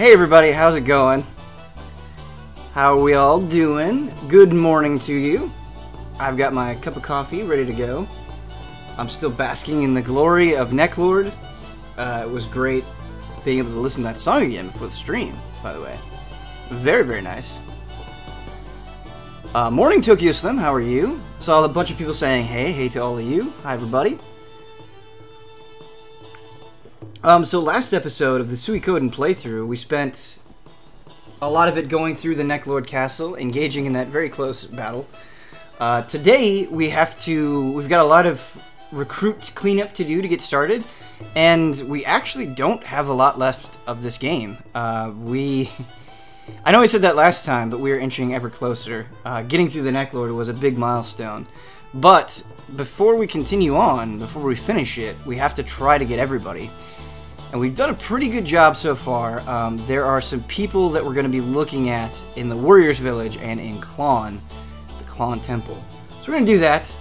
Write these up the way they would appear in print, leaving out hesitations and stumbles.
Hey everybody, how's it going? How are we all doing? Good morning to you. I've got my cup of coffee ready to go. I'm still basking in the glory of Neclord. It was great being able to listen to that song again before the stream, by the way. Very, very nice. Morning Tokyo Slim, how are you? Saw a bunch of people saying hey to all of you. Hi everybody. So last episode of the Suikoden playthrough, we spent a lot of it going through the Neclord castle, engaging in that very close battle. Today, we've got a lot of recruit cleanup to do to get started, and we actually don't have a lot left of this game. I know I said that last time, but we are inching ever closer. Getting through the Neclord was a big milestone. But before we continue on, before we finish it, we have to try to get everybody. And we've done a pretty good job so far. There are some people that we're going to be looking at in the Warriors Village and in Klon, the Klon Temple. So we're going to do that.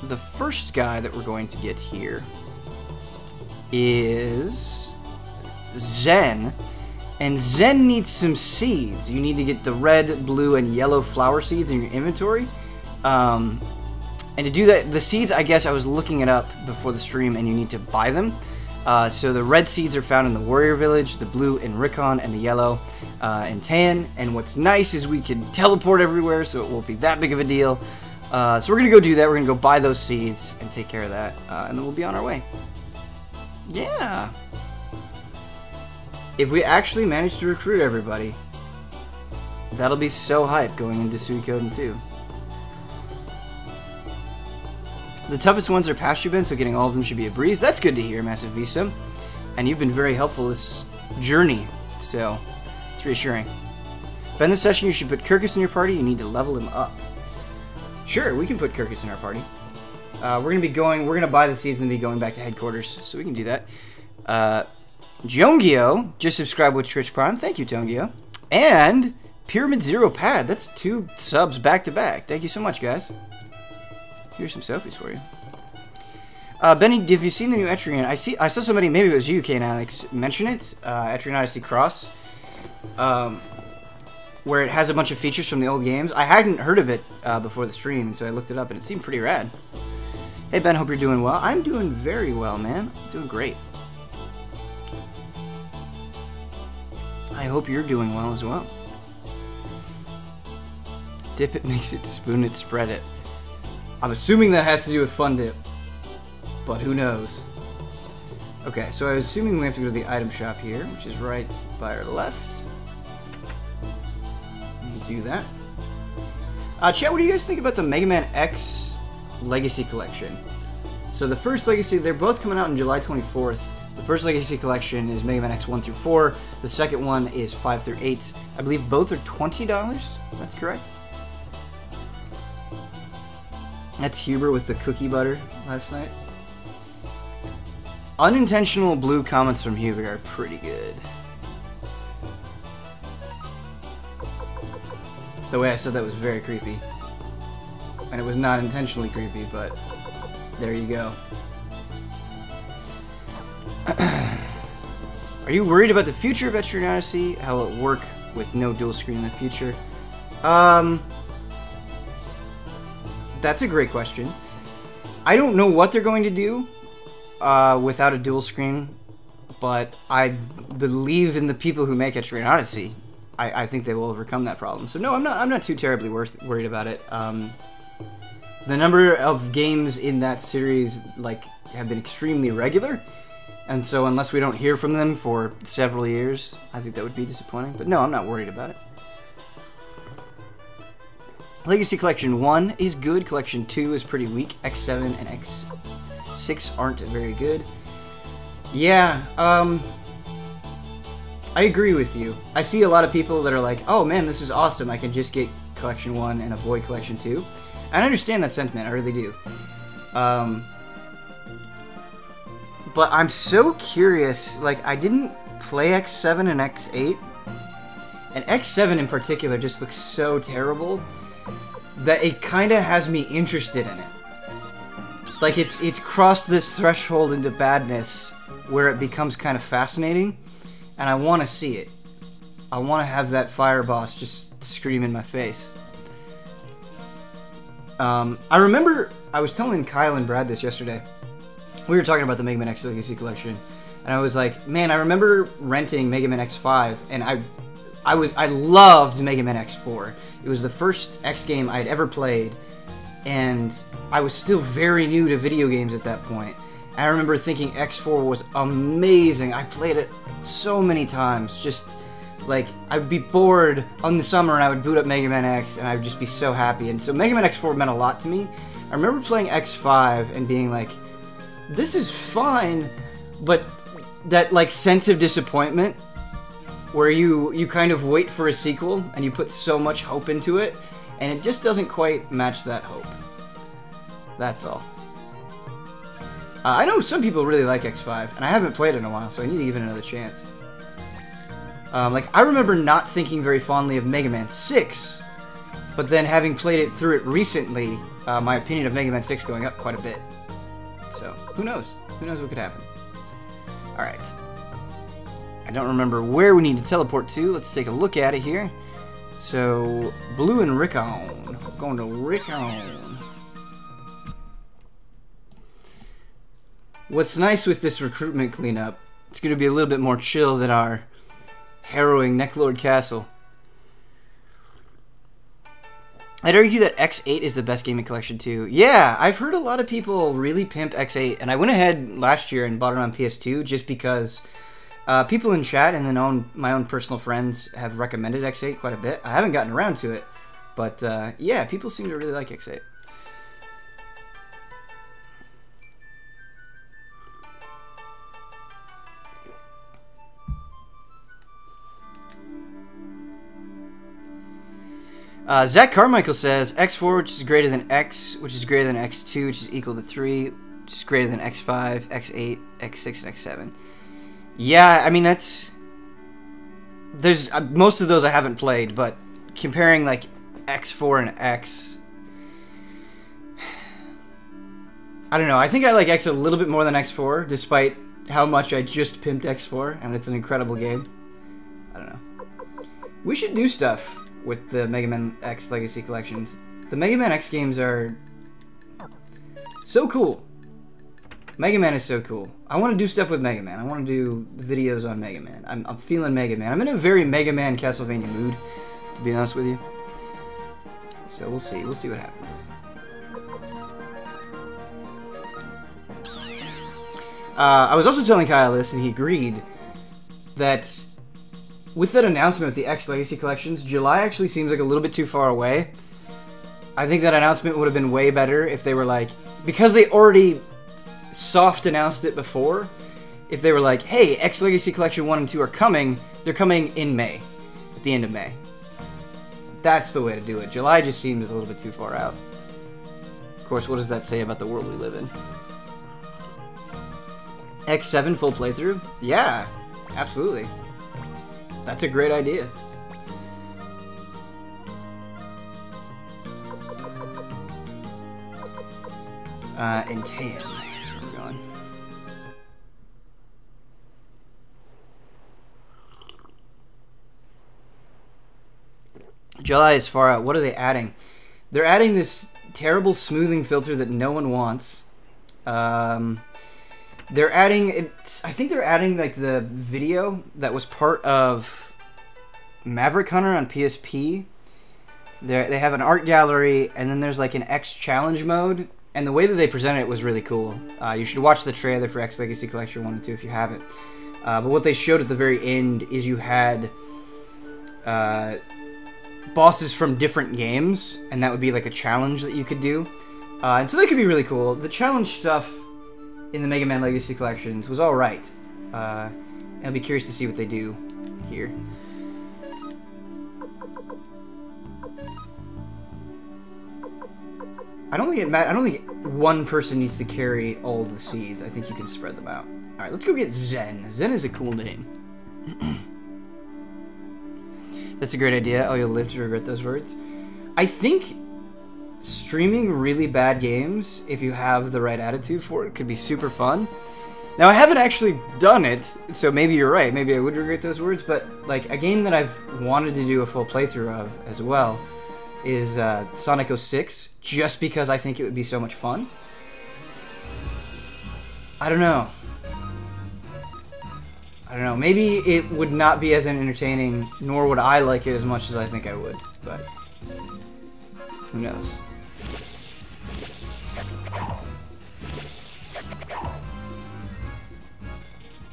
The first guy that we're going to get here is Zen. And Zen needs some seeds. You need to get the red, blue, and yellow flower seeds in your inventory. And to do that, the seeds, I guess I was looking it up before the stream, and you need to buy them. So the red seeds are found in the Warrior Village, the blue in Rickon, and the yellow in Tan. And what's nice is we can teleport everywhere, so it won't be that big of a deal. So we're going to go do that. We're going to go buy those seeds and take care of that. And then we'll be on our way. Yeah. If we actually manage to recruit everybody, that'll be so hype going into Suikoden 2. The toughest ones are pasture bins, so getting all of them should be a breeze. That's good to hear, Massive Visa. And you've been very helpful this journey, so it's reassuring. But in this session, you should put Kirkus in your party. You need to level him up. Sure, we can put Kirkus in our party. We're gonna buy the seeds and then be going back to headquarters, so we can do that. Jongyo just subscribed with Twitch Prime. Thank you, Jongyo. And Pyramid Zero Pad. That's 2 subs back to back. Thank you so much, guys. Here's some selfies for you. Benny, have you seen the new Etrian? I saw somebody, maybe it was you, Kane Alex, mention it. Etrian Odyssey Cross. Where it has a bunch of features from the old games. I hadn't heard of it before the stream, so I looked it up and it seemed pretty rad. Hey Ben, hope you're doing well. I'm doing very well, man. I'm doing great. I hope you're doing well as well. Dip it, mix it, spoon it, spread it. I'm assuming that has to do with Fun Dip, but who knows? Okay, so I was assuming we have to go to the item shop here, which is right by our left. Let me do that. Chat, what do you guys think about the Mega Man X Legacy Collection? So the first Legacy, they're both coming out on July 24th. The first Legacy Collection is Mega Man X 1 through 4. The second one is 5 through 8. I believe both are $20. That's correct. That's Huber with the cookie butter last night. Unintentional blue comments from Huber are pretty good. The way I said that was very creepy. And it was not intentionally creepy, but there you go. Are you worried about the future of Etrian Odyssey? How will it work with no dual screen in the future? That's a great question. I don't know what they're going to do without a dual screen, but I believe in the people who make Etrian Odyssey. I think they will overcome that problem. So no, I'm not too terribly worried about it. The number of games in that series have been extremely regular, and so unless we don't hear from them for several years, I think that would be disappointing. But no, I'm not worried about it. Legacy Collection 1 is good, Collection 2 is pretty weak, X7 and X6 aren't very good. Yeah, I agree with you. I see a lot of people that are like, oh man, this is awesome, I can just get Collection 1 and avoid Collection 2. And I understand that sentiment, I really do. But I'm so curious, I didn't play X7 and X8, and X7 in particular just looks so terrible that it kind of has me interested in it. It's crossed this threshold into badness where it becomes kind of fascinating, and I want to see it. I want to have that fire boss just scream in my face. I remember I was telling Kyle and Brad this yesterday. We were talking about the Mega Man X Legacy Collection, and I was like, man, I remember renting Mega Man X5, and I loved Mega Man X4. It was the first X game I had ever played, and I was still very new to video games at that point. I remember thinking X4 was amazing. I played it so many times, just like, I'd be bored in the summer and I would boot up Mega Man X and I would just be so happy. And so Mega Man X4 meant a lot to me. I remember playing X5 and being like, this is fine, but that like sense of disappointment where you kind of wait for a sequel and you put so much hope into it and it just doesn't quite match that hope. That's all. I know some people really like X5 and I haven't played it in a while, so I need to give it another chance. Like, I remember not thinking very fondly of Mega Man 6, but then having played it through it recently, my opinion of Mega Man 6 going up quite a bit. So, who knows? Who knows what could happen? Alright. I don't remember where we need to teleport to. Let's take a look at it here. So, Blue and Rickon. Going to Rickon. What's nice with this recruitment cleanup, it's going to be a little bit more chill than our harrowing Neclord Castle. I'd argue that X8 is the best game in collection too. Yeah, I've heard a lot of people really pimp X8, and I went ahead last year and bought it on PS2 just because people in chat and then my own personal friends have recommended X8 quite a bit. I haven't gotten around to it, but yeah, people seem to really like X8. Zach Carmichael says X4, which is greater than X, which is greater than X2, which is equal to 3, which is greater than X5, X8, X6, and X7. Yeah, I mean, there's most of those I haven't played, but comparing like X4 and X, I don't know. I think I like X a little bit more than X4, despite how much I just pimped X4, and it's an incredible game. I don't know. We should do stuff with the Mega Man X Legacy Collections. The Mega Man X games are so cool. Mega Man is so cool. I want to do stuff with Mega Man. I want to do videos on Mega Man. I'm feeling Mega Man. I'm in a very Mega Man Castlevania mood, to be honest with you. So we'll see. We'll see what happens. I was also telling Kyle this, and he agreed that with that announcement of the X Legacy Collections, July actually seems like a little bit too far away. I think that announcement would have been way better if they were like, because they already soft announced it before, if they were like, hey, X Legacy Collection 1 and 2 are coming, they're coming in May, at the end of May. That's the way to do it. July just seems a little bit too far out. Of course, what does that say about the world we live in? X7 full playthrough? Yeah, absolutely. That's a great idea. And tan. That's where we're going. July is far out. What are they adding? They're adding this terrible smoothing filter that no one wants. They're adding it. I think they're adding like the video that was part of Maverick Hunter on PSP. They have an art gallery, and then there's like an X challenge mode. And the way that they presented it was really cool. You should watch the trailer for X Legacy Collection 1 and 2 if you haven't. But what they showed at the very end is you had bosses from different games, and that would be like a challenge that you could do. And so that could be really cool. The challenge stuff in the Mega Man Legacy Collections was alright. I'll be curious to see what they do here. I don't think one person needs to carry all the seeds. I think you can spread them out. Alright, let's go get Zen. Zen is a cool name. That's a great idea. Oh, you'll live to regret those words. I think streaming really bad games, if you have the right attitude for it, could be super fun. Now, I haven't actually done it, so maybe you're right. Maybe I would regret those words, but like a game that I've wanted to do a full playthrough of as well is Sonic 06, just because I think it would be so much fun. I don't know. Maybe it would not be as entertaining, nor would I like it as much as I think I would, but who knows.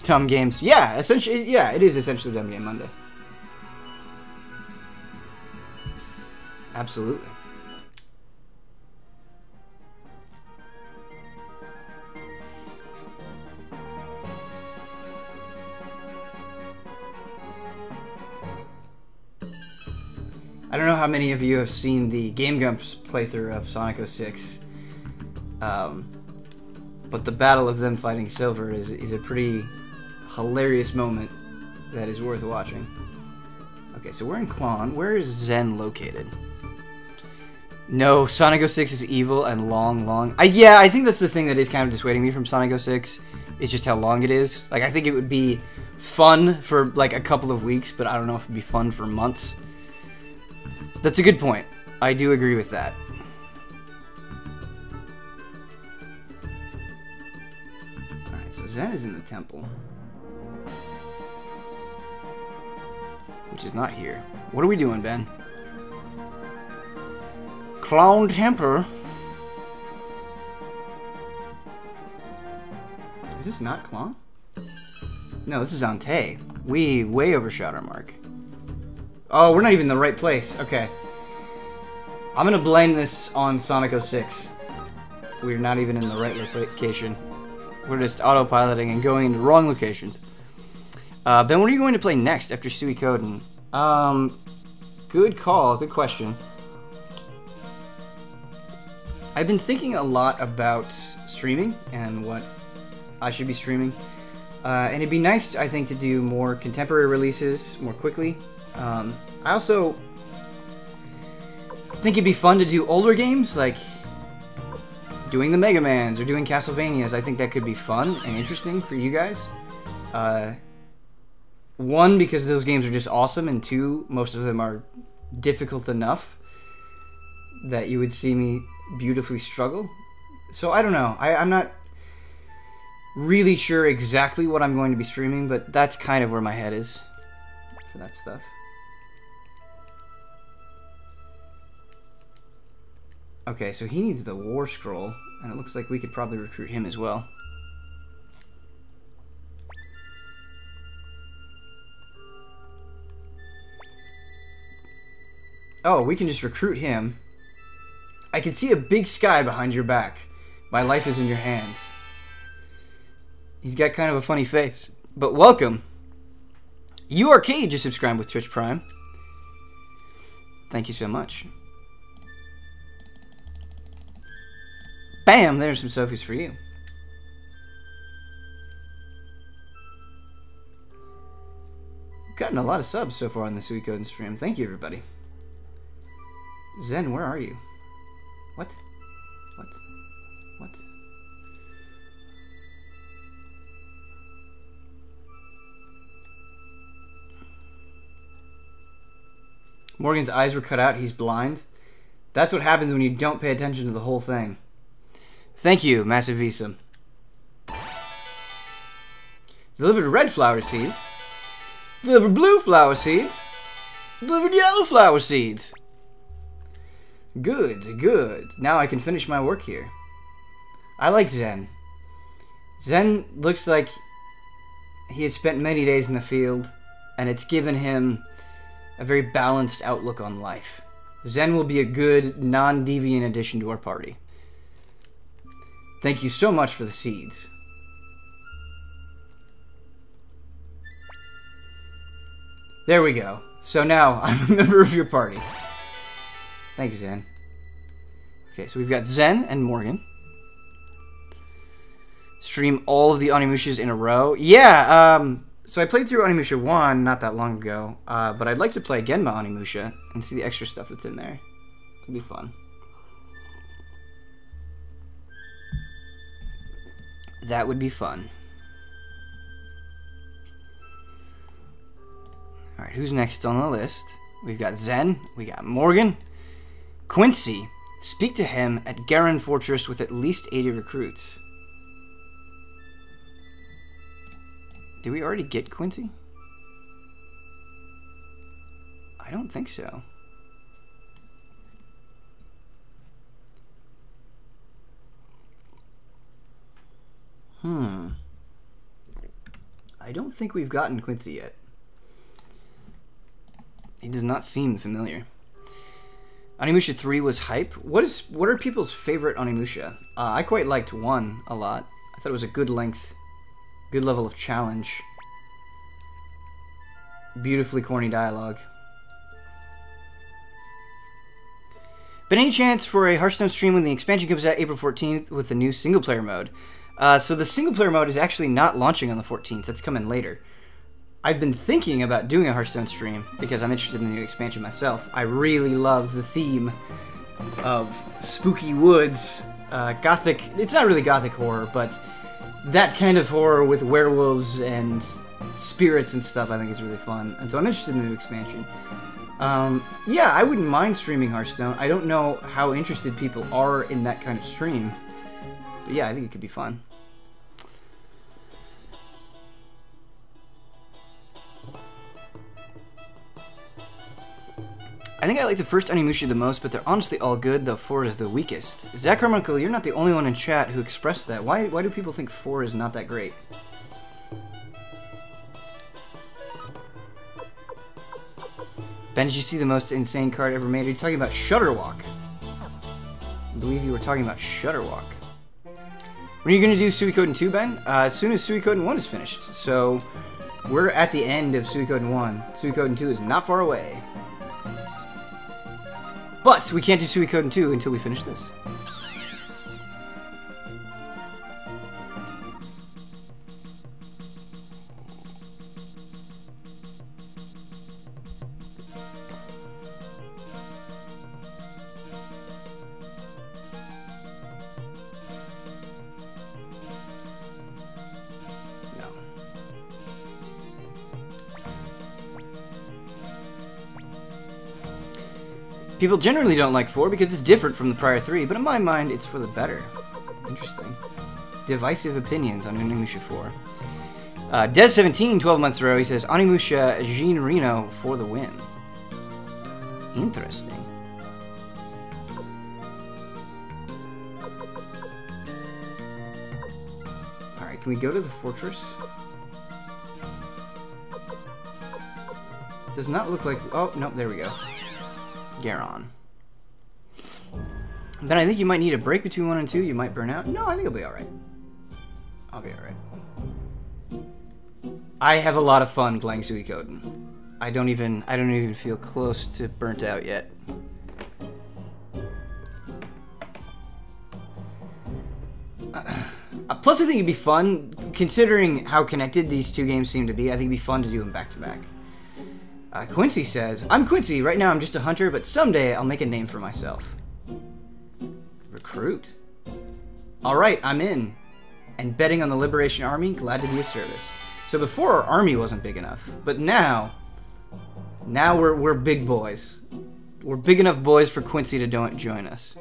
Dumb games. Yeah, essentially, yeah, it is essentially Dumb Game Monday. Absolutely. I don't know how many of you have seen the Game Grumps playthrough of Sonic 06, but the battle of them fighting Silver is a pretty hilarious moment that is worth watching. Okay, so we're in Klon. Where is Zen located? No, Sonic 06 is evil and long. Yeah, I think that's the thing that is kind of dissuading me from Sonic 06. It's just how long it is. Like, I think it would be fun for like a couple of weeks, but I don't know if it'd be fun for months. That's a good point. I do agree with that. Alright, so Zen is in the temple. Which is not here. What are we doing, Ben? Clown Temple. Is this not Clone? No, this is Ante. We way overshot our mark. Oh, we're not even in the right place. Okay. I'm gonna blame this on Sonic 06. We're not even in the right location. We're just autopiloting and going into wrong locations. Ben, what are you going to play next after Suikoden? Good call. Good question. I've been thinking a lot about streaming and what I should be streaming. And it'd be nice, I think, to do more contemporary releases more quickly. I also think it'd be fun to do older games, like doing the Mega Mans or doing Castlevanias. I think that could be fun and interesting for you guys. One, because those games are just awesome, and two, most of them are difficult enough that you would see me beautifully struggle. So I don't know. I'm not really sure exactly what I'm going to be streaming, but that's kind of where my head is for that stuff. Okay, so he needs the War Scroll, and it looks like we could probably recruit him as well. Oh, we can just recruit him. I can see a big sky behind your back. My life is in your hands. He's got kind of a funny face. But welcome. You Arcade just subscribed with Twitch Prime. Thank you so much. Bam! There's some Sophies for you. We've gotten a lot of subs so far on the Suikoden stream. Thank you, everybody. Zen, where are you? What? What? What? Morgan's eyes were cut out. He's blind. That's what happens when you don't pay attention to the whole thing. Thank you, Massive Visa. Delivered red flower seeds. Delivered blue flower seeds. Delivered yellow flower seeds. Good, good. Now I can finish my work here. I like Zen. Zen looks like he has spent many days in the field, and it's given him a very balanced outlook on life. Zen will be a good, non-deviant addition to our party. Thank you so much for the seeds. There we go. So now I'm a member of your party. Thanks, Zen. Okay, so we've got Zen and Morgan. Stream all of the Onimushas in a row. Yeah, so I played through Onimusha 1 not that long ago, but I'd like to play Genma Onimusha and see the extra stuff that's in there. It'd be fun. That would be fun. Alright, who's next on the list? We've got Zen, we got Morgan. Quincy. Speak to him at Garen Fortress with at least 80 recruits. Did we already get Quincy? I don't think so. I don't think we've gotten Quincy yet. He does not seem familiar. Onimusha 3 was hype. What are people's favorite Onimusha? I quite liked 1 a lot. I thought it was a good length, good level of challenge. Beautifully corny dialogue. But any chance for a Hearthstone stream when the expansion comes out April 14th with the new single-player mode? So the single-player mode is actually not launching on the 14th. That's coming later. I've been thinking about doing a Hearthstone stream because I'm interested in the new expansion myself. I really love the theme of spooky woods, gothic. It's not really gothic horror, but that kind of horror with werewolves and spirits and stuff I think is really fun. And so I'm interested in the new expansion. Yeah, I wouldn't mind streaming Hearthstone. I don't know how interested people are in that kind of stream. But yeah, I think it could be fun. I think I like the first Onimusha the most, but they're honestly all good, though 4 is the weakest. Zach Carmichael, you're not the only one in chat who expressed that. Why do people think 4 is not that great? Ben, did you see the most insane card ever made? Are you talking about Shutterwalk? I believe you were talking about Shutterwalk. When are you going to do Suikoden 2, Ben? As soon as Suikoden 1 is finished. So, we're at the end of Suikoden 1. Suikoden 2 is not far away. But we can't do Suikoden 2 until we finish this. People generally don't like 4 because it's different from the prior 3, but in my mind, it's for the better. Interesting. Divisive opinions on Onimusha 4. Des17, 12 months in a row, he says, Onimusha Jean Reno for the win. Interesting. Alright, can we go to the fortress? Does not look like... Oh, no, there we go. Garon. Ben, I think you might need a break between 1 and 2. You might burn out. No, I think I'll be alright. I'll be alright. I have a lot of fun playing Suikoden. I don't even feel close to burnt out yet. Plus, I think it'd be fun, considering how connected these two games seem to be. I think it'd be fun to do them back to back. Quincy says, I'm Quincy. Right now I'm just a hunter, but someday I'll make a name for myself. Recruit. Alright, I'm in. And betting on the Liberation Army, glad to be of service. So before our army wasn't big enough, but now we're big boys. We're big enough boys for Quincy to join us.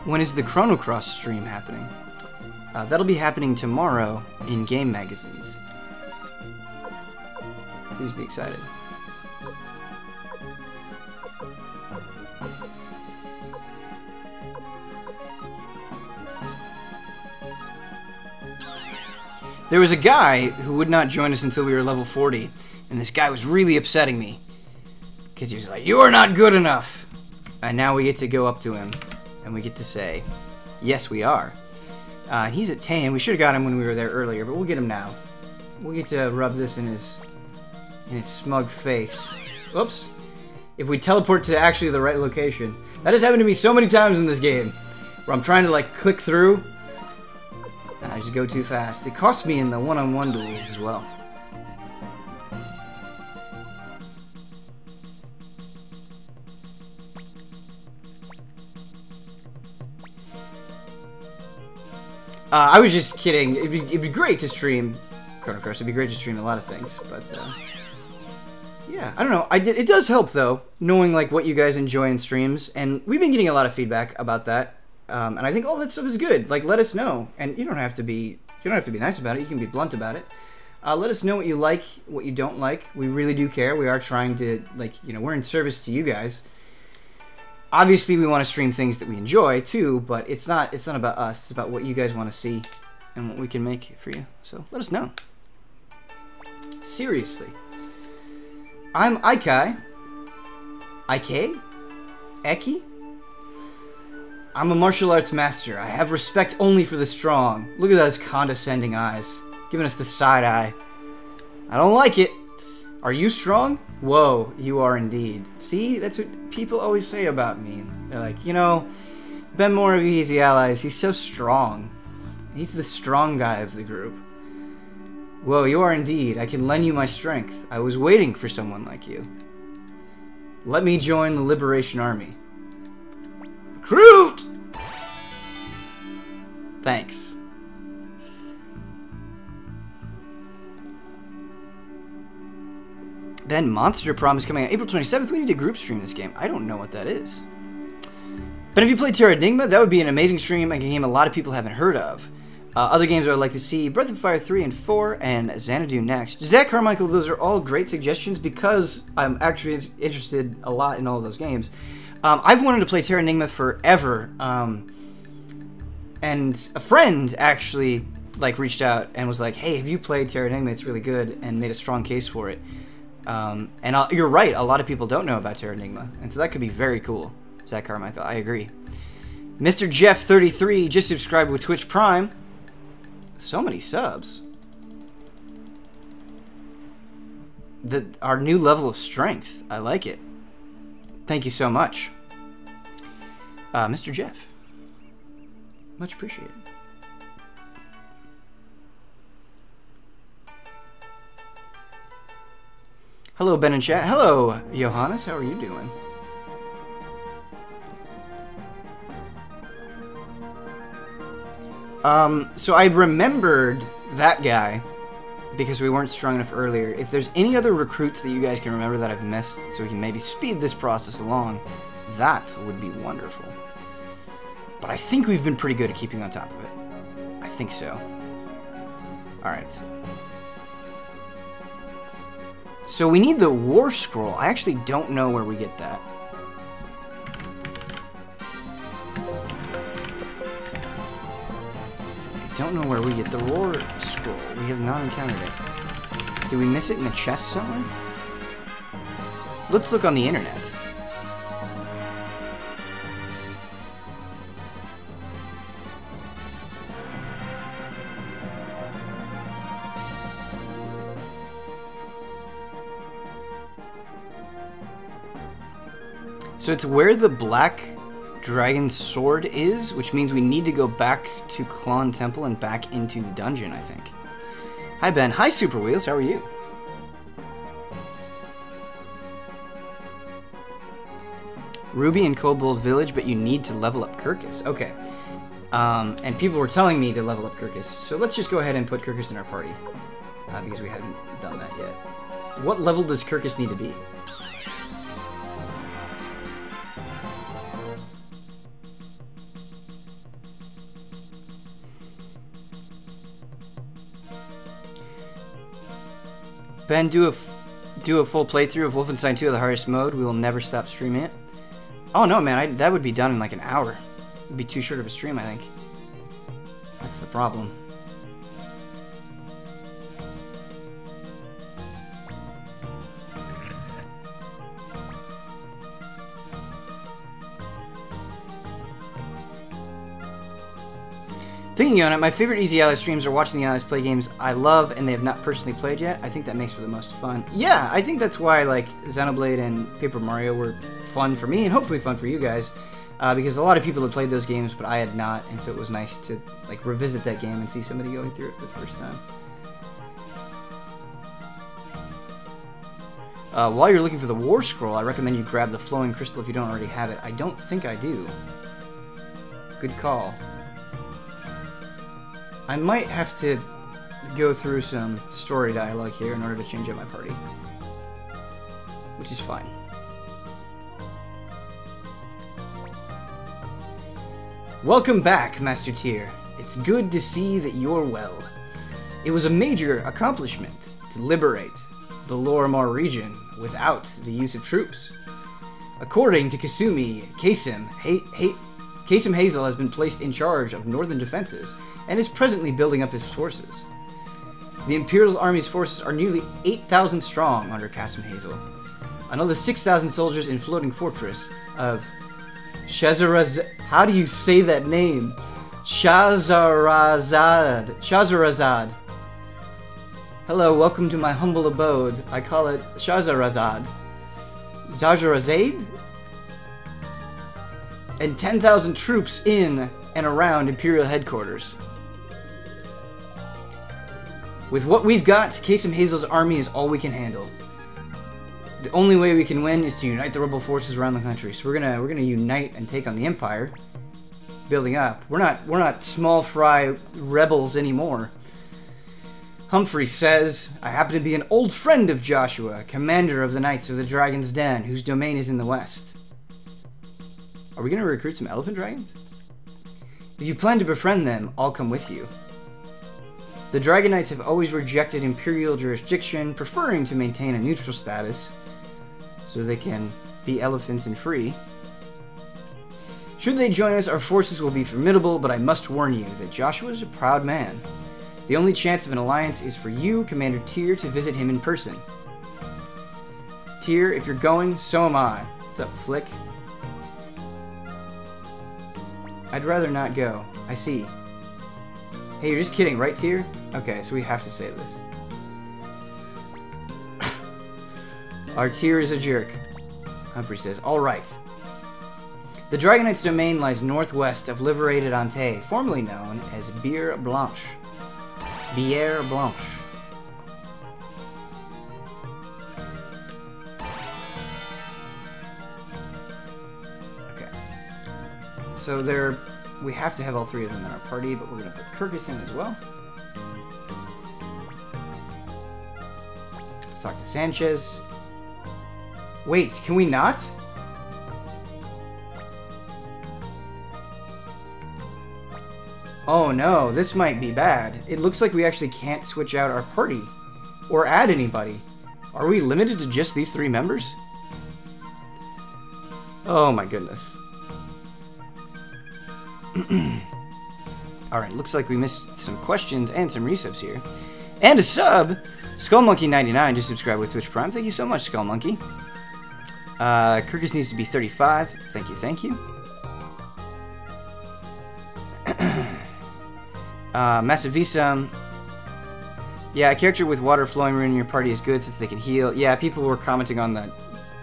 When is the Chrono Cross stream happening? That'll be happening tomorrow in game magazines. Please be excited. There was a guy who would not join us until we were level 40, and this guy was really upsetting me. Because he was like, you are not good enough! And now we get to go up to him. And we get to say, yes, we are. He's at 10. We should have got him when we were there earlier, but we'll get him now. We'll get to rub this in his smug face. Oops. If we teleport to actually the right location. That has happened to me so many times in this game. Where I'm trying to, like, click through. And I just go too fast. It costs me in the one-on-one duels as well. I was just kidding. It'd be great to stream Chrono Cross. It'd be great to stream a lot of things, but yeah, I don't know. It does help though, knowing like what you guys enjoy in streams, and we've been getting a lot of feedback about that. And I think all that stuff is good. Like, let us know, and you don't have to be nice about it. You can be blunt about it. Let us know what you like, what you don't like. We really do care. We are trying to, like, you know, we're in service to you guys. Obviously, we want to stream things that we enjoy too, but it's not about us. It's about what you guys want to see and what we can make for you. So let us know. Seriously. I'm Ikai. Eki? I'm a martial arts master. I have respect only for the strong. Look at those condescending eyes, giving us the side eye. I don't like it. Are you strong? Whoa, you are indeed. See, that's what people always say about me. They're like, you know, Ben more of Easy Allies, he's so strong. He's the strong guy of the group. Whoa, you are indeed. I can lend you my strength. I was waiting for someone like you. Let me join the Liberation Army. Recruit! Thanks. Then Monster Prom is coming out April 27th. We need to group stream this game. I don't know what that is. But if you play Terra Enigma, that would be an amazing stream, a game a lot of people haven't heard of. Other games I would like to see, Breath of Fire 3 and 4, and Xanadu next. Zach Carmichael, those are all great suggestions because I'm actually interested a lot in all of those games. I've wanted to play Terra Enigma forever, and a friend actually like reached out and was like, hey, have you played Terra Enigma? It's really good, and made a strong case for it. You're right, a lot of people don't know about Terra Enigma, and so that could be very cool. Zach Carmichael, I agree. Mr. Jeff33 just subscribed with Twitch Prime. So many subs. Our new level of strength. I like it. Thank you so much. Mr. Jeff. Much appreciated. Hello, Ben and chat. Hello, Johannes. How are you doing? So I remembered that guy because we weren't strong enough earlier. If there's any other recruits that you guys can remember that I've missed so we can maybe speed this process along, that would be wonderful. But I think we've been pretty good at keeping on top of it. I think so. Alright. So we need the Worf Scroll. I actually don't know where we get that. Don't know where we get the Worf Scroll. We have not encountered it. Did we miss it in a chest somewhere? Let's look on the internet. So it's where the black dragon sword is, which means we need to go back to Klon Temple and back into the dungeon, I think. Hi, Ben. Hi, Super Wheels. How are you? Ruby and Kobold Village, but you need to level up Kirkus. Okay. And people were telling me to level up Kirkus. So let's just go ahead and put Kirkus in our party. Because we haven't done that yet. What level does Kirkus need to be? Ben, do a full playthrough of Wolfenstein 2 of the hardest mode. We will never stop streaming it. Oh no, man, that would be done in like an hour. It would be too short of a stream, I think. That's the problem. Thinking on it, my favorite Easy Allies streams are watching the Allies play games I love and they have not personally played yet. I think that makes for the most fun. Yeah, I think that's why like Xenoblade and Paper Mario were fun for me and hopefully fun for you guys. Because a lot of people had played those games, but I had not, and so it was nice to like revisit that game and see somebody going through it for the first time. While you're looking for the War Scroll, I recommend you grab the Flowing Crystal if you don't already have it. I don't think I do. Good call. I might have to go through some story dialogue here in order to change out my party. Which is fine. Welcome back, Master Tyr. It's good to see that you're well. It was a major accomplishment to liberate the Lorimar region without the use of troops. According to Kasumi, Kasem Hazel has been placed in charge of northern defenses and is presently building up his forces. The Imperial Army's forces are nearly 8,000 strong under Kasem Hazel. Another 6,000 soldiers in floating fortress of Shazarazad. How do you say that name? Shazarazad. Hello, welcome to my humble abode. I call it Shazarazad. Zajarazade? And 10,000 troops in and around Imperial headquarters. With what we've got, Kasem Hazel's army is all we can handle. The only way we can win is to unite the rebel forces around the country. So we're gonna unite and take on the Empire, building up. We're not small fry rebels anymore. Humphrey says, I happen to be an old friend of Joshua, commander of the Knights of the Dragon's Den, whose domain is in the west. Are we gonna recruit some elephant dragons? If you plan to befriend them, I'll come with you. The Dragon Knights have always rejected Imperial jurisdiction, preferring to maintain a neutral status, so they can be elephants and free. Should they join us, our forces will be formidable, but I must warn you that Joshua is a proud man. The only chance of an alliance is for you, Commander Tyr, to visit him in person. Tyr, if you're going, so am I. What's up, Flick? I'd rather not go. I see. Hey, you're just kidding, right, Tyr? Okay, so we have to say this. Our Tyr is a jerk. Humphrey says, all right. The Dragon Knight's domain lies northwest of liberated Ante, formerly known as Bière Blanche. Bière Blanche. Okay. So we have to have all three of them in our party, but we're going to put Kirkus in as well. Let's talk to Sanchez. Wait, can we not? Oh no, this might be bad. It looks like we actually can't switch out our party or add anybody. Are we limited to just these three members? Oh my goodness. Alright, looks like we missed some questions and some resubs here. And a sub! SkullMonkey99 just subscribed with Twitch Prime. Thank you so much, SkullMonkey. Kirkus needs to be 35. Thank you, thank you. Massive Visum. Yeah, a character with water flowing rune in your party is good since they can heal. Yeah, people were commenting on the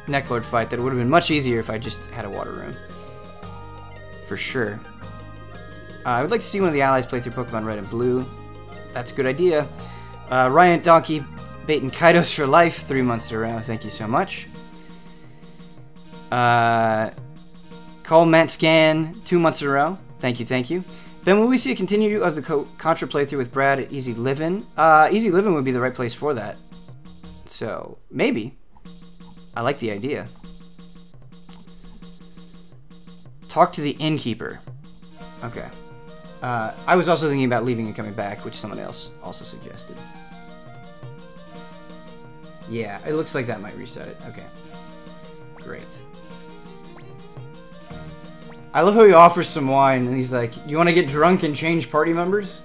Neclord fight that it would have been much easier if I just had a water rune. For sure. I would like to see one of the allies play through Pokemon Red and Blue. That's a good idea. Ryan Donkey, baiting Kaidos for life, 3 months in a row. Thank you so much. Call Manscan, 2 months in a row. Thank you, thank you. Ben, will we see a continue of the Contra playthrough with Brad at Easy Livin'? Easy Livin' would be the right place for that. So, maybe. I like the idea. Talk to the innkeeper. Okay. I was also thinking about leaving and coming back, which someone else also suggested. Yeah, it looks like that might reset it. Okay. Great. I love how he offers some wine, and he's like, you want to get drunk and change party members?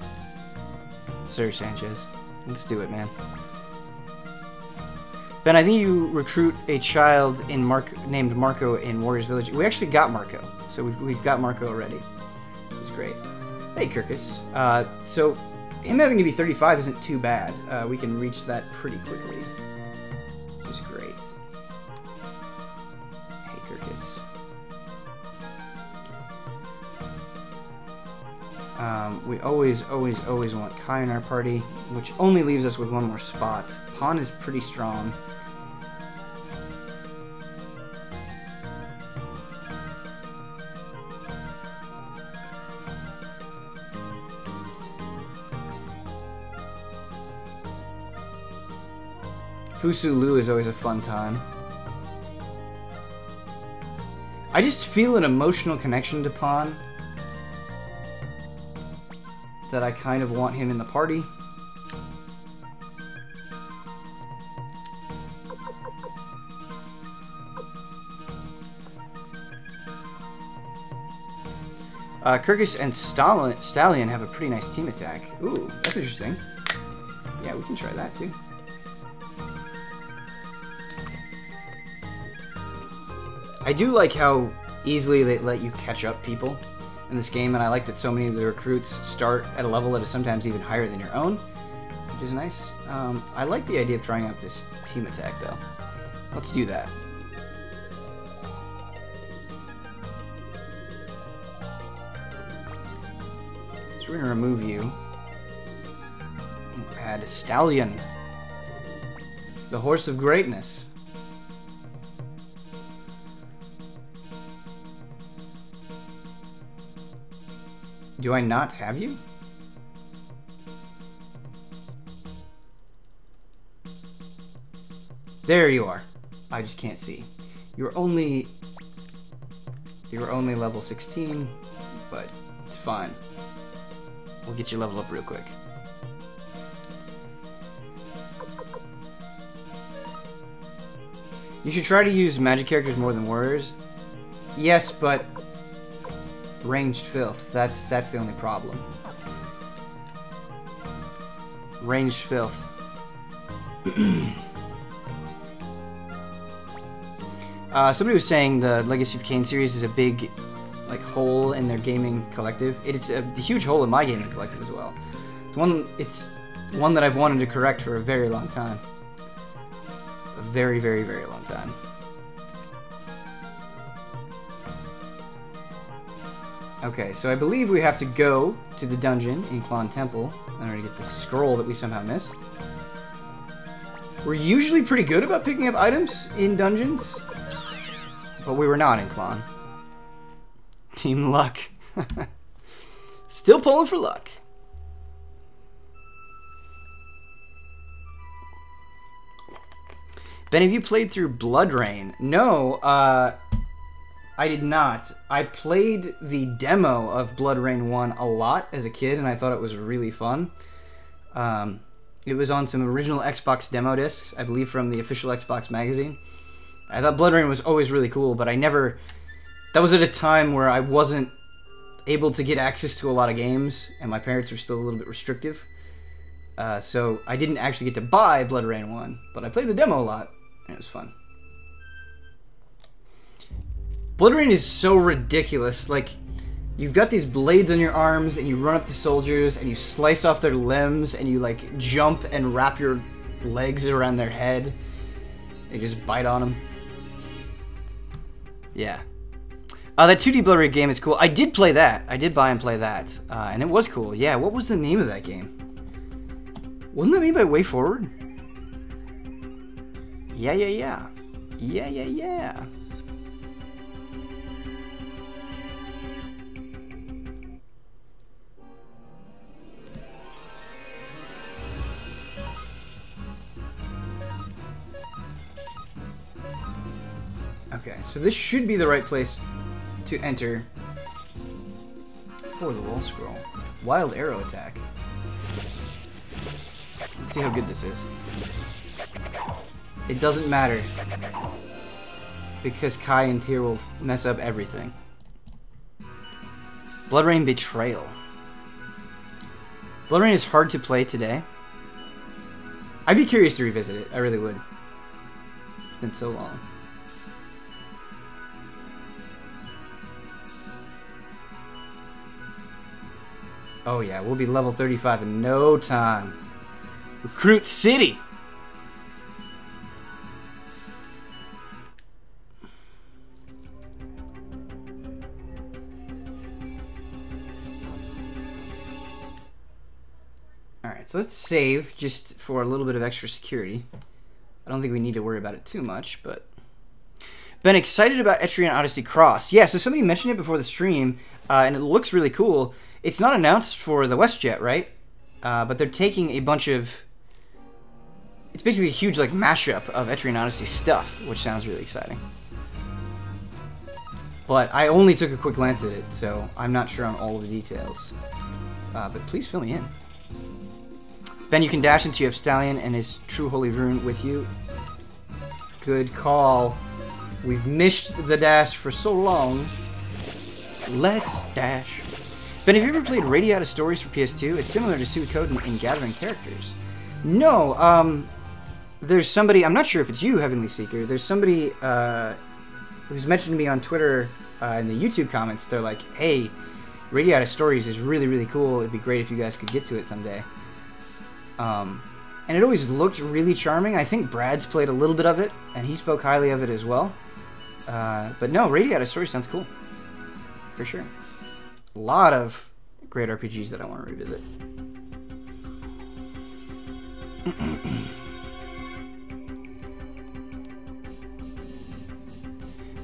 Sir Sanchez. Let's do it, man. Ben, I think you recruit a child in named Marco in Warriors Village. We actually got Marco, so we've got Marco already. It's great. Hey, Kirkus. So, him having to be 35 isn't too bad. We can reach that pretty quickly, which is great. Hey, Kirkus. We always want Kai in our party, which only leaves us with one more spot. Han is pretty strong. Fusu Lu is always a fun time. I just feel an emotional connection to Pan that I kind of want him in the party. Kirkus and Stallion have a pretty nice team attack. Ooh, that's interesting. Yeah, we can try that too. I do like how easily they let you catch up people in this game, and I like that so many of the recruits start at a level that is sometimes even higher than your own, which is nice. I like the idea of trying out this team attack, though. Let's do that. So we're going to remove you. Add Stallion, the horse of greatness. Do I not have you? There you are. I just can't see. You're only level 16, but it's fine. We'll get you leveled up real quick. You should try to use magic characters more than warriors. Yes, but ranged filth. That's the only problem. Ranged filth. Somebody was saying the Legacy of Kain series is a big, like, hole in their gaming collective. It's a huge hole in my gaming collective as well. It's one that I've wanted to correct for a very long time. A very, very, very long time. Okay, so I believe we have to go to the dungeon in Klon Temple in order to get the scroll that we somehow missed. We're usually pretty good about picking up items in dungeons, but we were not in Klon. Team Luck. Still pulling for luck. Ben, have you played through Blood Rain? No, I did not. I played the demo of Blood Rain 1 a lot as a kid, and I thought it was really fun. It was on some original Xbox demo discs, I believe from the official Xbox magazine. I thought Blood Rain was always really cool, but I never... That was at a time where I wasn't able to get access to a lot of games, and my parents were still a little bit restrictive. So I didn't actually get to buy Blood Rain 1, but I played the demo a lot, and it was fun. Blood Rain is so ridiculous. Like, you've got these blades on your arms, and you run up to soldiers, and you slice off their limbs, and you, like, jump and wrap your legs around their head. You just bite on them. Yeah. That 2D Blood Rain game is cool. I did play that. I did buy and play that. And it was cool. Yeah, what was the name of that game? Wasn't that made by Way Forward? Yeah. Okay, so this should be the right place to enter for the Worf Scroll. Wild Arrow Attack. Let's see how good this is. It doesn't matter, because Kai and Tyr will mess up everything. Blood Rain Betrayal. Blood Rain is hard to play today. I'd be curious to revisit it. I really would. It's been so long. Oh yeah, we'll be level 35 in no time. Recruit City! Alright, so let's save just for a little bit of extra security. I don't think we need to worry about it too much, but... Been excited about Etrian Odyssey Cross. Yeah, so somebody mentioned it before the stream, and it looks really cool. It's not announced for the WestJet, right? But they're taking a bunch of it's basically a huge like mashup of Etrian Odyssey stuff, which sounds really exciting. But I only took a quick glance at it, so I'm not sure on all of the details. But please fill me in. Ben, you can dash until you have Stallion and his True Holy Rune with you. Good call. We've missed the dash for so long. Let's dash. Ben, have you ever played Radiata Stories for PS2? It's similar to Suikoden in gathering characters. No, there's somebody, I'm not sure if it's you, Heavenly Seeker, there's somebody who's mentioned to me on Twitter in the YouTube comments. They're like, hey, Radiata Stories is really, really cool. It'd be great if you guys could get to it someday. And it always looked really charming. I think Brad's played a little bit of it, and he spoke highly of it as well. But no, Radiata Stories sounds cool. For sure. A lot of great RPGs that I want to revisit.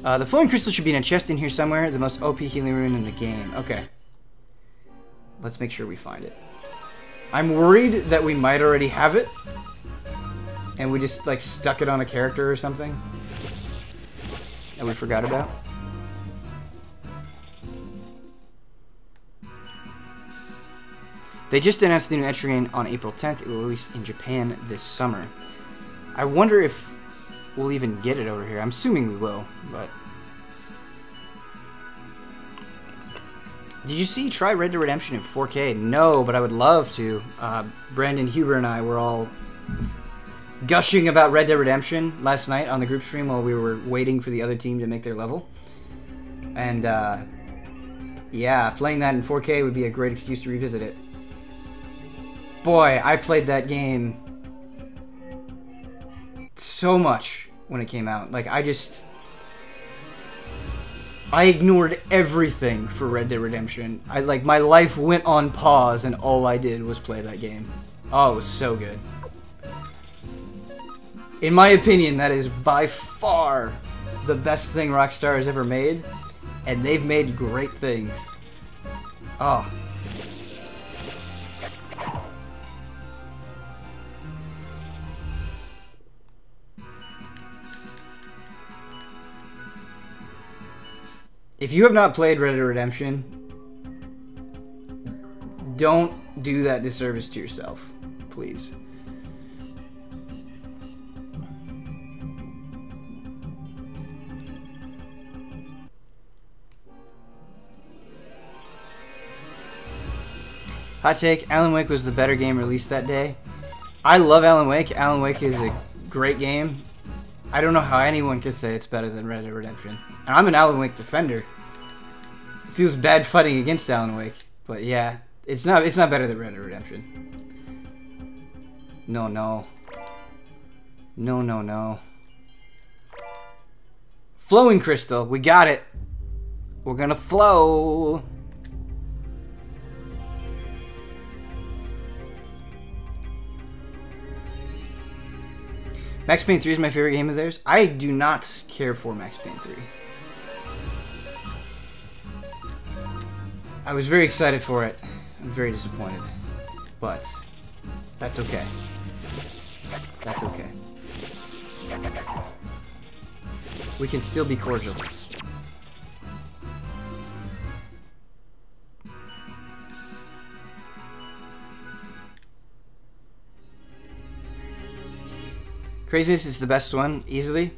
The flowing crystal should be in a chest in here somewhere. The most OP healing rune in the game. Okay. Let's make sure we find it. I'm worried that we might already have it. And we just, like, stuck it on a character or something. That we forgot about. They just announced the new Etrian on April 10th. It will release in Japan this summer. I wonder if we'll even get it over here. I'm assuming we will, but... Did you try Red Dead Redemption in 4K? No, but I would love to. Brandon Huber and I were all gushing about Red Dead Redemption last night on the group stream while we were waiting for the other team to make their level. And, yeah, playing that in 4K would be a great excuse to revisit it. Boy, I played that game so much when it came out. Like, I ignored everything for Red Dead Redemption. My life went on pause and all I did was play that game. Oh, it was so good. In my opinion, that is by far the best thing Rockstar has ever made, and they've made great things. Oh. If you have not played Red Dead Redemption, don't do that disservice to yourself, please. Hot take, Alan Wake was the better game released that day. I love Alan Wake. Alan Wake is a great game. I don't know how anyone could say it's better than Red Dead Redemption. And I'm an Alan Wake defender. It feels bad fighting against Alan Wake, but yeah, it's not better than Red Dead Redemption. No, no. No, no, no. Flowing crystal, we got it. We're gonna flow. Max Payne 3 is my favorite game of theirs. I do not care for Max Payne 3. I was very excited for it. I'm very disappointed. But that's okay. That's okay. We can still be cordial. Craziness is the best one, easily.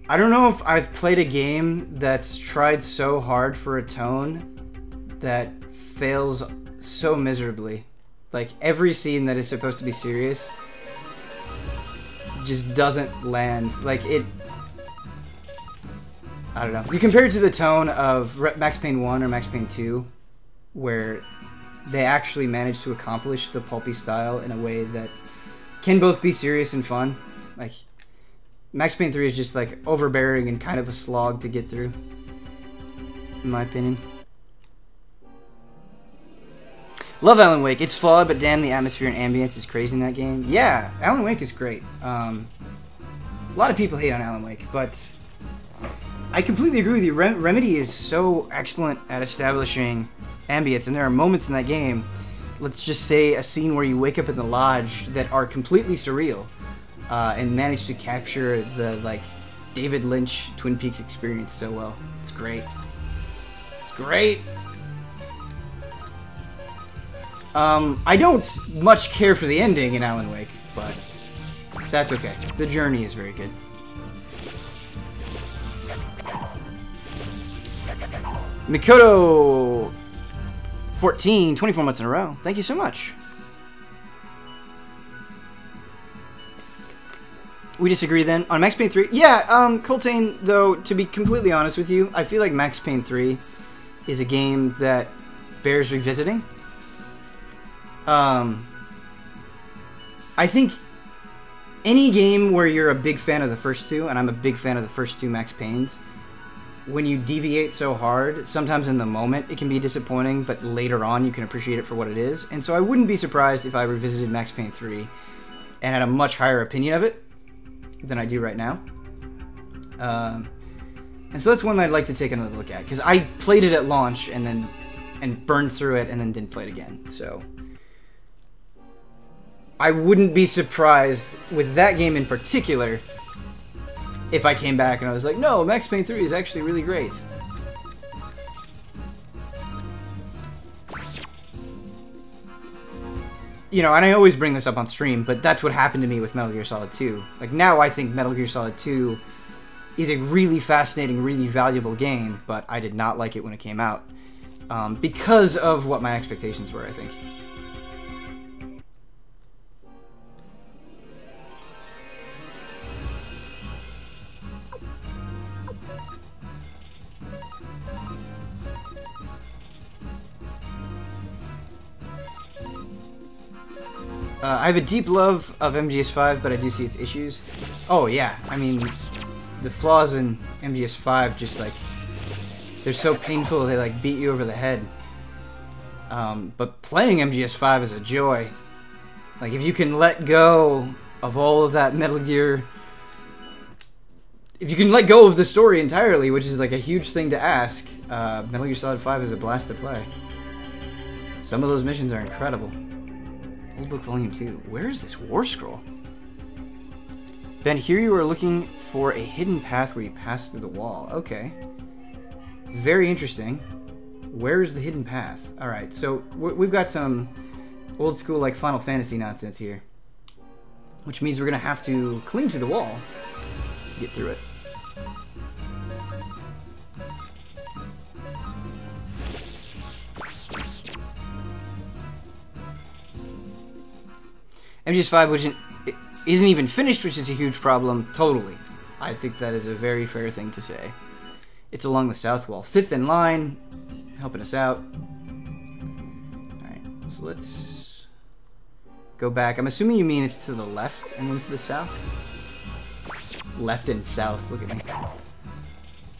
I don't know if I've played a game that's tried so hard for a tone that fails so miserably. Like, every scene that is supposed to be serious just doesn't land. Like, it... I don't know. You compare it to the tone of Max Payne 1 or Max Payne 2, where they actually managed to accomplish the pulpy style in a way that can both be serious and fun. Like, Max Payne 3 is just, like, overbearing and kind of a slog to get through, in my opinion. Love Alan Wake. It's flawed, but damn, the atmosphere and ambience is crazy in that game. Yeah, Alan Wake is great. A lot of people hate on Alan Wake, but I completely agree with you. Remedy is so excellent at establishing ambience, and there are moments in that game let's just say, a scene where you wake up in the lodge that are completely surreal, and manage to capture the, like, David Lynch Twin Peaks experience so well. It's great. It's great! I don't much care for the ending in Alan Wake, but that's okay. The journey is very good. Mikoto 14, 24 months in a row. Thank you so much. We disagree then on Max Payne 3. Yeah, Coltane, though, to be completely honest with you, I feel like Max Payne 3 is a game that bears revisiting. I think any game where you're a big fan of the first two, and I'm a big fan of the first two Max Paynes, when you deviate so hard, sometimes in the moment it can be disappointing, but later on you can appreciate it for what it is. And so I wouldn't be surprised if I revisited Max Payne 3 and had a much higher opinion of it than I do right now. And so that's one I'd like to take another look at, because I played it at launch and burned through it and then didn't play it again. So I wouldn't be surprised with that game in particular if I came back and I was like, no, Max Payne 3 is actually really great. You know, and I always bring this up on stream, but that's what happened to me with Metal Gear Solid 2. Like, now I think Metal Gear Solid 2 is a really fascinating, really valuable game, but I did not like it when it came out. Because of what my expectations were, I think. I have a deep love of MGS5, but I do see its issues. Oh yeah, I mean, the flaws in MGS5 just like, they're so painful, they like beat you over the head. But playing MGS5 is a joy. Like, if you can let go of all of that Metal Gear, if you can let go of the story entirely, which is like a huge thing to ask, Metal Gear Solid 5 is a blast to play. Some of those missions are incredible. Old Book Volume 2. Where is this War Scroll? Ben, here you are looking for a hidden path where you pass through the wall. Okay. Very interesting. Where is the hidden path? Alright, so we've got some old school like Final Fantasy nonsense here. Which means we're going to have to cling to the wall to get through it. MGS5 which isn't even finished, which is a huge problem. Totally. I think that is a very fair thing to say. It's along the south wall. 5th in line, helping us out. Alright, so let's go back. I'm assuming you mean it's to the left and then to the south? Left and south, look at me.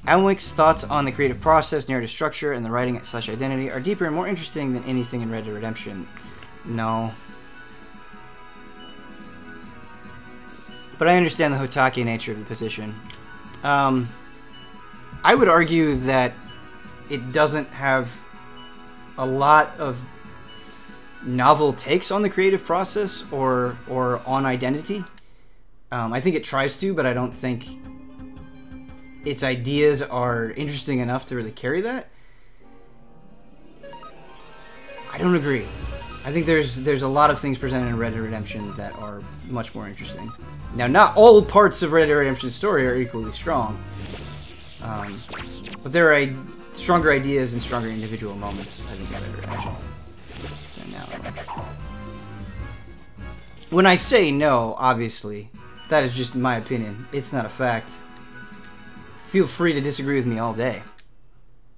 Alan Wake's thoughts on the creative process, narrative structure, and the writing / identity are deeper and more interesting than anything in Red Dead Redemption. No. But I understand the Hotake nature of the position. I would argue that it doesn't have a lot of novel takes on the creative process or on identity. I think it tries to, but I don't think its ideas are interesting enough to really carry that. I don't agree. I think there's a lot of things presented in Red Dead Redemption that are much more interesting. Now, not all parts of Red Dead Redemption's story are equally strong, but there are stronger ideas and stronger individual moments, I think, in Red Dead Redemption. When I say no, obviously, that is just my opinion. It's not a fact. Feel free to disagree with me all day.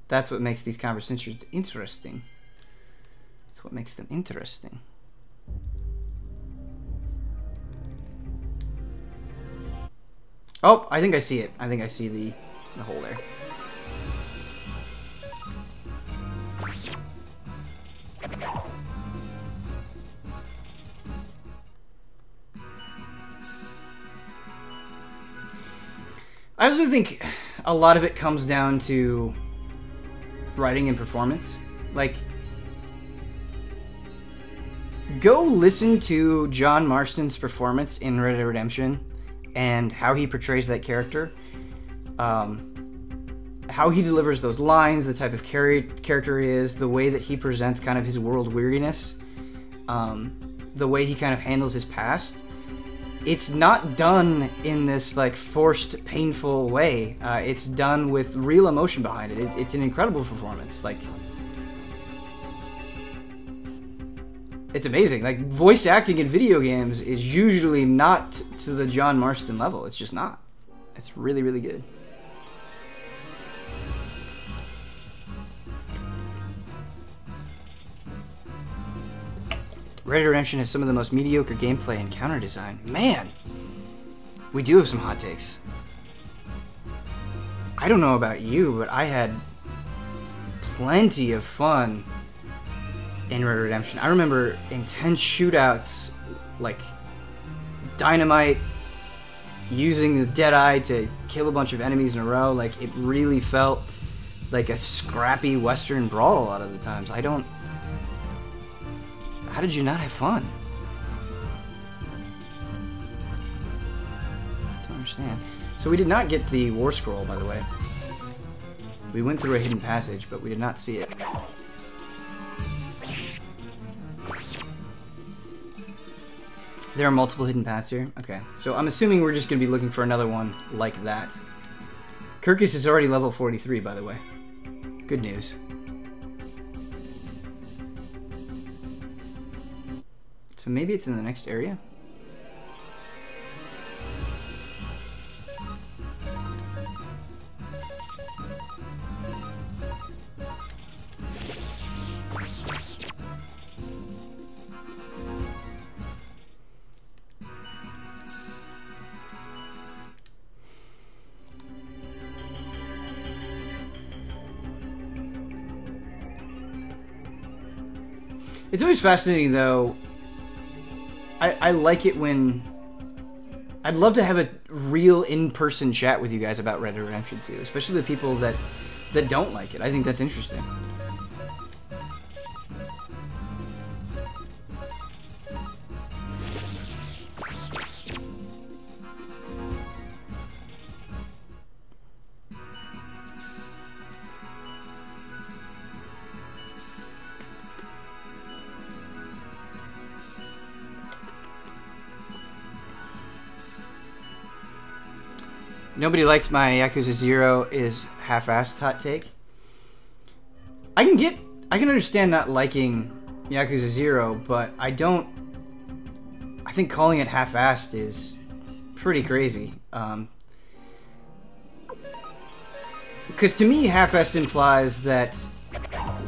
That's what makes these conversations interesting. That's what makes them interesting. Oh, I think I see it. I think I see the hole there. I also think a lot of it comes down to writing and performance. Like, Go listen to John Marston's performance in Red Dead Redemption and how he portrays that character. How he delivers those lines, the type of character he is, the way that he presents kind of his world weariness, the way he kind of handles his past. It's not done in this like forced, painful way. It's done with real emotion behind it. It's an incredible performance. Like, it's amazing. Like, voice acting in video games is usually not to the John Marston level. It's just not. It's really, really good. Red Dead Redemption has some of the most mediocre gameplay and counter design. Man, we do have some hot takes. I don't know about you, but I had plenty of fun in Red Dead Redemption. I remember intense shootouts, like dynamite, using the Deadeye to kill a bunch of enemies in a row. Like, it really felt like a scrappy Western brawl a lot of the times. How did you not have fun? I don't understand. So we did not get the War Scroll, by the way. We went through a hidden passage, but we did not see it. There are multiple hidden paths here? Okay, so I'm assuming we're just going to be looking for another one like that. Kirkus is already level 43, by the way. Good news. So maybe it's in the next area? It's always fascinating, though. I like it when... I'd love to have a real in-person chat with you guys about Red Dead Redemption 2, especially the people that don't like it. I think that's interesting. Nobody likes my Yakuza 0 is half-assed hot take. I can understand not liking Yakuza 0, but I think calling it half-assed is pretty crazy. Because to me, half-assed implies that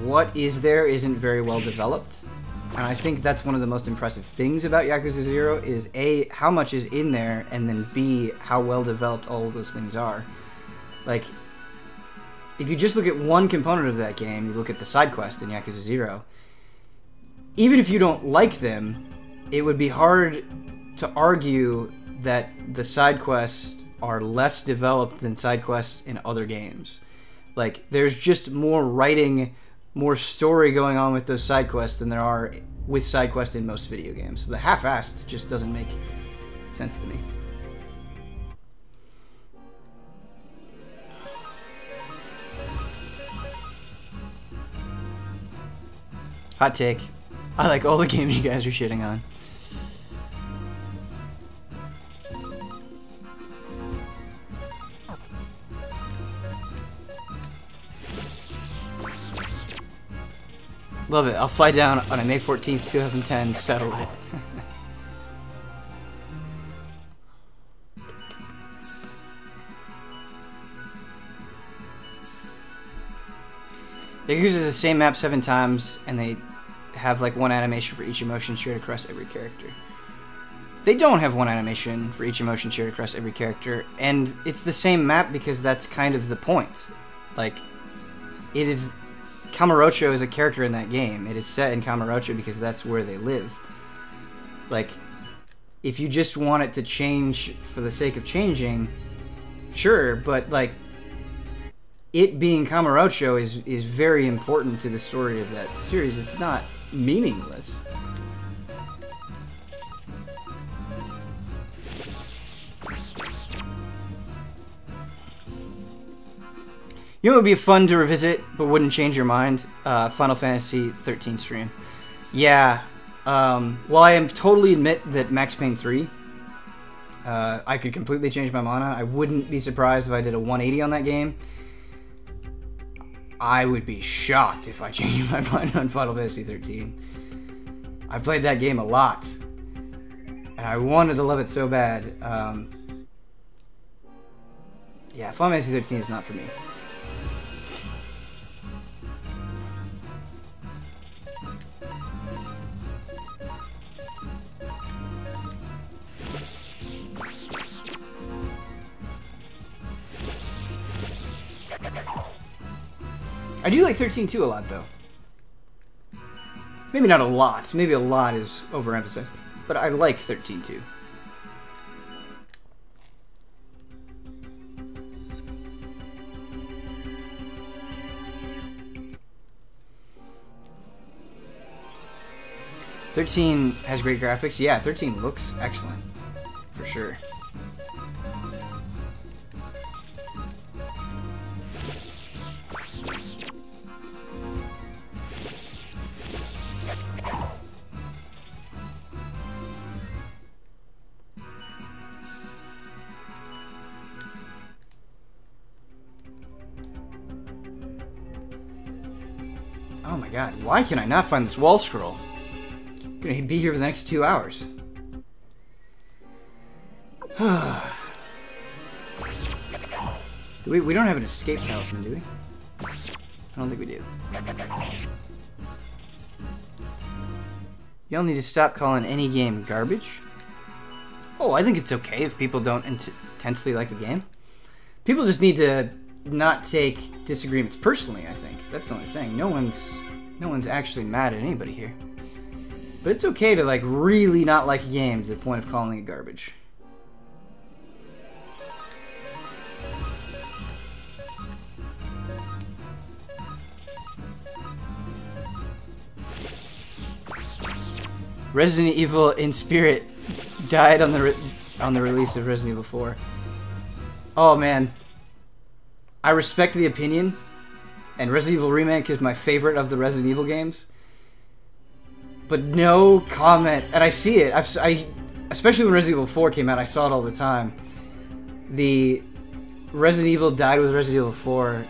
what is there isn't very well developed. And I think that's one of the most impressive things about Yakuza 0 is A, how much is in there, and then B, how well developed all of those things are. Like, if you just look at one component of that game, you look at the side quest in Yakuza 0, even if you don't like them, it would be hard to argue that the side quests are less developed than side quests in other games. Like, there's just more writing, more story going on with those side quests than there are with side quests in most video games. So the half-assed just doesn't make sense to me. Hot take. I like all the games you guys are shitting on. Love it. I'll fly down on a May 14th, 2010, settle it. They use the same map 7 times, and they have like one animation for each emotion shared across every character. They don't have one animation for each emotion shared across every character, and it's the same map because that's kind of the point. Like, it is... Kamurocho is a character in that game. It is set in Kamurocho because that's where they live. Like, if you just want it to change for the sake of changing, sure, but like, it being Kamurocho is very important to the story of that series. It's not meaningless. You know what would be fun to revisit, but wouldn't change your mind? Final Fantasy 13 stream. Yeah. Well, I am totally admit that Max Payne 3, I could completely change my mind on. I wouldn't be surprised if I did a 180 on that game. I would be shocked if I changed my mind on Final Fantasy 13. I played that game a lot, and I wanted to love it so bad. Yeah, Final Fantasy 13 is not for me. I do like 13 too a lot, though. Maybe not a lot. Maybe a lot is overemphasized. But I like 13 too. "13 has great graphics." Yeah, 13 looks excellent. For sure. Oh my god, why can I not find this wall scroll? I'm gonna be here for the next 2 hours. We don't have an escape talisman, do we? I don't think we do. Y'all need to stop calling any game garbage. Oh, I think it's okay if people don't intensely like a game. People just need to not take disagreements personally, I think. That's the only thing. No one's actually mad at anybody here. But it's okay to, like, really not like a game to the point of calling it garbage. Resident Evil in spirit died on the release of Resident Evil 4. Oh man, I respect the opinion, and Resident Evil Remake is my favorite of the Resident Evil games. But no comment, and I see it. Especially when Resident Evil 4 came out, I saw it all the time. The Resident Evil died with Resident Evil 4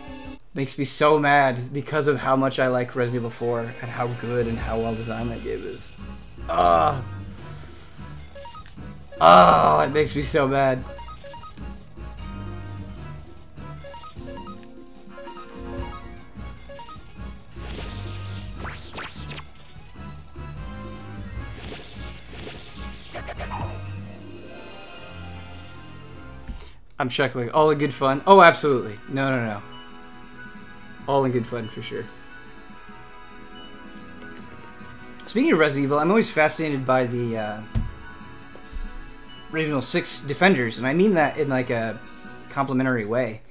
makes me so mad because of how much I like Resident Evil 4 and how good and how well designed that game is. Oh, it makes me so mad. I'm chuckling. All in good fun. Oh, absolutely. No. All in good fun, for sure. Speaking of Resident Evil, I'm always fascinated by the original 6 defenders, and I mean that in like a complimentary way.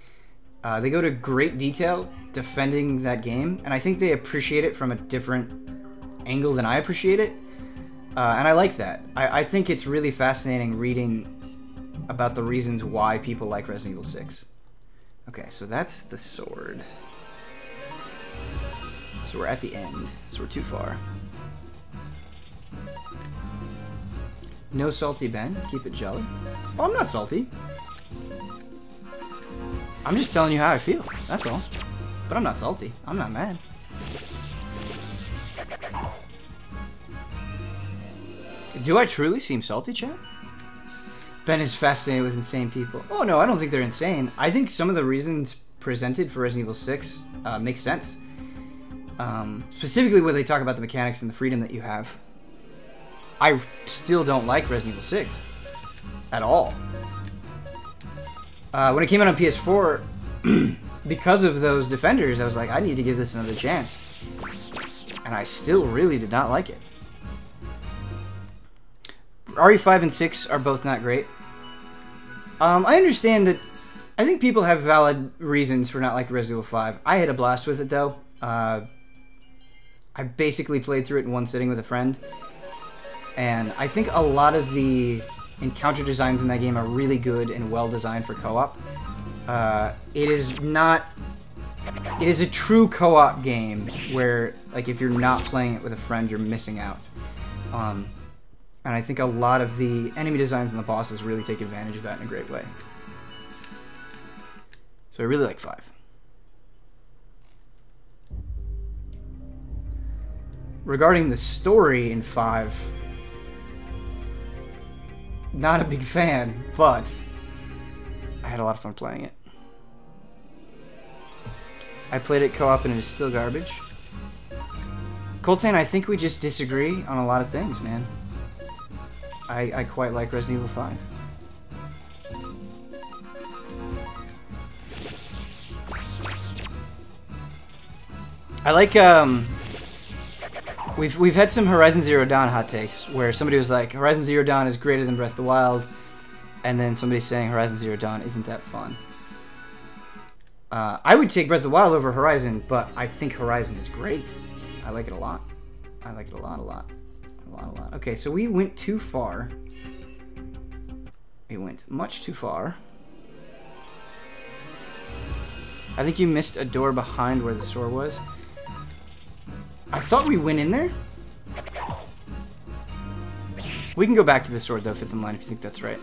They go to great detail defending that game, and I think they appreciate it from a different angle than I appreciate it, and I like that. I think it's really fascinating reading about the reasons why people like Resident Evil 6. Okay, so that's the sword. So we're at the end, so we're too far. No salty Ben, keep it jolly. Oh, I'm not salty. I'm just telling you how I feel, that's all. But I'm not salty, I'm not mad. Do I truly seem salty, chat? Ben is fascinated with insane people. Oh no, I don't think they're insane. I think some of the reasons presented for Resident Evil 6 make sense. Specifically when they talk about the mechanics and the freedom that you have. I still don't like Resident Evil 6 at all. When it came out on PS4, because of those defenders, I was like, I need to give this another chance. And I still really did not like it. RE5 and 6 are both not great. I understand that. I think people have valid reasons for not liking Resident Evil 5. I had a blast with it, though. I basically played through it in one sitting with a friend. And I think a lot of the encounter designs in that game are really good and well designed for co-op. It is not It is a true co-op game where, like, if you're not playing it with a friend, you're missing out. And I think a lot of the enemy designs and the bosses really take advantage of that in a great way. So I really like 5. Regarding the story in 5, not a big fan, but I had a lot of fun playing it. I played it co-op and it is still garbage. Coltan, I think we just disagree on a lot of things, man. I quite like Resident Evil 5. I like, we've had some Horizon Zero Dawn hot takes where somebody was like, Horizon Zero Dawn is greater than Breath of the Wild, and then somebody's saying Horizon Zero Dawn isn't that fun. I would take Breath of the Wild over Horizon, but I think Horizon is great. I like it a lot. I like it a lot, a lot. A lot, a lot. Okay, so we went too far. We went much too far. I think you missed a door behind where the store was. I thought we went in there. We can go back to the sword, though, 5th in line, if you think that's right.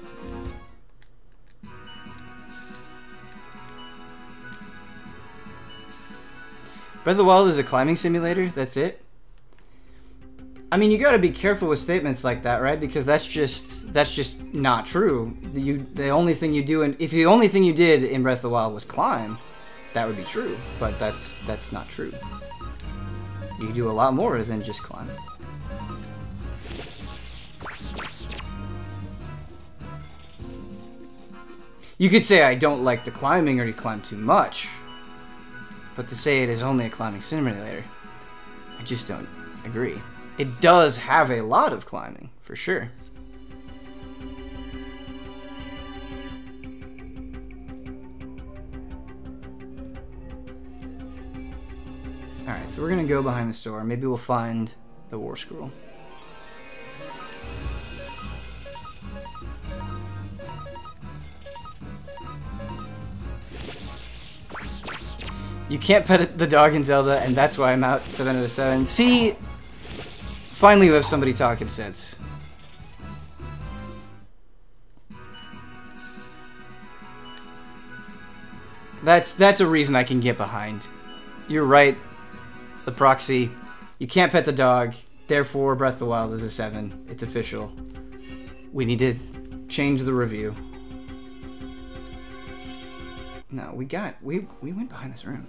Breath of the Wild is a climbing simulator, that's it? I mean, you gotta be careful with statements like that, right? Because that's just not true. The only thing you do, if the only thing you did in Breath of the Wild was climb, that would be true. But that's not true. You do a lot more than just climb. You could say I don't like the climbing or you climb too much. But to say it is only a climbing simulator, I just don't agree. It does have a lot of climbing, for sure. Alright, so we're gonna go behind the store. Maybe we'll find the War Scroll. You can't pet the dog in Zelda, and that's why I'm out 7 out of 7. See? Finally you have somebody talking sense. That's a reason I can get behind. You're right. The proxy. You can't pet the dog. Therefore, Breath of the Wild is a 7. It's official. We need to change the review. No, we went behind this room.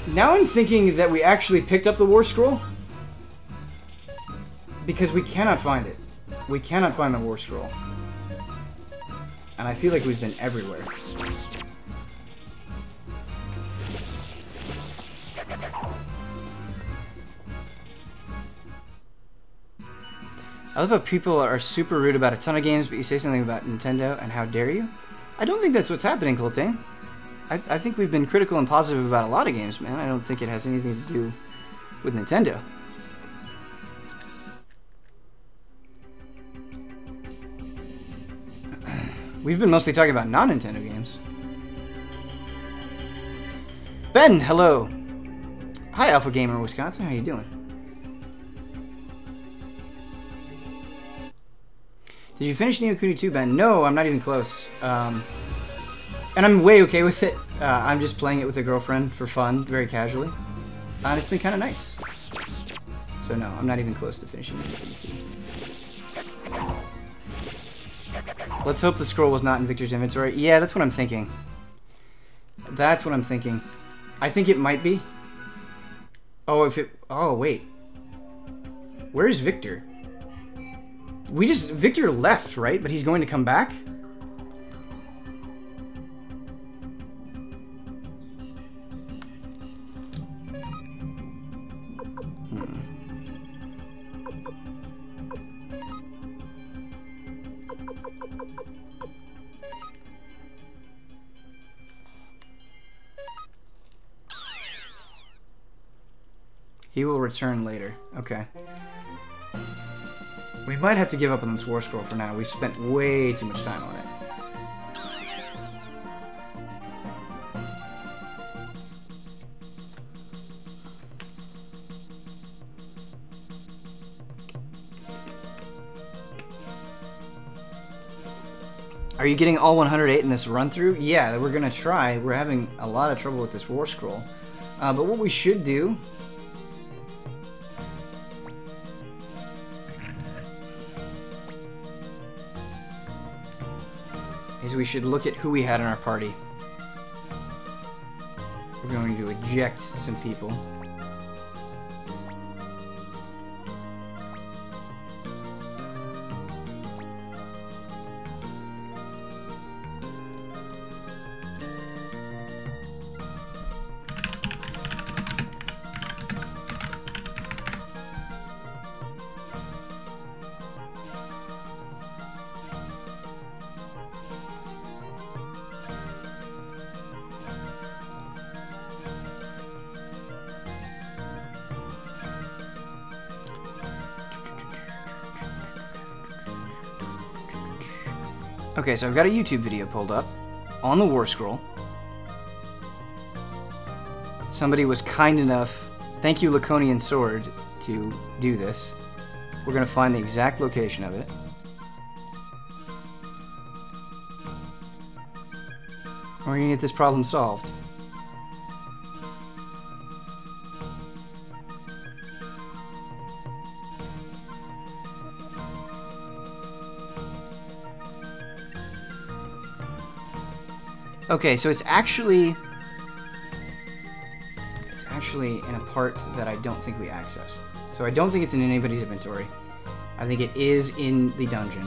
Now I'm thinking that we actually picked up the War Scroll. Because we cannot find it. We cannot find the War Scroll. And I feel like we've been everywhere. I love how people are super rude about a ton of games, but you say something about Nintendo, and how dare you? I don't think that's what's happening, Coltain. I think we've been critical and positive about a lot of games, man. I don't think it has anything to do with Nintendo. We've been mostly talking about non-Nintendo games. Ben, hello. Hi, Alpha Gamer Wisconsin. How you doing? Did you finish Neo Kuni 2, Ben? No, I'm not even close. And I'm way okay with it. I'm just playing it with a girlfriend for fun, very casually. And it's been kind of nice. So no, I'm not even close to finishing Neo Kuni 2. Let's hope the scroll was not in Victor's inventory. Yeah, that's what I'm thinking. That's what I'm thinking. I think it might be. Oh, if it... Oh, wait. Where is Victor? Victor left, right? But he's going to come back? He will return later. Okay. We might have to give up on this War Scroll for now. We spent way too much time on it. Are you getting all 108 in this run-through? Yeah, we're gonna try. We're having a lot of trouble with this War Scroll. But what we should do... is we should look at who we had in our party. We're going to eject some people. Okay, so I've got a YouTube video pulled up on the War Scroll. Somebody was kind enough, thank you Laconian Sword, to do this. We're going to find the exact location of it. We're going to get this problem solved. Okay, so it's actually in a part that I don't think we accessed. So I don't think it's in anybody's inventory. I think it is in the dungeon,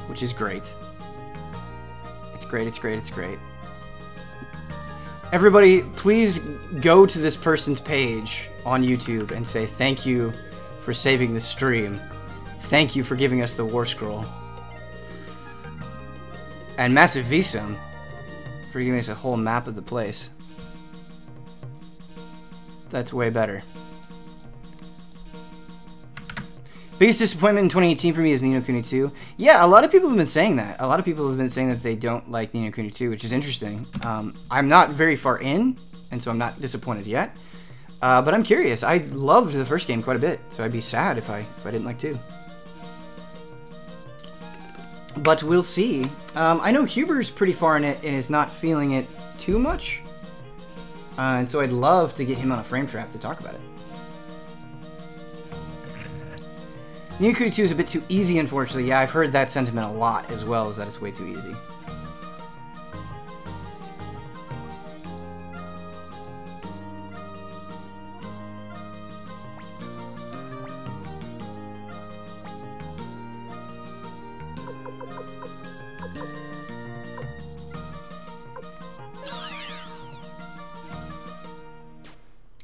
which is great. It's great, it's great, it's great. Everybody, please go to this person's page on YouTube and say thank you for saving the stream. Thank you for giving us the War Scroll. And Massive Visum for giving us a whole map of the place. That's way better. Biggest disappointment in 2018 for me is Ni no Kuni 2. Yeah, a lot of people have been saying that. A lot of people have been saying that they don't like Ni no Kuni 2, which is interesting. I'm not very far in, and so I'm not disappointed yet. But I'm curious. I loved the first game quite a bit, so I'd be sad if I didn't like 2. But we'll see. I know Huber's pretty far in it and is not feeling it too much. And so I'd love to get him on a frame trap to talk about it. Ni no Kuni 2 is a bit too easy, unfortunately. Yeah, I've heard that sentiment a lot, as well as that it's way too easy.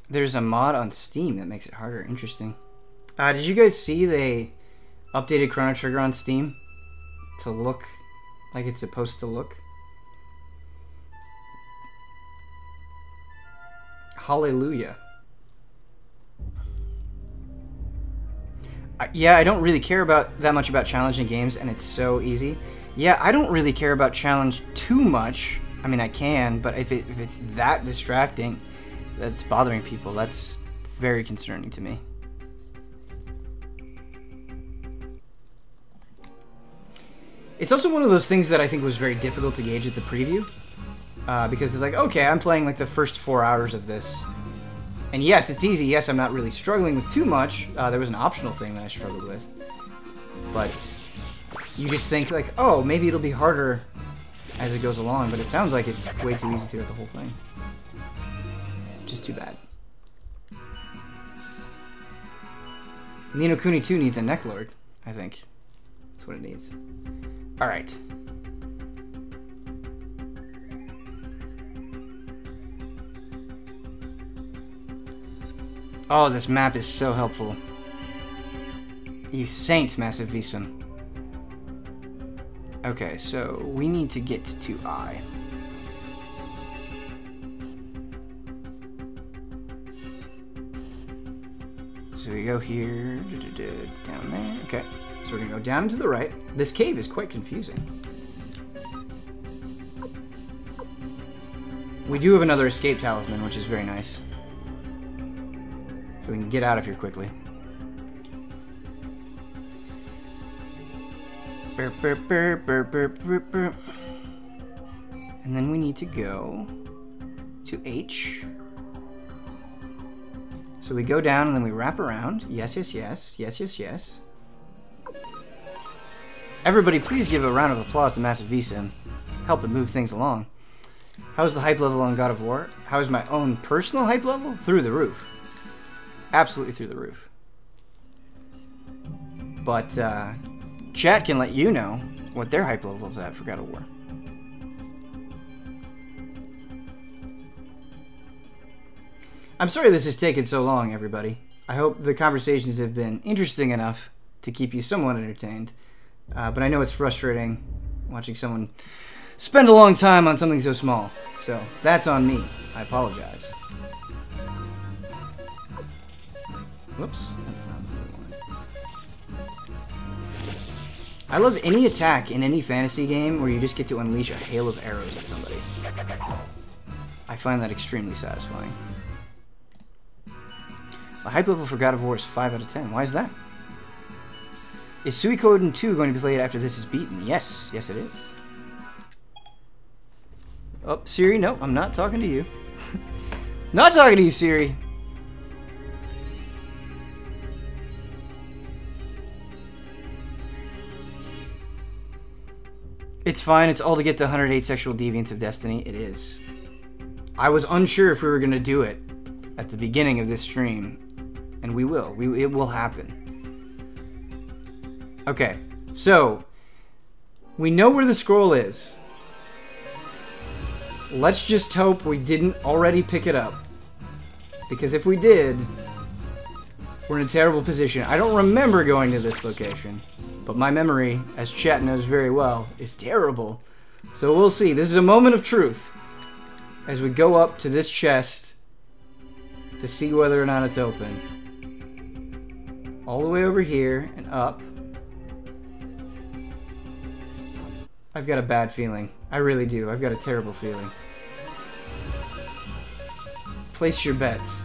There's a mod on Steam that makes it harder. Interesting. Did you guys see they updated Chrono Trigger on Steam to look like it's supposed to look? Hallelujah. Yeah, I don't really care that much about challenging games, and it's so easy. Yeah, I don't really care about challenge too much. I mean, I can, but if it's that distracting, that's bothering people, that's very concerning to me. It's also one of those things that I think was very difficult to gauge at the preview. Because it's like, okay, I'm playing like the first 4 hours of this. And yes, it's easy. Yes, I'm not really struggling with too much. There was an optional thing that I struggled with. But you just think like, oh, maybe it'll be harder as it goes along. But it sounds like it's way too easy throughout the whole thing. Just too bad. Ni no Kuni 2 needs a Neclord, I think. That's what it needs. Alright. Oh, this map is so helpful. You saint, Massive Visum. Okay, so we need to get to I. So we go here, down there. Okay, so we're gonna go down to the right. This cave is quite confusing. We do have another escape talisman, which is very nice. So we can get out of here quickly. Burp, burp, burp, burp, burp, burp, burp. And then we need to go to H. So we go down and then we wrap around. Yes, yes, yes. Yes, yes, yes. Everybody, please give a round of applause to Massive Visa. Help it move things along. How's the hype level on God of War? How is my own personal hype level? Through the roof. Absolutely through the roof. But chat can let you know what their hype level is at for God of War. I'm sorry this has taken so long, everybody. I hope the conversations have been interesting enough to keep you somewhat entertained. But I know it's frustrating watching someone spend a long time on something so small. So that's on me. I apologize. Whoops. That's not what I wanted. I love any attack in any fantasy game where you just get to unleash a hail of arrows at somebody. I find that extremely satisfying. The hype level for God of War is 5 out of 10. Why is that? Is Suikoden 2 going to be played after this is beaten? Yes. Yes, it is. Oh, Siri, no, I'm not talking to you. Not talking to you, Siri. It's fine. It's all to get the 108 sexual deviants of Destiny. It is. I was unsure if we were going to do it at the beginning of this stream. And we will. It will happen. Okay. So, we know where the scroll is. Let's just hope we didn't already pick it up. Because if we did, we're in a terrible position. I don't remember going to this location. But my memory, as chat knows very well, is terrible. So we'll see. This is a moment of truth. As we go up to this chest to see whether or not it's open. All the way over here and up. I've got a bad feeling. I really do. I've got a terrible feeling. Place your bets.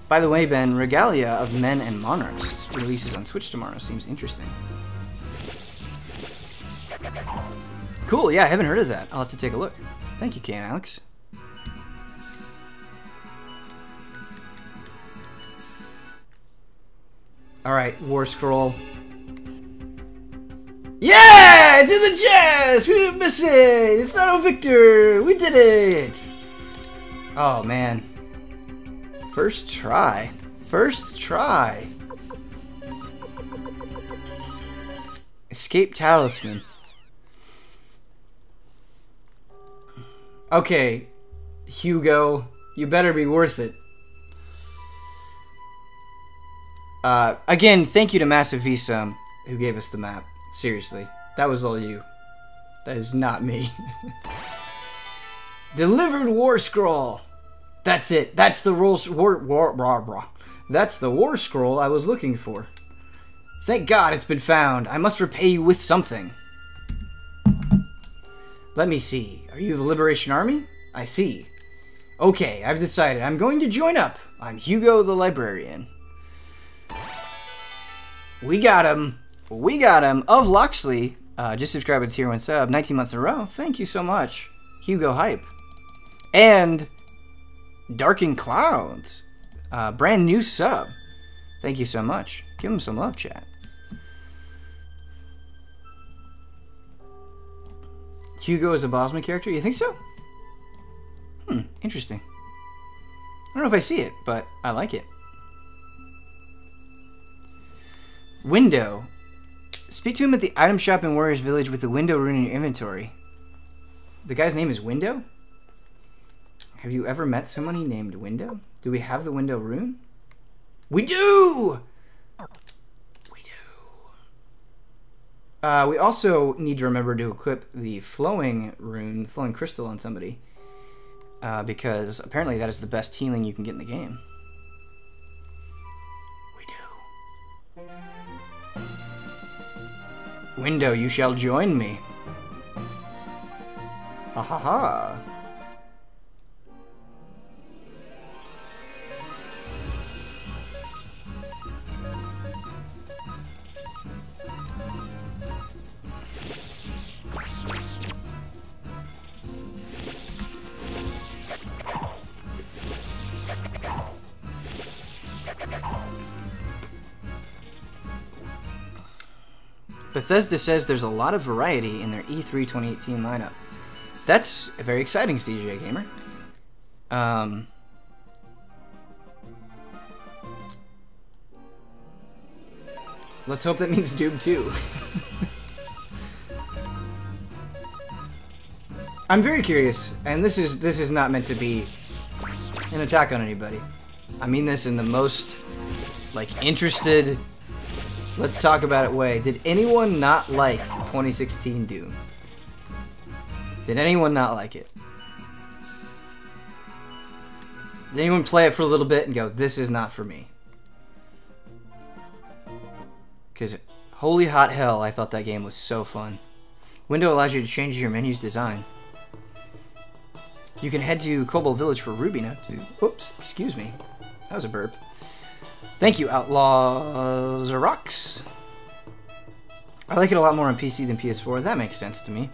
By the way, Ben, Regalia of Men and Monarchs releases on Switch tomorrow. Seems interesting. Cool, yeah, I haven't heard of that. I'll have to take a look. Thank you, Kay and Alex. Alright, War Scroll. Yeah! It's in the chest! We didn't miss it! It's not a victor! We did it! Oh, man. First try. First try. Escape Talisman. Okay, Hugo, you better be worth it. Again, thank you to Massive Visa who gave us the map. Seriously, that was all you. That is not me. Delivered War Scroll. That's it. That's the That's the War Scroll I was looking for. Thank God it's been found. I must repay you with something. Let me see. Are you the Liberation Army? I see. Okay, I've decided. I'm going to join up. I'm Hugo the Librarian. We got him. We got him. Of Loxley. Just subscribed to Tier 1 sub. 19 months in a row. Thank you so much. Hugo Hype. And Darkened Clouds. Brand new sub. Thank you so much. Give him some love, chat. Hugo is a Bosman character? You think so? Interesting. I don't know if I see it, but I like it. Window. Speak to him at the item shop in Warriors Village with the window rune in your inventory. The guy's name is Window? Have you ever met somebody named Window? Do we have the window rune? We do! We do. We also need to remember to equip the flowing rune, the flowing crystal on somebody. Because apparently that is the best healing you can get in the game. We do. Window, you shall join me. Ha ha ha. Bethesda says there's a lot of variety in their E3 2018 lineup. That's very exciting, CJ Gamer. Let's hope that means Doom 2. I'm very curious, and this is not meant to be an attack on anybody. I mean this in the most, like, interested, let's talk about it way. Did anyone not like 2016 Doom? Did anyone not like it? Did anyone play it for a little bit and go, this is not for me? Because, holy hot hell, I thought that game was so fun. Window allows you to change your menu's design. You can head to Cobalt Village for Ruby now, too. Whoops, excuse me. That was a burp. Thank you, Outlaws Rocks. I like it a lot more on PC than PS4. That makes sense to me.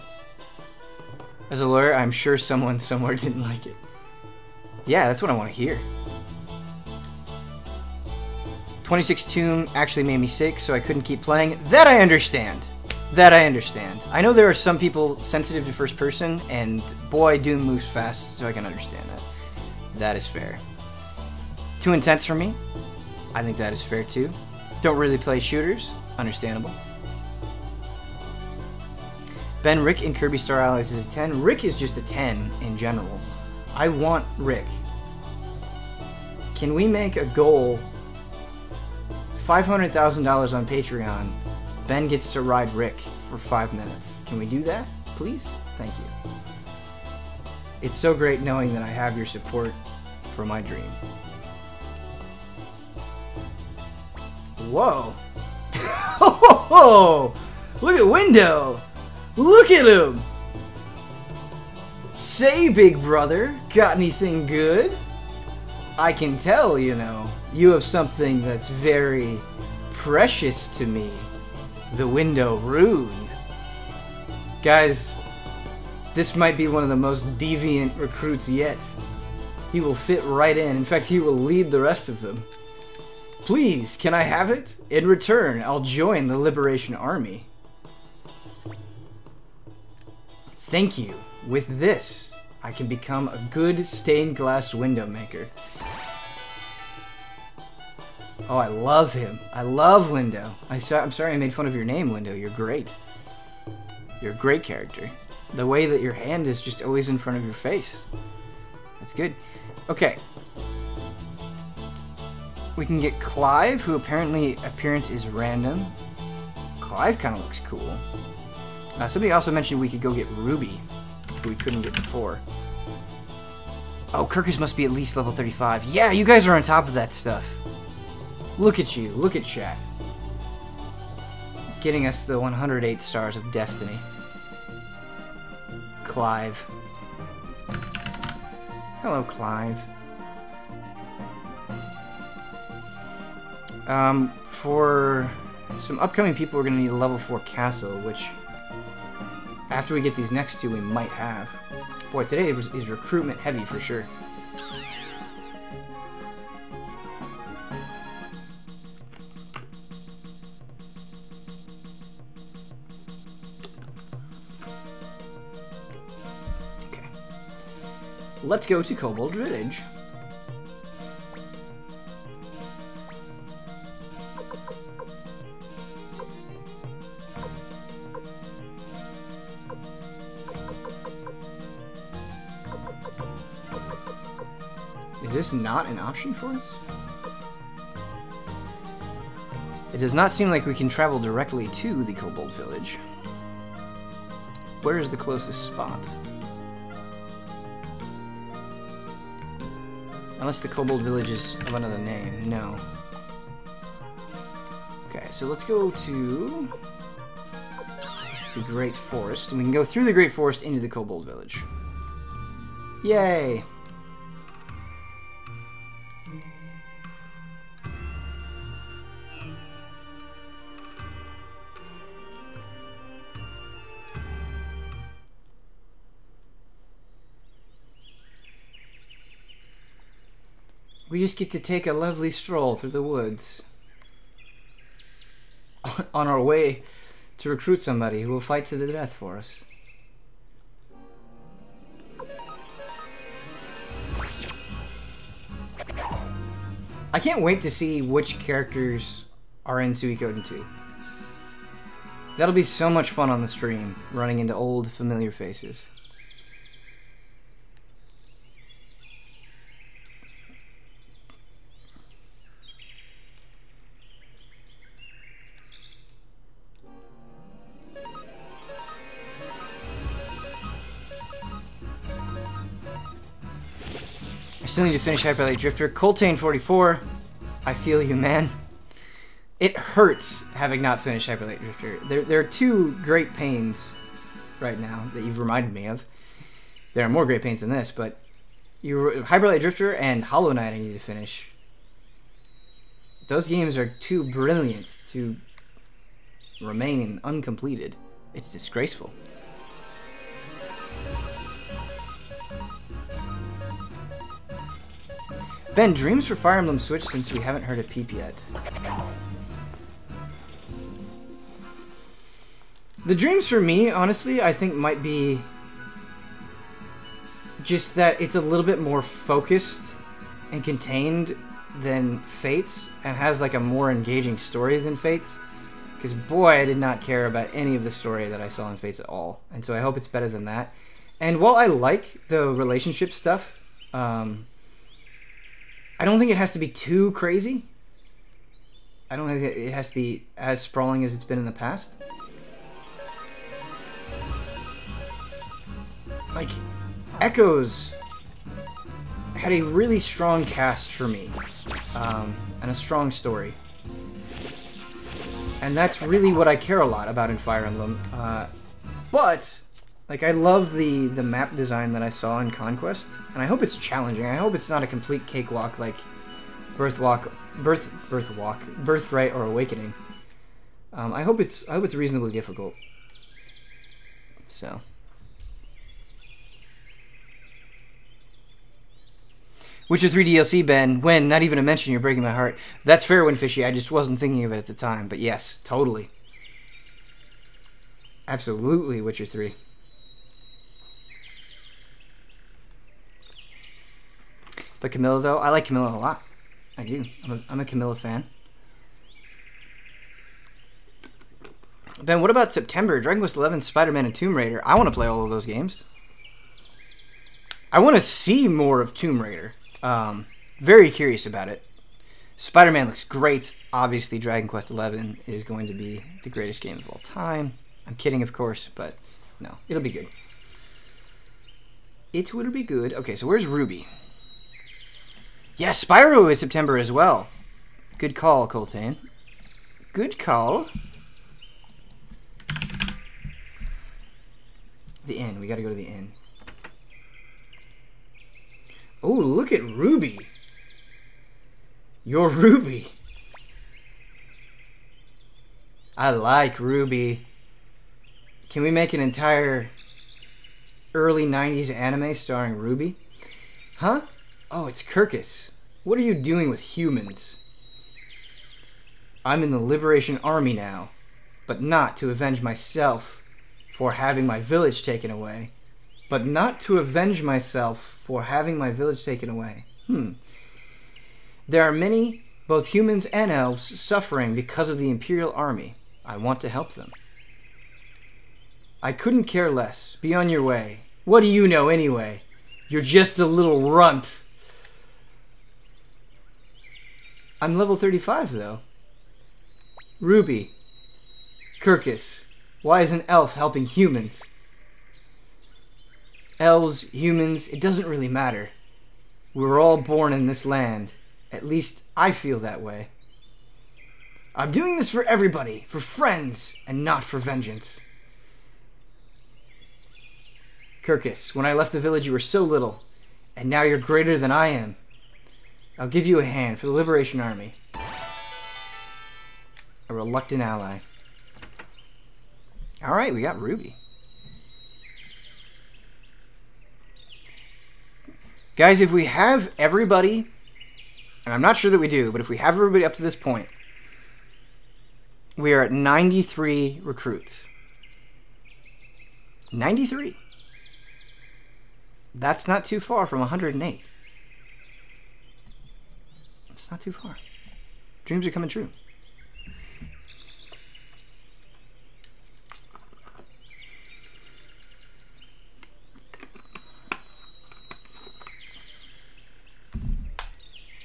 As a lawyer, I'm sure someone somewhere didn't like it. Yeah, that's what I want to hear. 2016 actually made me sick, so I couldn't keep playing. That I understand. That I understand. I know there are some people sensitive to first person, and boy, Doom moves fast, so I can understand that. That is fair. Too intense for me? I think that is fair too. Don't really play shooters? Understandable. Ben, Rick in Kirby Star Allies is a 10. Rick is just a 10 in general. I want Rick. Can we make a goal? $500,000 on Patreon. Ben gets to ride Rick for 5 minutes. Can we do that, please? Thank you. It's so great knowing that I have your support for my dream. Whoa. Oh, look at Window. Look at him. Say, big brother, got anything good? I can tell, you know, you have something that's very precious to me. The Window Rune. Guys, this might be one of the most deviant recruits yet. He will fit right in. In fact, he will lead the rest of them. Please, can I have it? In return, I'll join the Liberation Army. Thank you. With this, I can become a good stained glass window maker. Oh, I love him. I love Window. I'm sorry I made fun of your name, Window. You're great. You're a great character. The way that your hand is just always in front of your face. That's good. Okay. We can get Clive, who apparently appearance is random. Clive kind of looks cool. Somebody also mentioned we could go get Ruby, who we couldn't get before. Oh, Kirkus must be at least level 35. Yeah, you guys are on top of that stuff. Look at you. Look at chat. Getting us the 108 stars of destiny. Clive. Hello, Clive. For some upcoming people, we're going to need a level 4 castle, which, after we get these next two, we might have. Boy, today is recruitment heavy for sure. Okay. Let's go to Cobalt Village. Is this not an option for us? It does not seem like we can travel directly to the Cobalt Village. Where is the closest spot? Unless the Cobalt Village is of another name. No. Okay, so let's go to the Great Forest, and we can go through the Great Forest into the Cobalt Village. Yay! We just get to take a lovely stroll through the woods on our way to recruit somebody who will fight to the death for us. I can't wait to see which characters are in Suikoden 2. That'll be so much fun on the stream, running into old, familiar faces. I still need to finish Hyper Light Drifter. Coltane44, I feel you, man. It hurts having not finished Hyper Light Drifter. There are two great pains right now that you've reminded me of. There are more great pains than this, but Hyper Light Drifter and Hollow Knight I need to finish. Those games are too brilliant to remain uncompleted. It's disgraceful. Ben, dreams for Fire Emblem Switch since we haven't heard a peep yet. The dreams for me, honestly, I think might be just that it's a little bit more focused and contained than Fates, and has like a more engaging story than Fates. Because boy, I did not care about any of the story that I saw in Fates at all, and so I hope it's better than that. And while I like the relationship stuff, I don't think it has to be too crazy. I don't think it has to be as sprawling as it's been in the past. Like, Echoes had a really strong cast for me, and a strong story. And that's really what I care a lot about in Fire Emblem. But, like, I love the map design that I saw in Conquest, and I hope it's challenging. I hope it's not a complete cakewalk like Birthright or Awakening. I hope it's reasonably difficult. So. Witcher 3 DLC, Ben. When? Not even a mention, you're breaking my heart. That's fair, Windfishy. I just wasn't thinking of it at the time. But yes, totally. Absolutely, Witcher 3. But Camilla, though, I like Camilla a lot. I do. I'm a Camilla fan. Ben, what about September? Dragon Quest XI, Spider-Man, and Tomb Raider. I want to play all of those games. I want to see more of Tomb Raider. Very curious about it. Spider-Man looks great. Obviously, Dragon Quest XI is going to be the greatest game of all time. I'm kidding, of course, but no, it'll be good. It will be good. Okay, so where's Ruby? Yes, Spyro is September as well. Good call, Coltane. Good call. The inn. We gotta go to the inn. Oh, look at Ruby. You're Ruby. I like Ruby. Can we make an entire early 90s anime starring Ruby? Huh? Oh, it's Kirkus. What are you doing with humans? I'm in the Liberation Army now, but not to avenge myself for having my village taken away. But not to avenge myself for having my village taken away. There are many, both humans and elves, suffering because of the Imperial Army. I want to help them. I couldn't care less. Be on your way. What do you know anyway? You're just a little runt. I'm level 35, though. Ruby. Kirkus. Why is an elf helping humans? Elves, humans, it doesn't really matter. We were all born in this land. At least, I feel that way. I'm doing this for everybody, for friends, and not for vengeance. Kirkus, when I left the village you were so little, and now you're greater than I am. I'll give you a hand for the Liberation Army. A reluctant ally. Alright, we got Ruby. Guys, if we have everybody, and I'm not sure that we do, but if we have everybody up to this point, We are at 93 recruits. 93. That's not too far from 108. It's not too far. Dreams are coming true.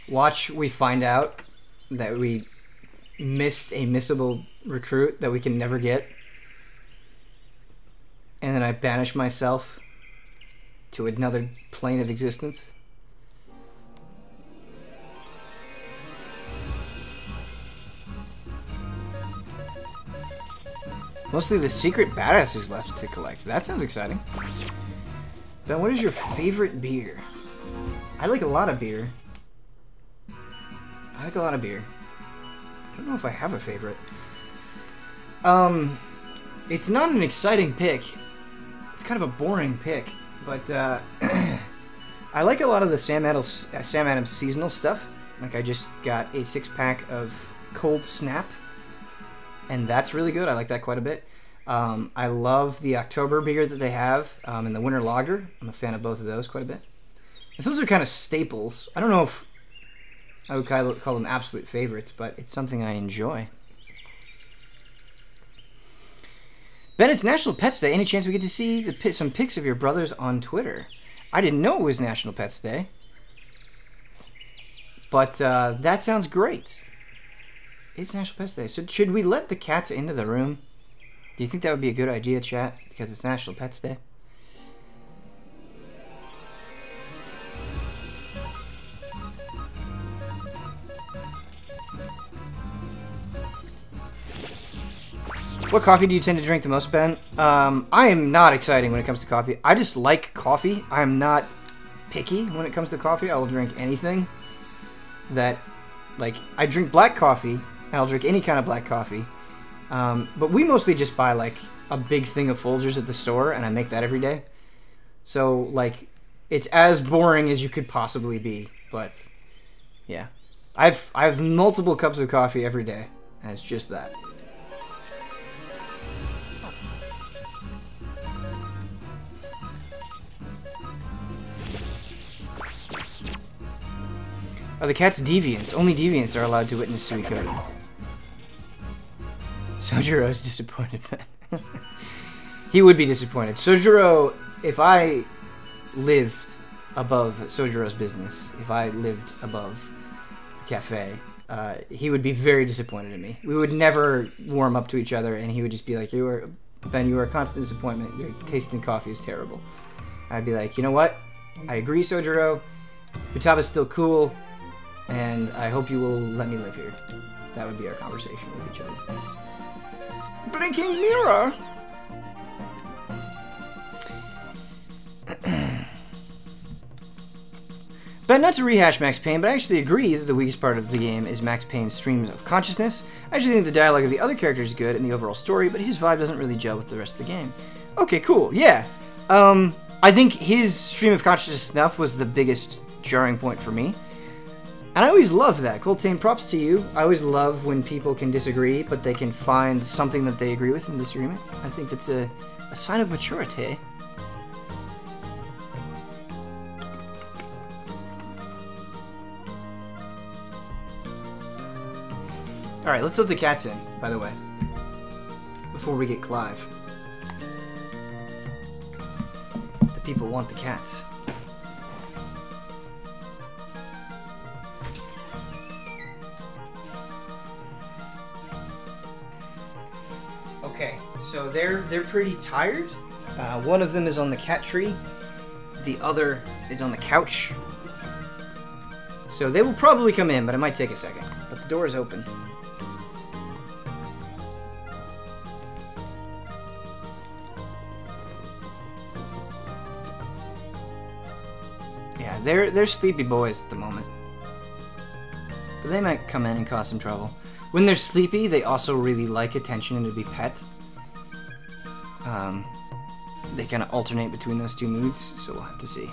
Watch, we find out that we missed a missable recruit that we can never get. And then I banish myself to another plane of existence. Mostly the secret badasses left to collect. That sounds exciting. Ben, what is your favorite beer? I like a lot of beer. I like a lot of beer. I don't know if I have a favorite. It's not an exciting pick. It's kind of a boring pick, but I like a lot of the Sam Adams seasonal stuff. Like I just got a 6-pack of Cold Snap, and that's really good. I like that quite a bit. I love the October beer that they have, and the Winter Lager. I'm a fan of both of those quite a bit. And those are kind of staples. I don't know if I would call them absolute favorites, but it's something I enjoy. Ben, it's National Pets Day. Any chance we get to see some pics of your brothers on Twitter? I didn't know it was National Pets Day. But that sounds great. It's National Pets Day. So should we let the cats into the room? Do you think that would be a good idea, chat? Because it's National Pets Day? What coffee do you tend to drink the most, Ben? I am not exciting when it comes to coffee. I just like coffee. I am not picky when it comes to coffee. I will drink anything that, like, I drink black coffee, and I'll drink any kind of black coffee. But we mostly just buy, like, a big thing of Folgers at the store, and I make that every day. So, like, it's as boring as you could possibly be. But, yeah. I have multiple cups of coffee every day, and it's just that. Are the cats deviants? Only deviants are allowed to witness Suikoden. Sojiro's disappointed. He would be disappointed. Sojiro, if I lived above Sojiro's business, if I lived above the cafe, he would be very disappointed in me. We would never warm up to each other, and he would just be like, Ben, you are a constant disappointment. Your taste in coffee is terrible. I'd be like, you know what? I agree, Sojiro. Futaba's still cool. And I hope you will let me live here. That would be our conversation with each other. Blinking mirror! But not to rehash Max Payne, but I actually agree that the weakest part of the game is Max Payne's streams of consciousness. I actually think the dialogue of the other characters is good and the overall story, but his vibe doesn't really gel with the rest of the game. Okay, cool, yeah. I think his stream of consciousness stuff was the biggest jarring point for me. And I always love that. Coltane, props to you. I always love when people can disagree, but they can find something that they agree with in disagreement. I think that's a sign of maturity. Alright, let's let the cats in, by the way. Before we get Clive. The people want the cats. Okay, so they're pretty tired. One of them is on the cat tree. The other is on the couch. So they will probably come in, but it might take a second. But the door is open. Yeah, they're sleepy boys at the moment. But they might come in and cause some trouble. When they're sleepy, they also really like attention and to be pet. They kind of alternate between those two moods, so we'll have to see.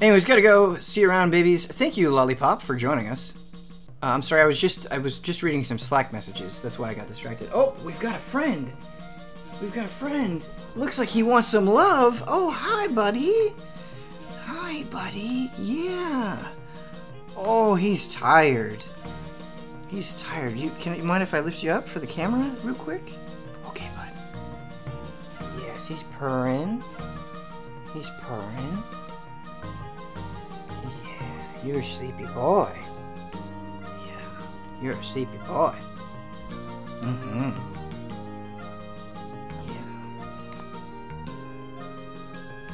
Anyways, gotta go. See you around, babies. Thank you, Lollipop, for joining us. I'm sorry, I was just reading some Slack messages. That's why I got distracted. Oh, we've got a friend. We've got a friend. Looks like he wants some love. Oh, hi, buddy. Hi, buddy. Yeah. Oh, he's tired. He's tired. You mind if I lift you up for the camera real quick? Okay, bud. Yes, he's purring. He's purring. Yeah, you're a sleepy boy. Yeah, you're a sleepy boy. Mm-hmm.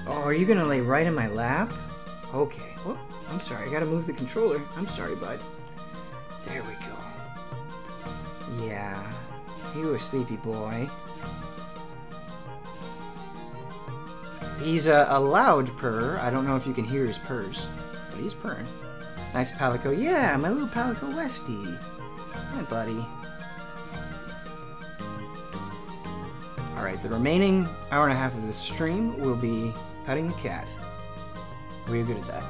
Oh, are you gonna lay right in my lap? Okay. Oh, I'm sorry. I gotta move the controller. I'm sorry, bud. There we go. Yeah. You a sleepy boy. He's a loud purr. I don't know if you can hear his purrs, but he's purring. Nice Palico. Yeah, my little Palico Westie. Hi, buddy. Alright, the remaining hour and a half of this stream will be petting the cat. We're good at that.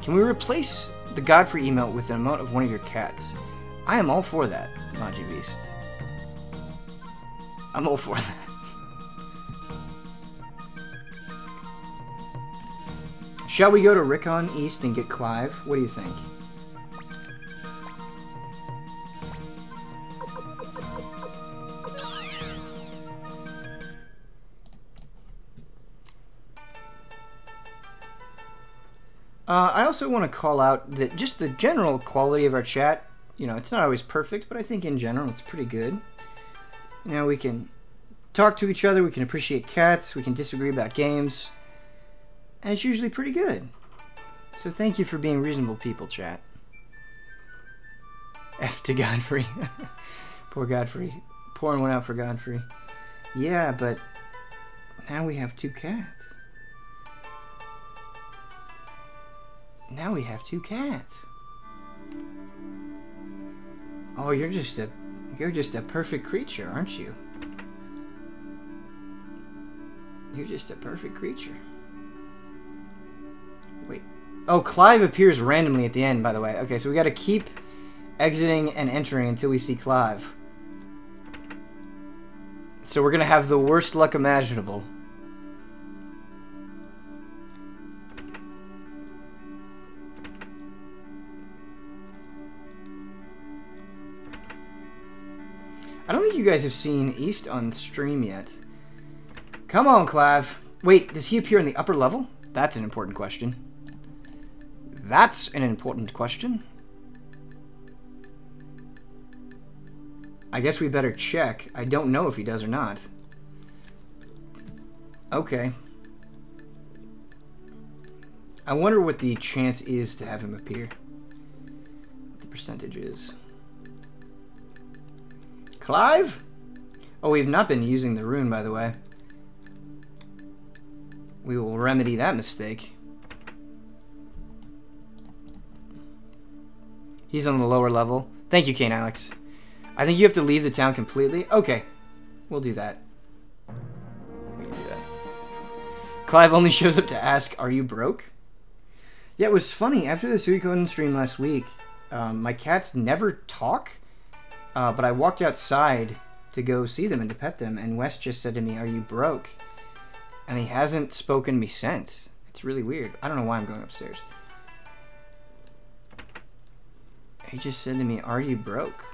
Can we replace the Godfrey emote with an emote of one of your cats? I am all for that, Maji Beast. I'm all for that. Shall we go to Rickon East and get Clive? What do you think? I also want to call out that just the general quality of our chat, you know, it's not always perfect, but I think in general it's pretty good. You know, we can talk to each other, we can appreciate cats, we can disagree about games, and it's usually pretty good. So thank you for being reasonable people, chat. F to Godfrey. Poor Godfrey. Pouring one out for Godfrey. Yeah, but now we have 2 cats. Now we have 2 cats. Oh, you're just a perfect creature, aren't you? You're just a perfect creature. Wait. Oh, Clive appears randomly at the end, by the way. Okay, so we gotta keep exiting and entering until we see Clive. So we're gonna have the worst luck imaginable. I don't think you guys have seen East on stream yet. Come on, Clive. Wait, does he appear in the upper level? That's an important question. That's an important question. I guess we better check. I don't know if he does or not. Okay. I wonder what the chance is to have him appear. What the percentage is. Clive? Oh, we've not been using the rune, by the way. We will remedy that mistake. He's on the lower level. Thank you, Kane Alex. I think you have to leave the town completely. Okay. We'll do that. We can do that. Clive only shows up to ask, are you broke? Yeah, it was funny. After the Suikoden stream last week, my cats never talk. But I walked outside to go see them and to pet them, and Wes just said to me, are you broke? And he hasn't spoken to me since. It's really weird. I don't know why I'm going upstairs. He just said to me, are you broke?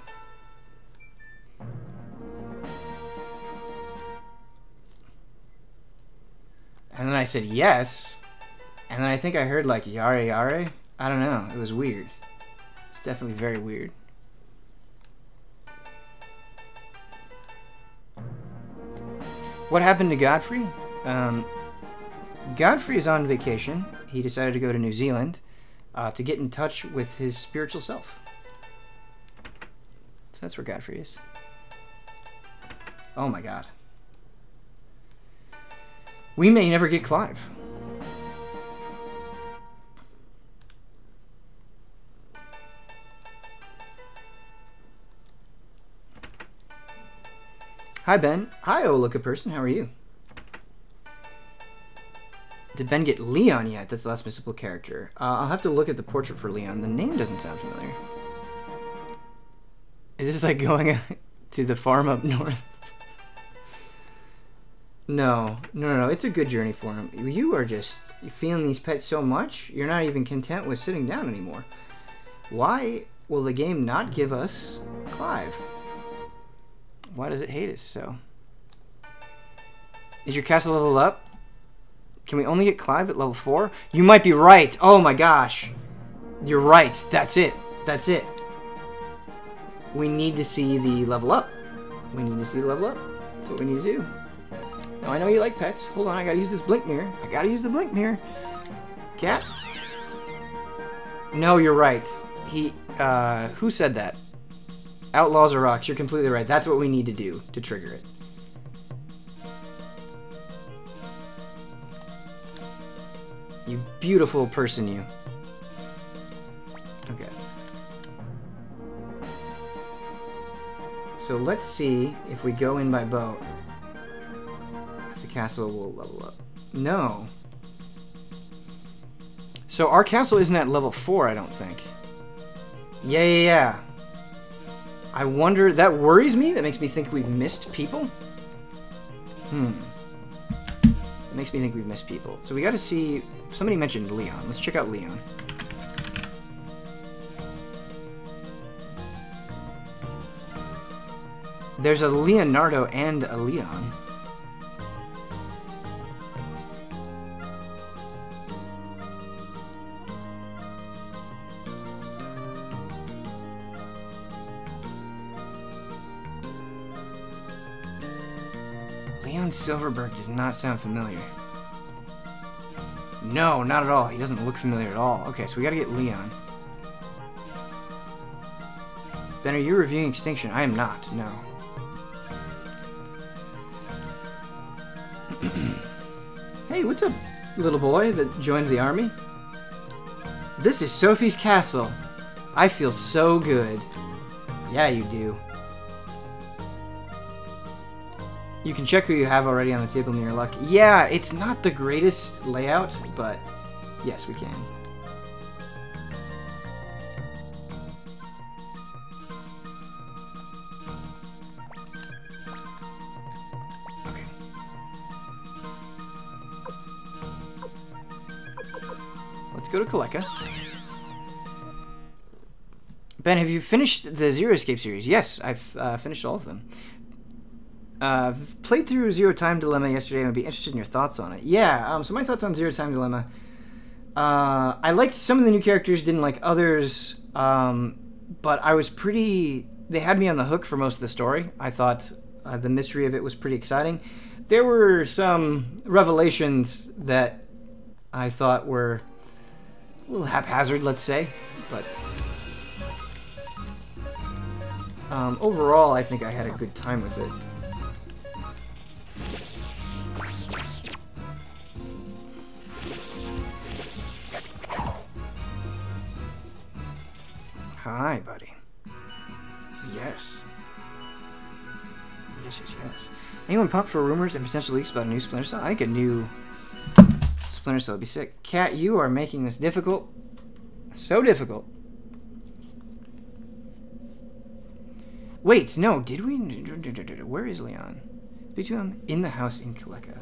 And then I said yes. And then I think I heard like yare yare. I don't know. It was weird. It's definitely very weird. What happened to Godfrey? Godfrey is on vacation. He decided to go to New Zealand to get in touch with his spiritual self. So that's where Godfrey is. Oh my god. We may never get Clive. Hi, Ben. Hi, oh, look a person. How are you? Did Ben get Leon yet? That's the last missable character. I'll have to look at the portrait for Leon. The name doesn't sound familiar. Is this like going to the farm up north? No. It's a good journey for him. You are just feeling these pets so much, you're not even content with sitting down anymore. Why will the game not give us Clive? Why does it hate us so? Is your castle leveled up? Can we only get Clive at level 4? You might be right. Oh my gosh. You're right. That's it. That's it. We need to see the level up. We need to see the level up. That's what we need to do. Now, I know you like pets. Hold on, I gotta use this blink mirror. I gotta use the blink mirror. Cat? No, you're right. Who said that? Outlaws are rocks. You're completely right. That's what we need to do to trigger it. You beautiful person, you. Okay. So let's see if we go in by boat, if the castle will level up. No. So our castle isn't at level 4, I don't think. Yeah. I wonder, that worries me? That makes me think we've missed people? It makes me think we've missed people. So we gotta see, somebody mentioned Leon. Let's check out Leon. There's a Leonardo and a Leon. Leon Silverberg does not sound familiar. No, not at all. He doesn't look familiar at all. Okay, so we gotta get Leon. Ben, are you reviewing Extinction? I am not, no. Hey, what's up, little boy that joined the army? This is Sophie's castle. I feel so good. Yeah, you do. You can check who you have already on the table near your luck. Yeah, it's not the greatest layout, but yes, we can. Okay. Let's go to Kaleka. Ben, have you finished the Zero Escape series? Yes, I've finished all of them. Played through Zero Time Dilemma yesterday and I'd be interested in your thoughts on it. Yeah, so my thoughts on Zero Time Dilemma. I liked some of the new characters, didn't like others, but I was pretty... They had me on the hook for most of the story. I thought the mystery of it was pretty exciting. There were some revelations that I thought were a little haphazard, let's say, but... overall, I think I had a good time with it. Hi, buddy. Yes. Yes. Anyone pumped for rumors and potential leaks about a new Splinter Cell? I think a new Splinter Cell would be sick. Cat, you are making this difficult. So difficult. Wait, no, did we? Where is Leon? Speak to him in the house in Kaleka.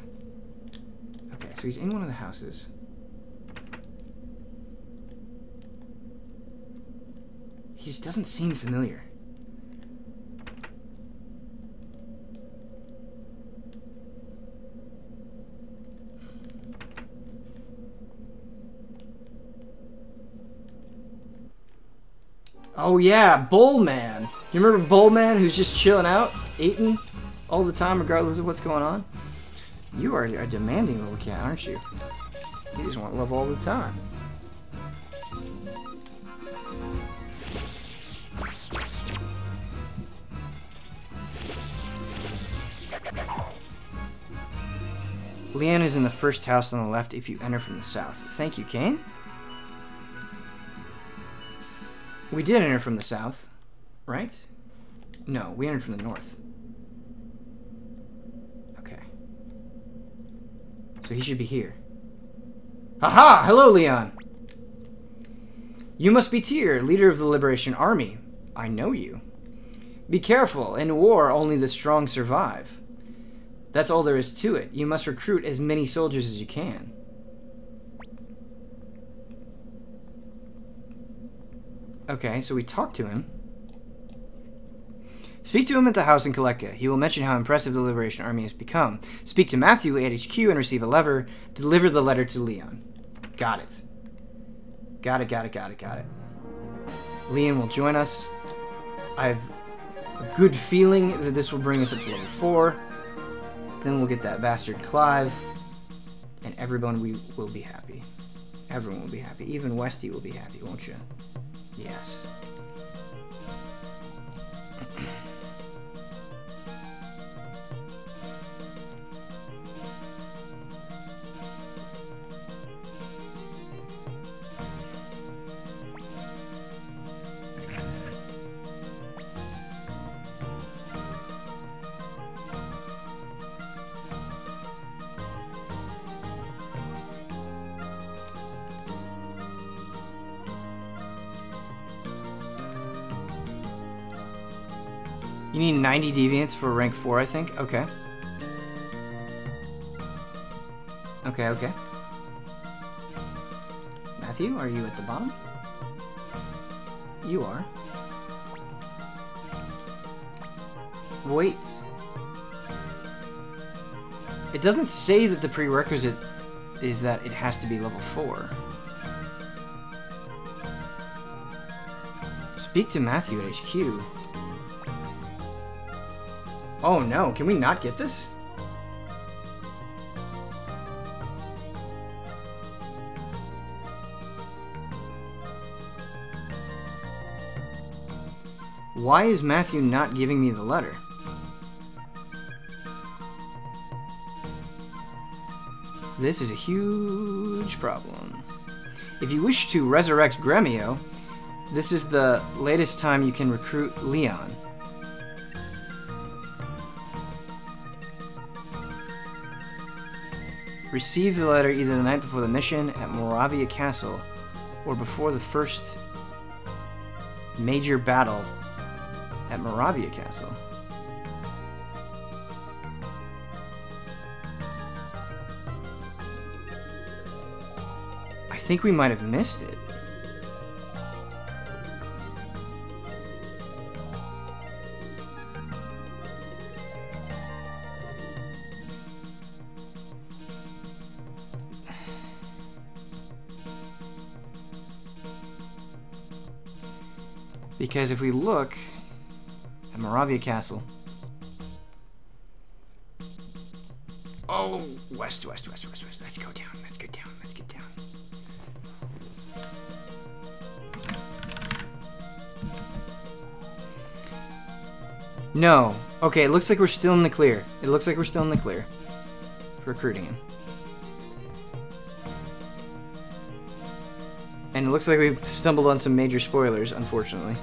Okay, so he's in one of the houses. He just doesn't seem familiar. Oh yeah, Bull Man. You remember Bull Man who's just chilling out, eating all the time regardless of what's going on? You are a demanding little cat, aren't you? You just want love all the time. Leanne is in the first house on the left if you enter from the south. Thank you, Kane. We did enter from the south, right? No, we entered from the north. Okay. So he should be here. Aha! Hello, Leon. You must be Tyr, leader of the Liberation Army. I know you. Be careful. In war, only the strong survive. That's all there is to it. You must recruit as many soldiers as you can. Okay, so we talked to him. Speak to him at the house in Koleka. He will mention how impressive the Liberation Army has become. Speak to Matthew at HQ and receive a letter. Deliver the letter to Leon. Got it. Got it. Leon will join us. I have a good feeling that this will bring us up to level 4. Then we'll get that bastard Clive. And everyone will be happy. Everyone will be happy. Even Westy will be happy, won't you? Yes. You need 90 deviants for rank 4, I think. Okay. Okay. Matthew, are you at the bottom? You are. Wait. It doesn't say that the prerequisite is that it has to be level 4. Speak to Matthew at HQ. Oh no, can we not get this? Why is Matthew not giving me the letter? This is a huge problem. If you wish to resurrect Gremio, this is the latest time you can recruit Leon. Receive the letter either the night before the mission at Moravia Castle or before the first major battle at Moravia Castle. I think we might have missed it. Because if we look at Moravia Castle... Oh, west. Let's go down. Let's get down. No. Okay, it looks like we're still in the clear. For recruiting him. And it looks like we've stumbled on some major spoilers, unfortunately.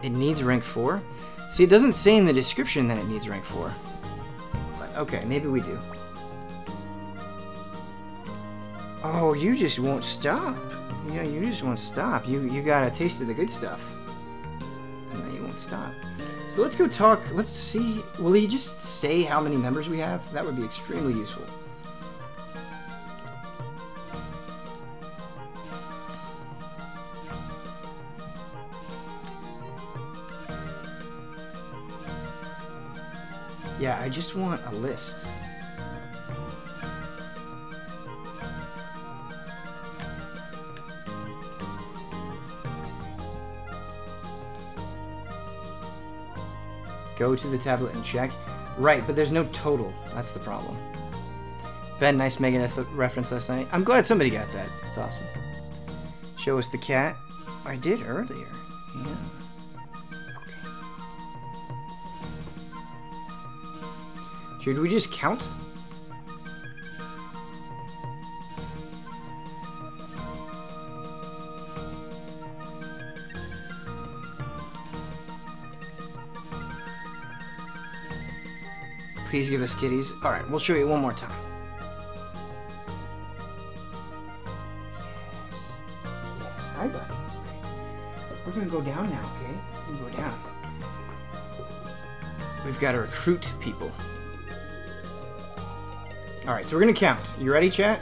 It needs rank 4? See, it doesn't say in the description that it needs rank 4. But, okay, maybe we do. Oh, you just won't stop. Yeah, you just won't stop. You got a taste of the good stuff. And then you won't stop. So let's go talk. Let's see. Will he just say how many members we have? That would be extremely useful. Yeah, I just want a list. Go to the tablet and check. Right, but there's no total. That's the problem. Ben, nice Megadeth reference last night. I'm glad somebody got that. That's awesome. Show us the cat. I did earlier. Yeah. Should we just count? Please give us kitties. Alright, we'll show you one more time. Hi, buddy. Okay. We're gonna go down now, okay? We're gonna go down. We've got to recruit people. Alright, so we're gonna count. You ready, chat?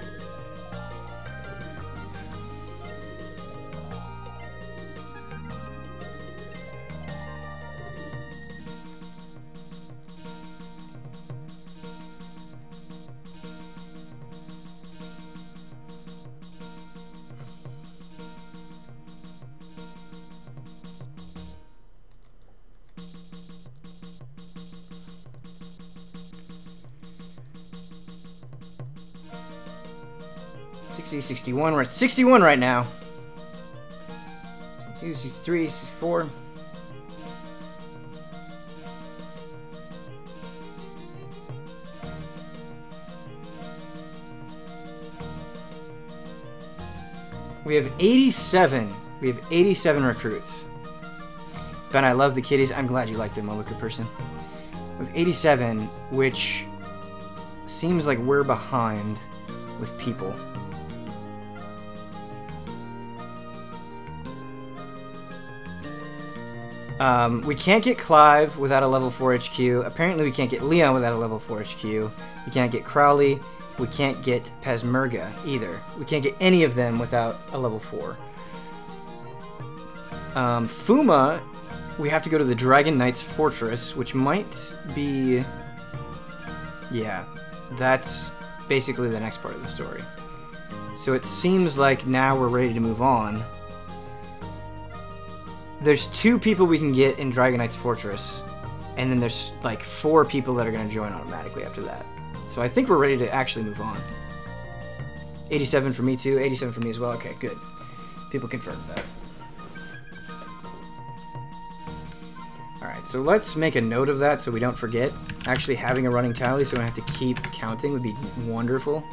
See 61. We're at 61 right now. 62, 63, 64. We have 87. We have 87 recruits. Ben, I love the kitties. I'm glad you like them, Moluka person. We have 87, which seems like we're behind with people. We can't get Clive without a level 4 HQ. Apparently we can't get Leon without a level 4 HQ. We can't get Crowley. We can't get Pesmerga either. We can't get any of them without a level 4. Fuma, we have to go to the Dragon Knight's Fortress, which might be... Yeah, that's basically the next part of the story. So it seems like now we're ready to move on. There's 2 people we can get in Dragon Knight's Fortress, and then there's like 4 people that are going to join automatically after that. So I think we're ready to actually move on. 87 for me too, 87 for me as well. Okay, good. People confirmed that. Alright, so let's make a note of that so we don't forget. Actually having a running tally so we don't have to keep counting would be wonderful.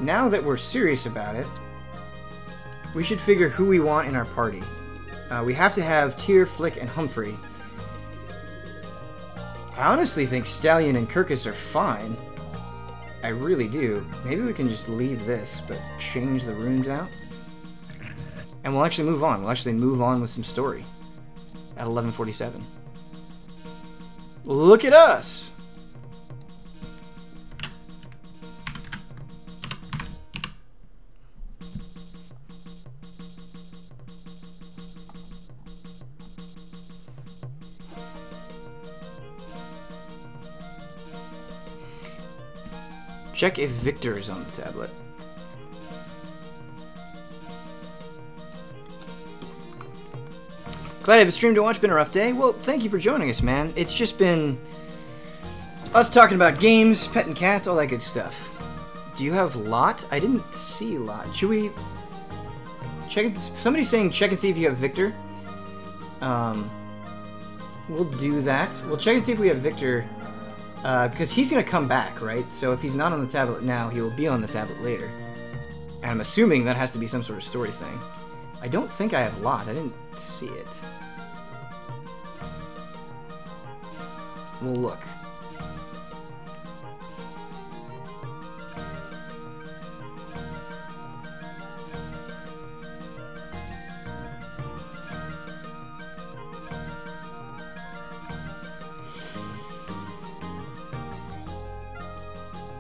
Now that we're serious about it, we should figure who we want in our party. We have to have Tyr, Flick, and Humphrey. I honestly think Stallion and Kirkus are fine. I really do. Maybe we can just leave this, but change the runes out. And we'll actually move on. We'll actually move on with some story. At 11:47. Look at us! Check if Victor is on the tablet. Glad I have a stream to watch. Been a rough day. Well, thank you for joining us, man. It's just been us talking about games, petting cats, all that good stuff. Do you have Lot? I didn't see Lot. Should we check it? Somebody's saying check and see if you have Victor. We'll do that. We'll check and see if we have Victor. Because he's going to come back, right? So if he's not on the tablet now, he will be on the tablet later. And I'm assuming that has to be some sort of story thing. I don't think I have Lot. I didn't see it. We'll look.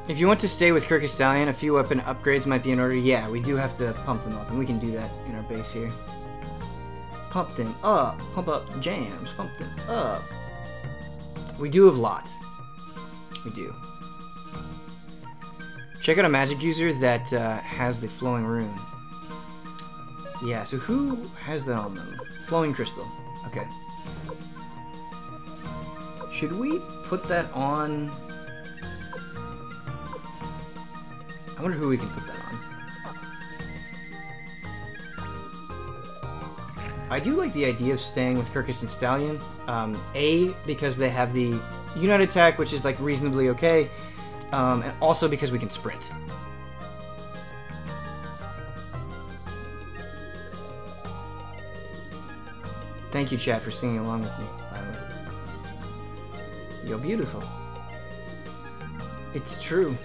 If you want to stay with Kirkus Stallion, a few weapon upgrades might be in order. Yeah, we do have to pump them up, and we can do that in our base here. Pump them up. Pump up jams. Pump them up. We do have Lot. We do. Check out a magic user that has the flowing rune. Yeah, so who has that on them? Flowing crystal. Okay. Should we put that on... I wonder who we can put that on. I do like the idea of staying with Kirkus and Stallion. A, because they have the unite attack, which is like reasonably okay, and also because we can sprint. Thank you, chat, for singing along with me, by the way. You're beautiful. It's true.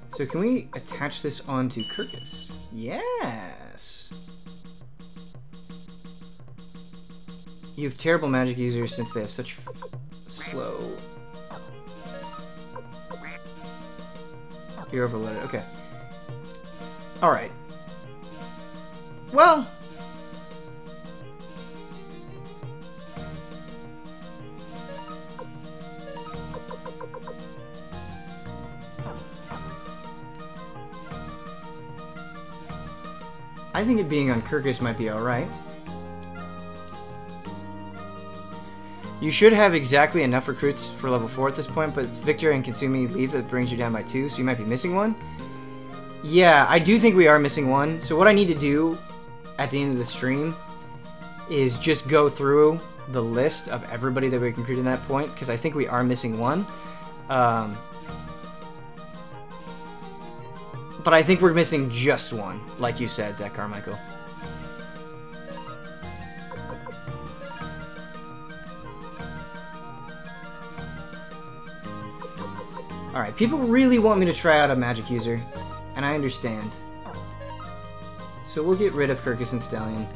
So can we attach this onto Kirkus? Yes! You have terrible magic users since they have such slow... You're overloaded, okay. Alright. Well... I think it being on Kirkus might be alright. You should have exactly enough recruits for level 4 at this point, but Victor and Kasumi leave that brings you down by 2, so you might be missing one. Yeah, I do think we are missing one. So what I need to do at the end of the stream is just go through the list of everybody that we recruited at that point, because I think we are missing one. But I think we're missing just one, like you said, Zach Carmichael. Alright, people really want me to try out a magic user, and I understand. So we'll get rid of Kirkus and Stallion.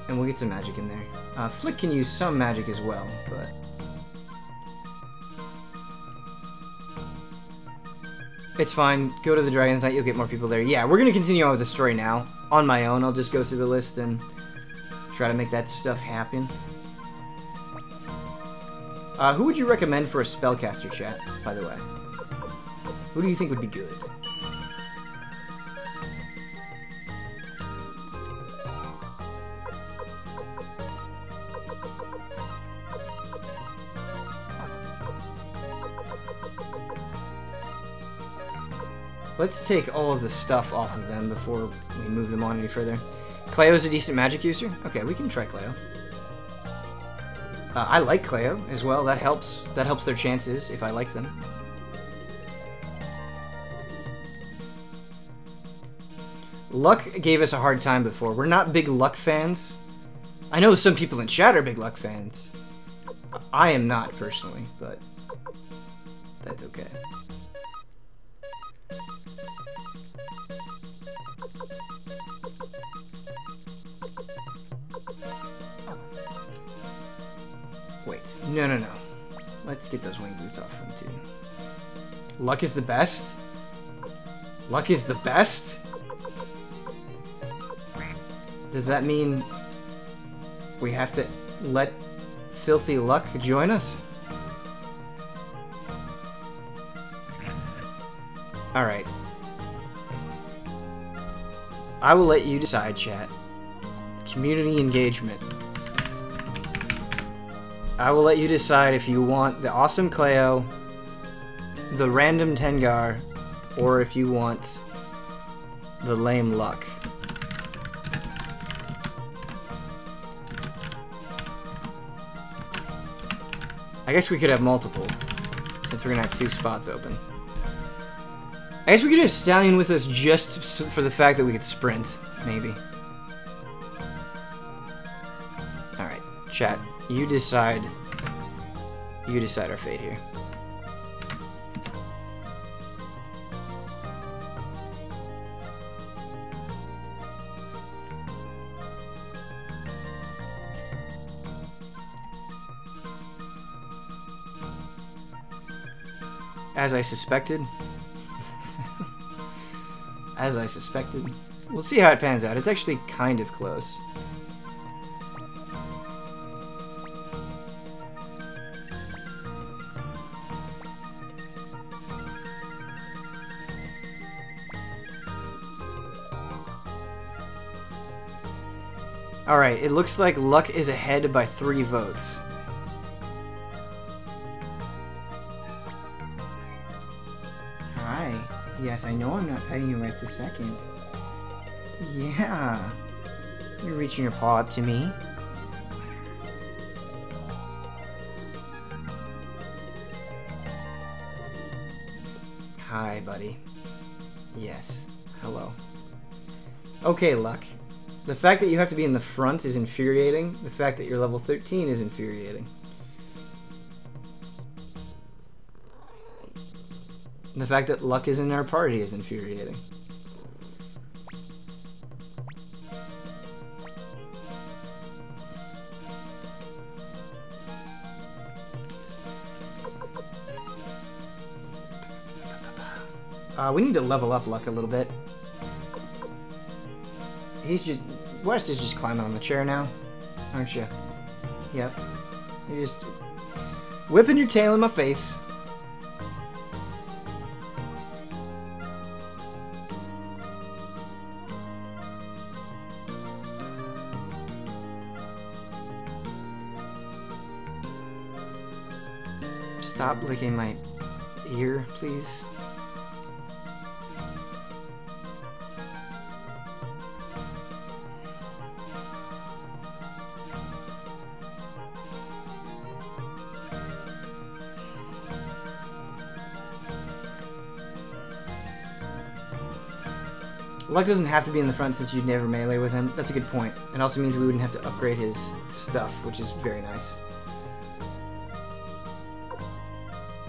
And we'll get some magic in there. Flick can use some magic as well, but... It's fine. Go to the Dragon's Night, you'll get more people there. Yeah, we're going to continue on with the story now. On my own, I'll just go through the list and try to make that stuff happen. Who would you recommend for a spellcaster, chat, by the way? Who do you think would be good? Let's take all of the stuff off of them before we move them on any further. Cleo's a decent magic user? Okay, we can try Cleo. I like Cleo as well. That helps. That helps their chances if I like them. Luck gave us a hard time before. We're not big Luck fans. I know some people in chat are big Luck fans. I am not personally, but that's okay. Wait, no. Let's get those wing boots off him too. Luck is the best? Luck is the best? Does that mean we have to let Filthy Luck join us? Alright. I will let you decide, chat. Community engagement. I will let you decide if you want the awesome Cleo, the random Tengar, or if you want the lame Luck. I guess we could have multiple, since we're gonna have 2 spots open. I guess we could have Stallion with us just for the fact that we could sprint, maybe. Alright, chat. You decide our fate here. As I suspected. As I suspected. We'll see how it pans out. It's actually kind of close. Alright, it looks like Luck is ahead by 3 votes. Hi. Yes, I know I'm not petting you right this second. Yeah. You're reaching your paw up to me. Hi, buddy. Yes. Hello. Okay, Luck. The fact that you have to be in the front is infuriating. The fact that you're level 13 is infuriating. The fact that Luck is in our party is infuriating. We need to level up Luck a little bit. He's just... West is just climbing on the chair now, aren't you? Yep. You're just whipping your tail in my face. Stop licking my ear, please. Luck doesn't have to be in the front since you'd never melee with him. That's a good point. It also means we wouldn't have to upgrade his stuff, which is very nice.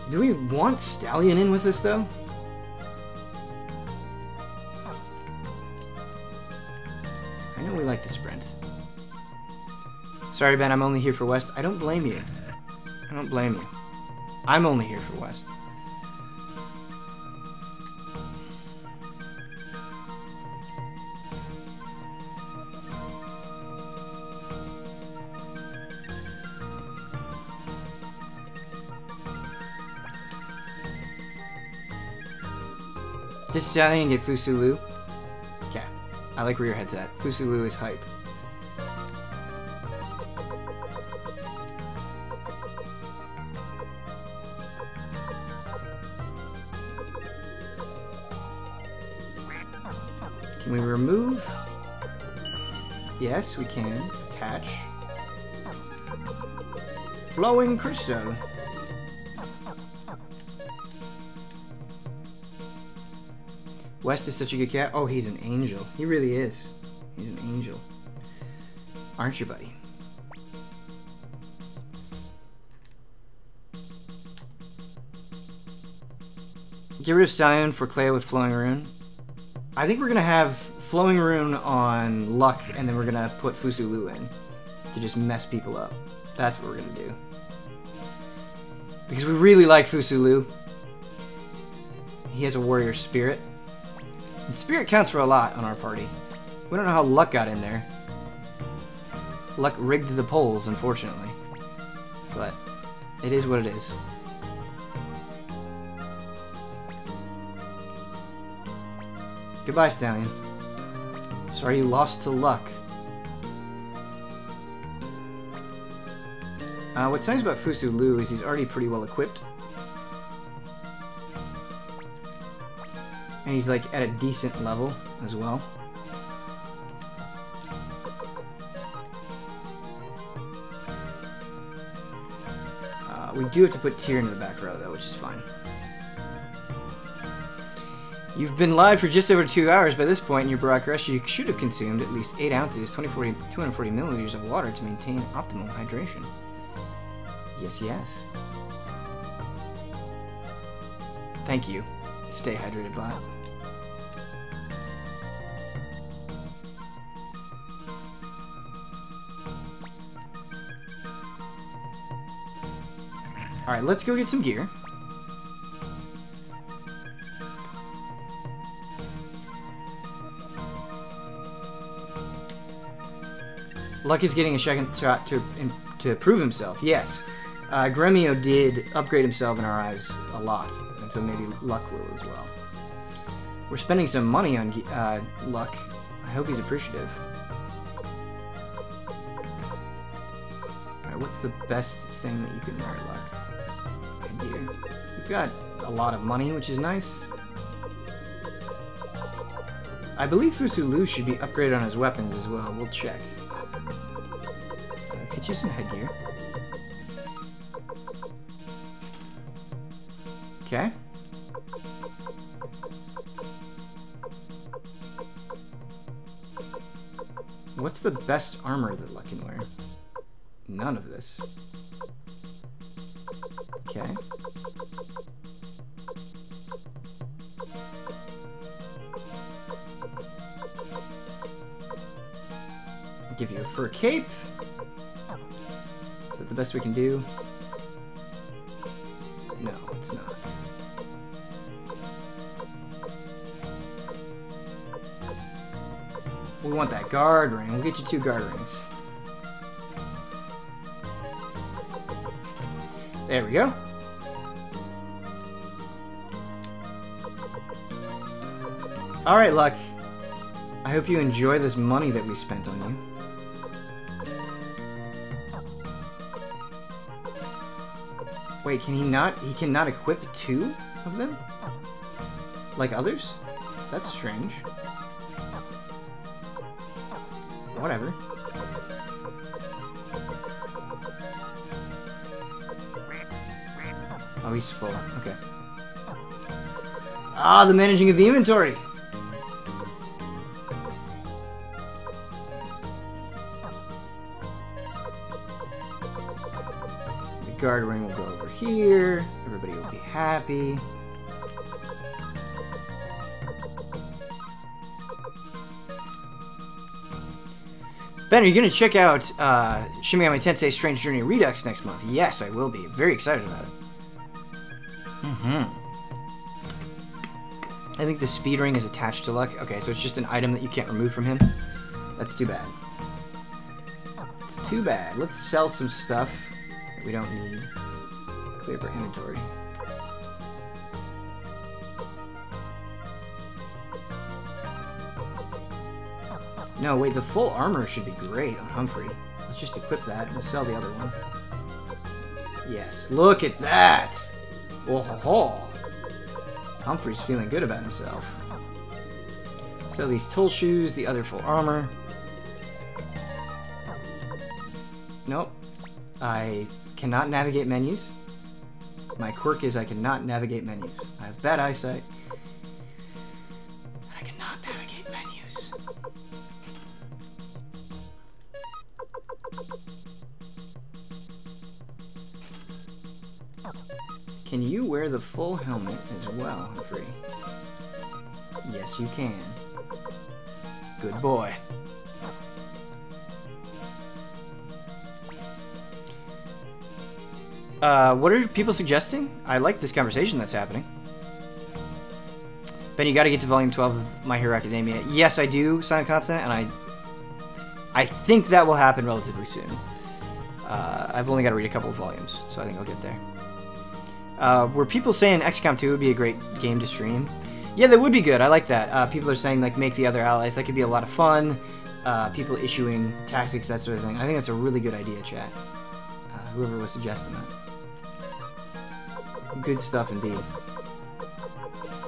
Do we want Stallion in with us, though? I know we like the sprint. Sorry, Ben, I'm only here for West. I don't blame you. I don't blame you. I'm only here for West. This Stallion get Fusulu. Okay. I like where your head's at. Fusulu is hype. Can we remove? Yes, we can. Attach. Flowing crystal. West is such a good cat. Oh, he's an angel. He really is. He's an angel. Aren't you, buddy? Get rid of Stallion for Cleo with Flowing Rune. I think we're going to have Flowing Rune on Luck, and then we're going to put Fusulu in to just mess people up. That's what we're going to do. Because we really like Fusulu. He has a warrior spirit. And spirit counts for a lot on our party. We don't know how Luck got in there. Luck rigged the polls, unfortunately. But it is what it is. Goodbye, Stallion. Sorry you lost to Luck. What's nice about Fusulu is he's already pretty well equipped. And he's like at a decent level as well. We do have to put Tyr into the back row though, which is fine. You've been live for just over 2 hours. By this point in your Barak Rush, you should have consumed at least 8 ounces, 240 milliliters of water to maintain optimal hydration. Yes, yes. Thank you. Stay hydrated, bot. Alright, let's go get some gear. Luck is getting a second shot to prove himself, yes. Gremio did upgrade himself in our eyes a lot, and so maybe Luck will as well. We're spending some money on Luck. I hope he's appreciative. Alright, what's the best thing that you can wear, Luck? Here. We've got a lot of money, which is nice. I believe Fusulu should be upgraded on his weapons as well. We'll check. Let's get you some headgear. Okay. What's the best armor that Luck can wear? None of this. Okay. I'll give you a fur cape. Is that the best we can do? No, it's not. We want that guard ring. We'll get you 2 guard rings. There we go. Alright, Luck. I hope you enjoy this money that we spent on you. Wait, can he not? He cannot equip 2 of them? Like others? That's strange. Whatever. Oh, he's full. Okay. Ah, the managing of the inventory! The guard ring will go over here. Everybody will be happy. Ben, are you going to check out Shin Megami Tensei Strange Journey Redux next month? Yes, I will be. Very excited about it. I think the speed ring is attached to Luck. Okay, so it's just an item that you can't remove from him. That's too bad. It's too bad. Let's sell some stuff that we don't need. Clear up our inventory. No, wait, the full armor should be great on Humphrey. Let's just equip that and we'll sell the other one. Yes, look at that! Oh ho ho! Humphrey's feeling good about himself. Sell these toll shoes, the other full armor. Nope. I cannot navigate menus. My quirk is I cannot navigate menus. I have bad eyesight. I cannot navigate menus. Can you wear the full helmet as well, Humphrey? Yes, you can. Good boy. What are people suggesting? I like this conversation that's happening. Ben, you gotta get to volume 12 of My Hero Academia. Yes, I do, Silent Consonant, and I think that will happen relatively soon. I've only got to read a couple of volumes, so I think I'll get there. Were people saying XCOM 2 would be a great game to stream? Yeah, that would be good. I like that. People are saying, like, make the other allies. That could be a lot of fun. People issuing tactics, that sort of thing. I think that's a really good idea, chat. Whoever was suggesting that. Good stuff indeed.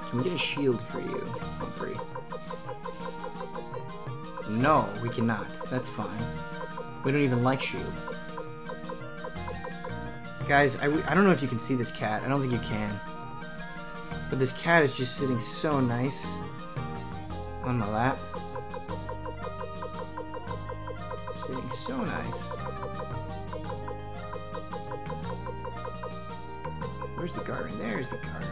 Can we get a shield for you, Humphrey? No, we cannot. That's fine. We don't even like shields. Guys, I don't know if you can see this cat. I don't think you can. But this cat is just sitting so nice on my lap. Sitting so nice. Where's the guard ring? There's the guard ring.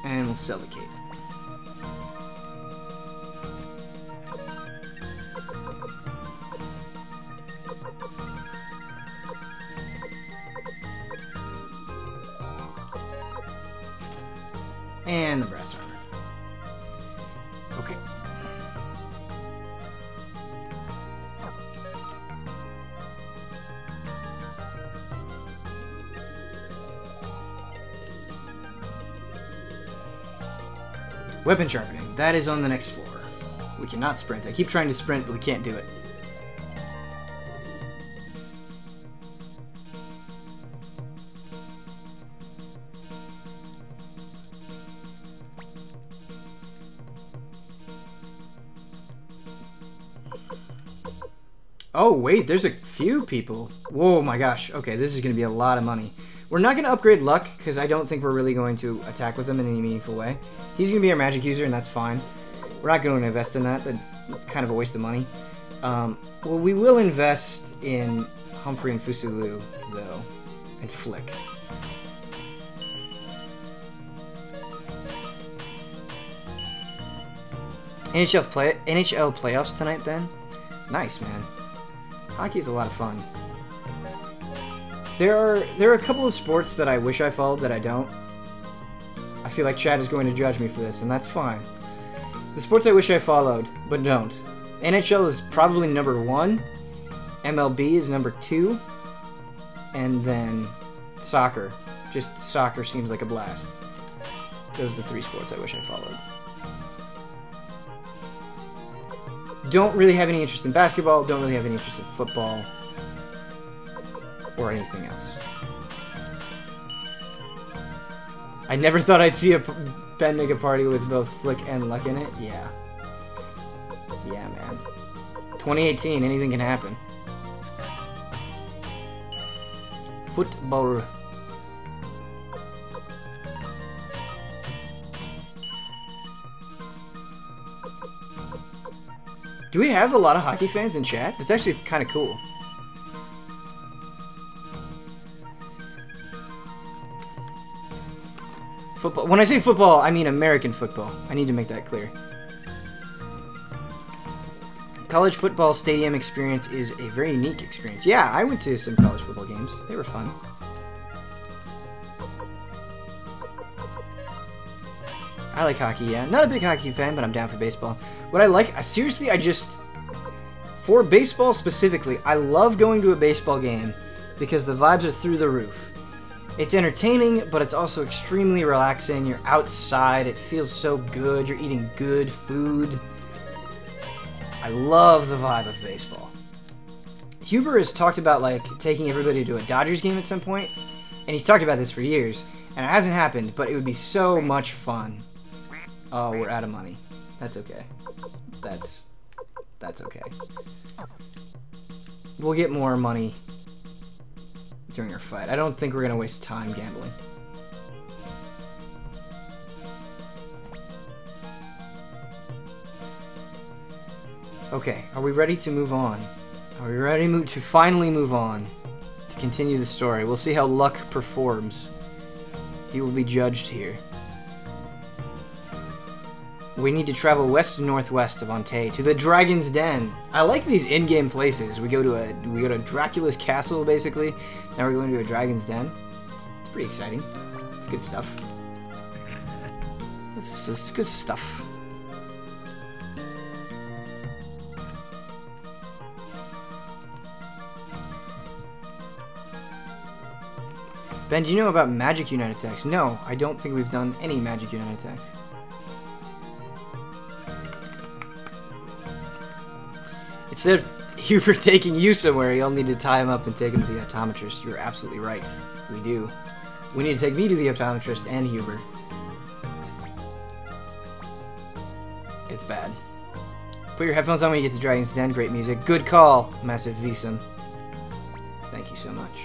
And we'll sell the cape. And the brass armor. Okay. Weapon sharpening. That is on the next floor. We cannot sprint. I keep trying to sprint, but we can't do it. Oh, wait, there's a few people. Whoa, my gosh. Okay, this is going to be a lot of money. We're not going to upgrade Luck, because I don't think we're really going to attack with him in any meaningful way. He's going to be our magic user, and that's fine. We're not going to invest in that. That's kind of a waste of money. Well, we will invest in Humphrey and Fusulu, though, and Flick. NHL playoffs tonight, Ben? Nice, man. Hockey's a lot of fun. There are a couple of sports that I wish I followed that I don't. I feel like Chad is going to judge me for this, and that's fine. The sports I wish I followed, but don't. NHL is probably number 1. MLB is number 2. And then soccer. Just soccer seems like a blast. Those are the 3 sports I wish I followed. Don't really have any interest in basketball, don't really have any interest in football, or anything else. I never thought I'd see Ben make a party with both Flick and Luck in it. Yeah. Yeah, man. 2018, anything can happen. Football. Do we have a lot of hockey fans in chat? That's actually kind of cool. Football. When I say football, I mean American football. I need to make that clear. College football stadium experience is a very unique experience. Yeah, I went to some college football games. They were fun. I like hockey, yeah. Not a big hockey fan, but I'm down for baseball. What I like, seriously, for baseball specifically, I love going to a baseball game because the vibes are through the roof. It's entertaining, but it's also extremely relaxing. You're outside, it feels so good, you're eating good food. I love the vibe of baseball. Huber has talked about, like, taking everybody to a Dodgers game at some point, and he's talked about this for years, and it hasn't happened, but it would be so much fun. Oh, we're out of money. That's okay. That's okay. We'll get more money during our fight. I don't think we're gonna waste time gambling. Okay, are we ready to move on? Are we ready to finally move on? To continue the story. We'll see how Luck performs. He will be judged here. We need to travel west-northwest of Ante to the Dragon's Den. I like these in-game places. We go to Dracula's castle, basically. Now we're going to a Dragon's Den. It's pretty exciting. It's good stuff. This is good stuff. Ben, do you know about Magic Unite attacks? No, I don't think we've done any Magic Unite attacks. Instead of Hubert taking you somewhere, you'll need to tie him up and take him to the optometrist. You're absolutely right. We do. We need to take me to the optometrist and Hubert. It's bad. Put your headphones on when you get to Dragon's Den. Great music. Good call, Massive Visum. Thank you so much.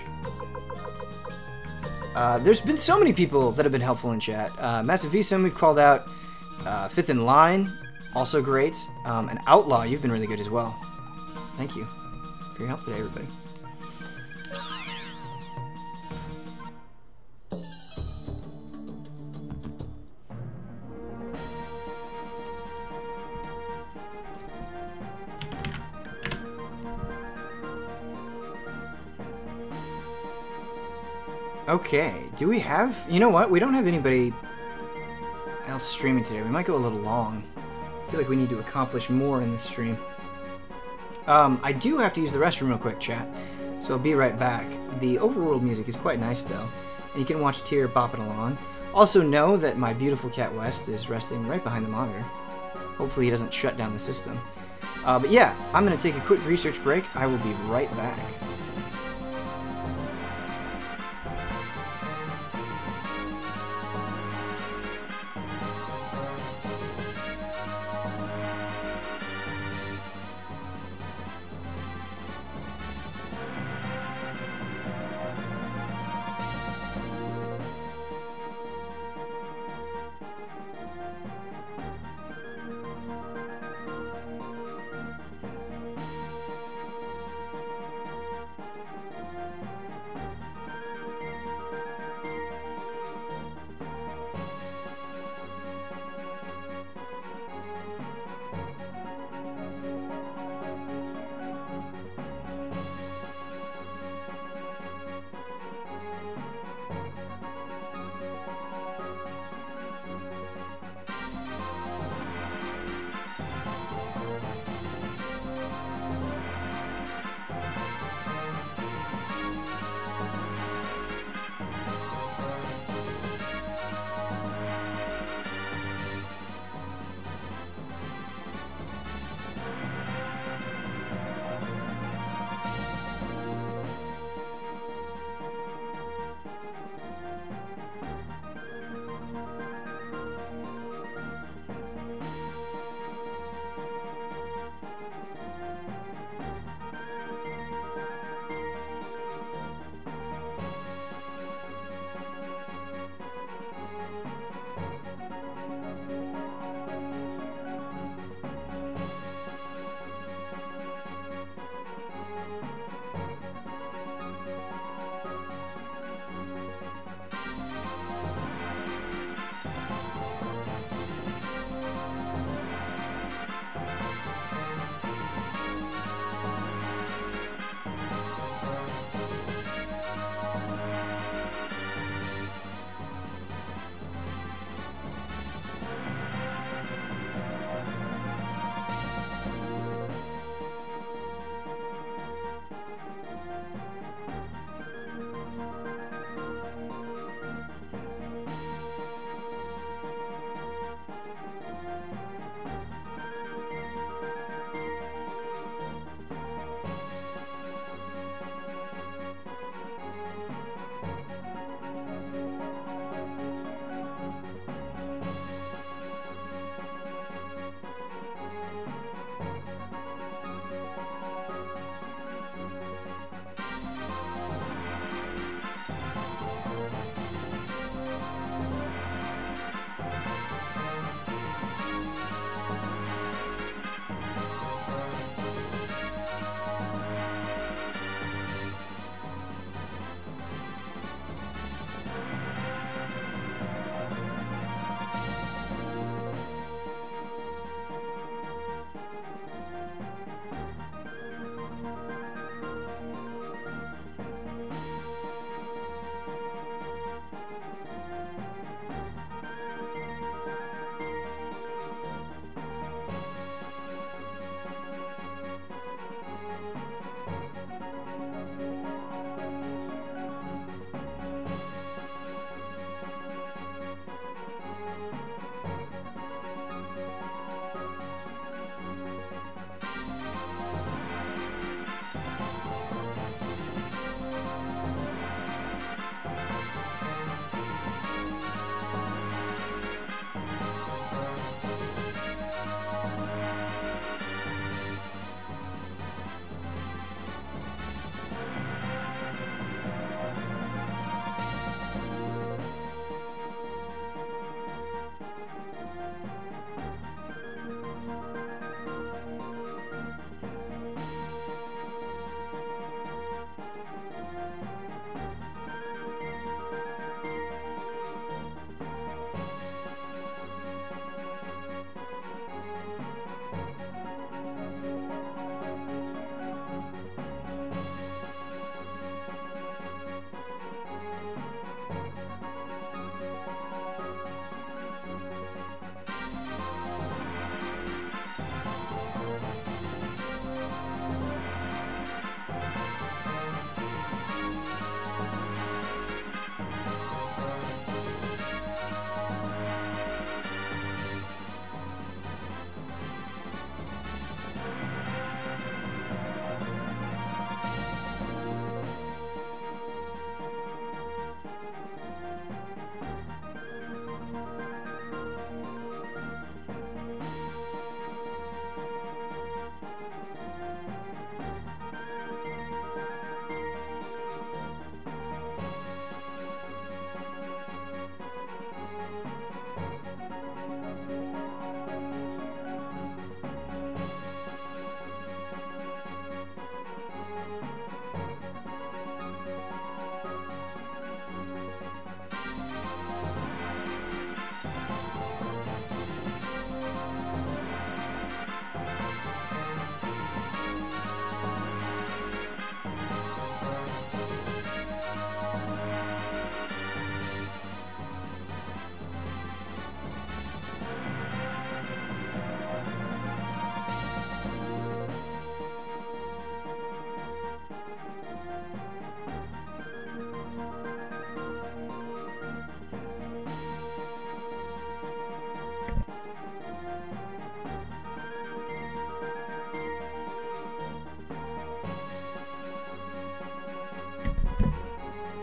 There's been so many people that have been helpful in chat. Massive Visum, we've called out. Fifth in Line, also great. And Outlaw, you've been really good as well. Thank you for your help today, everybody. Okay, do we have... You know what? We don't have anybody else streaming today. We might go a little long. I feel like we need to accomplish more in this stream. I do have to use the restroom real quick, chat. So I'll be right back. The overworld music is quite nice, though. And you can watch Tyr bopping along. Also know that my beautiful cat West is resting right behind the monitor. Hopefully he doesn't shut down the system. But yeah, I'm going to take a quick research break. I will be right back.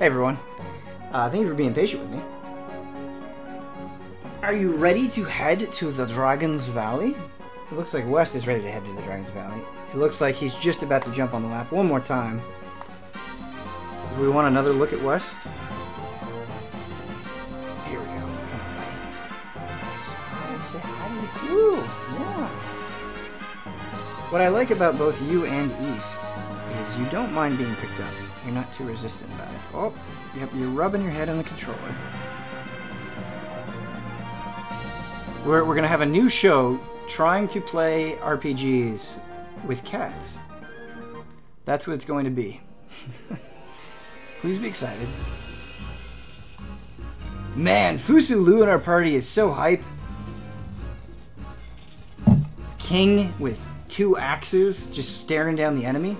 Hey everyone. Thank you for being patient with me. Are you ready to head to the Dragon's Valley? It looks like West is ready to head to the Dragon's Valley. It looks like he's just about to jump on the lap one more time. Do we want another look at West? Here we go. Come on, buddy. Say hi to the crew. Yeah. What I like about both you and East is you don't mind being picked up. You're not too resistant about it. Oh, yep, you're rubbing your head on the controller. We're going to have a new show trying to play RPGs with cats. That's what it's going to be. Please be excited. Man, Fusu Lu in our party is so hype. King with 2 axes just staring down the enemy.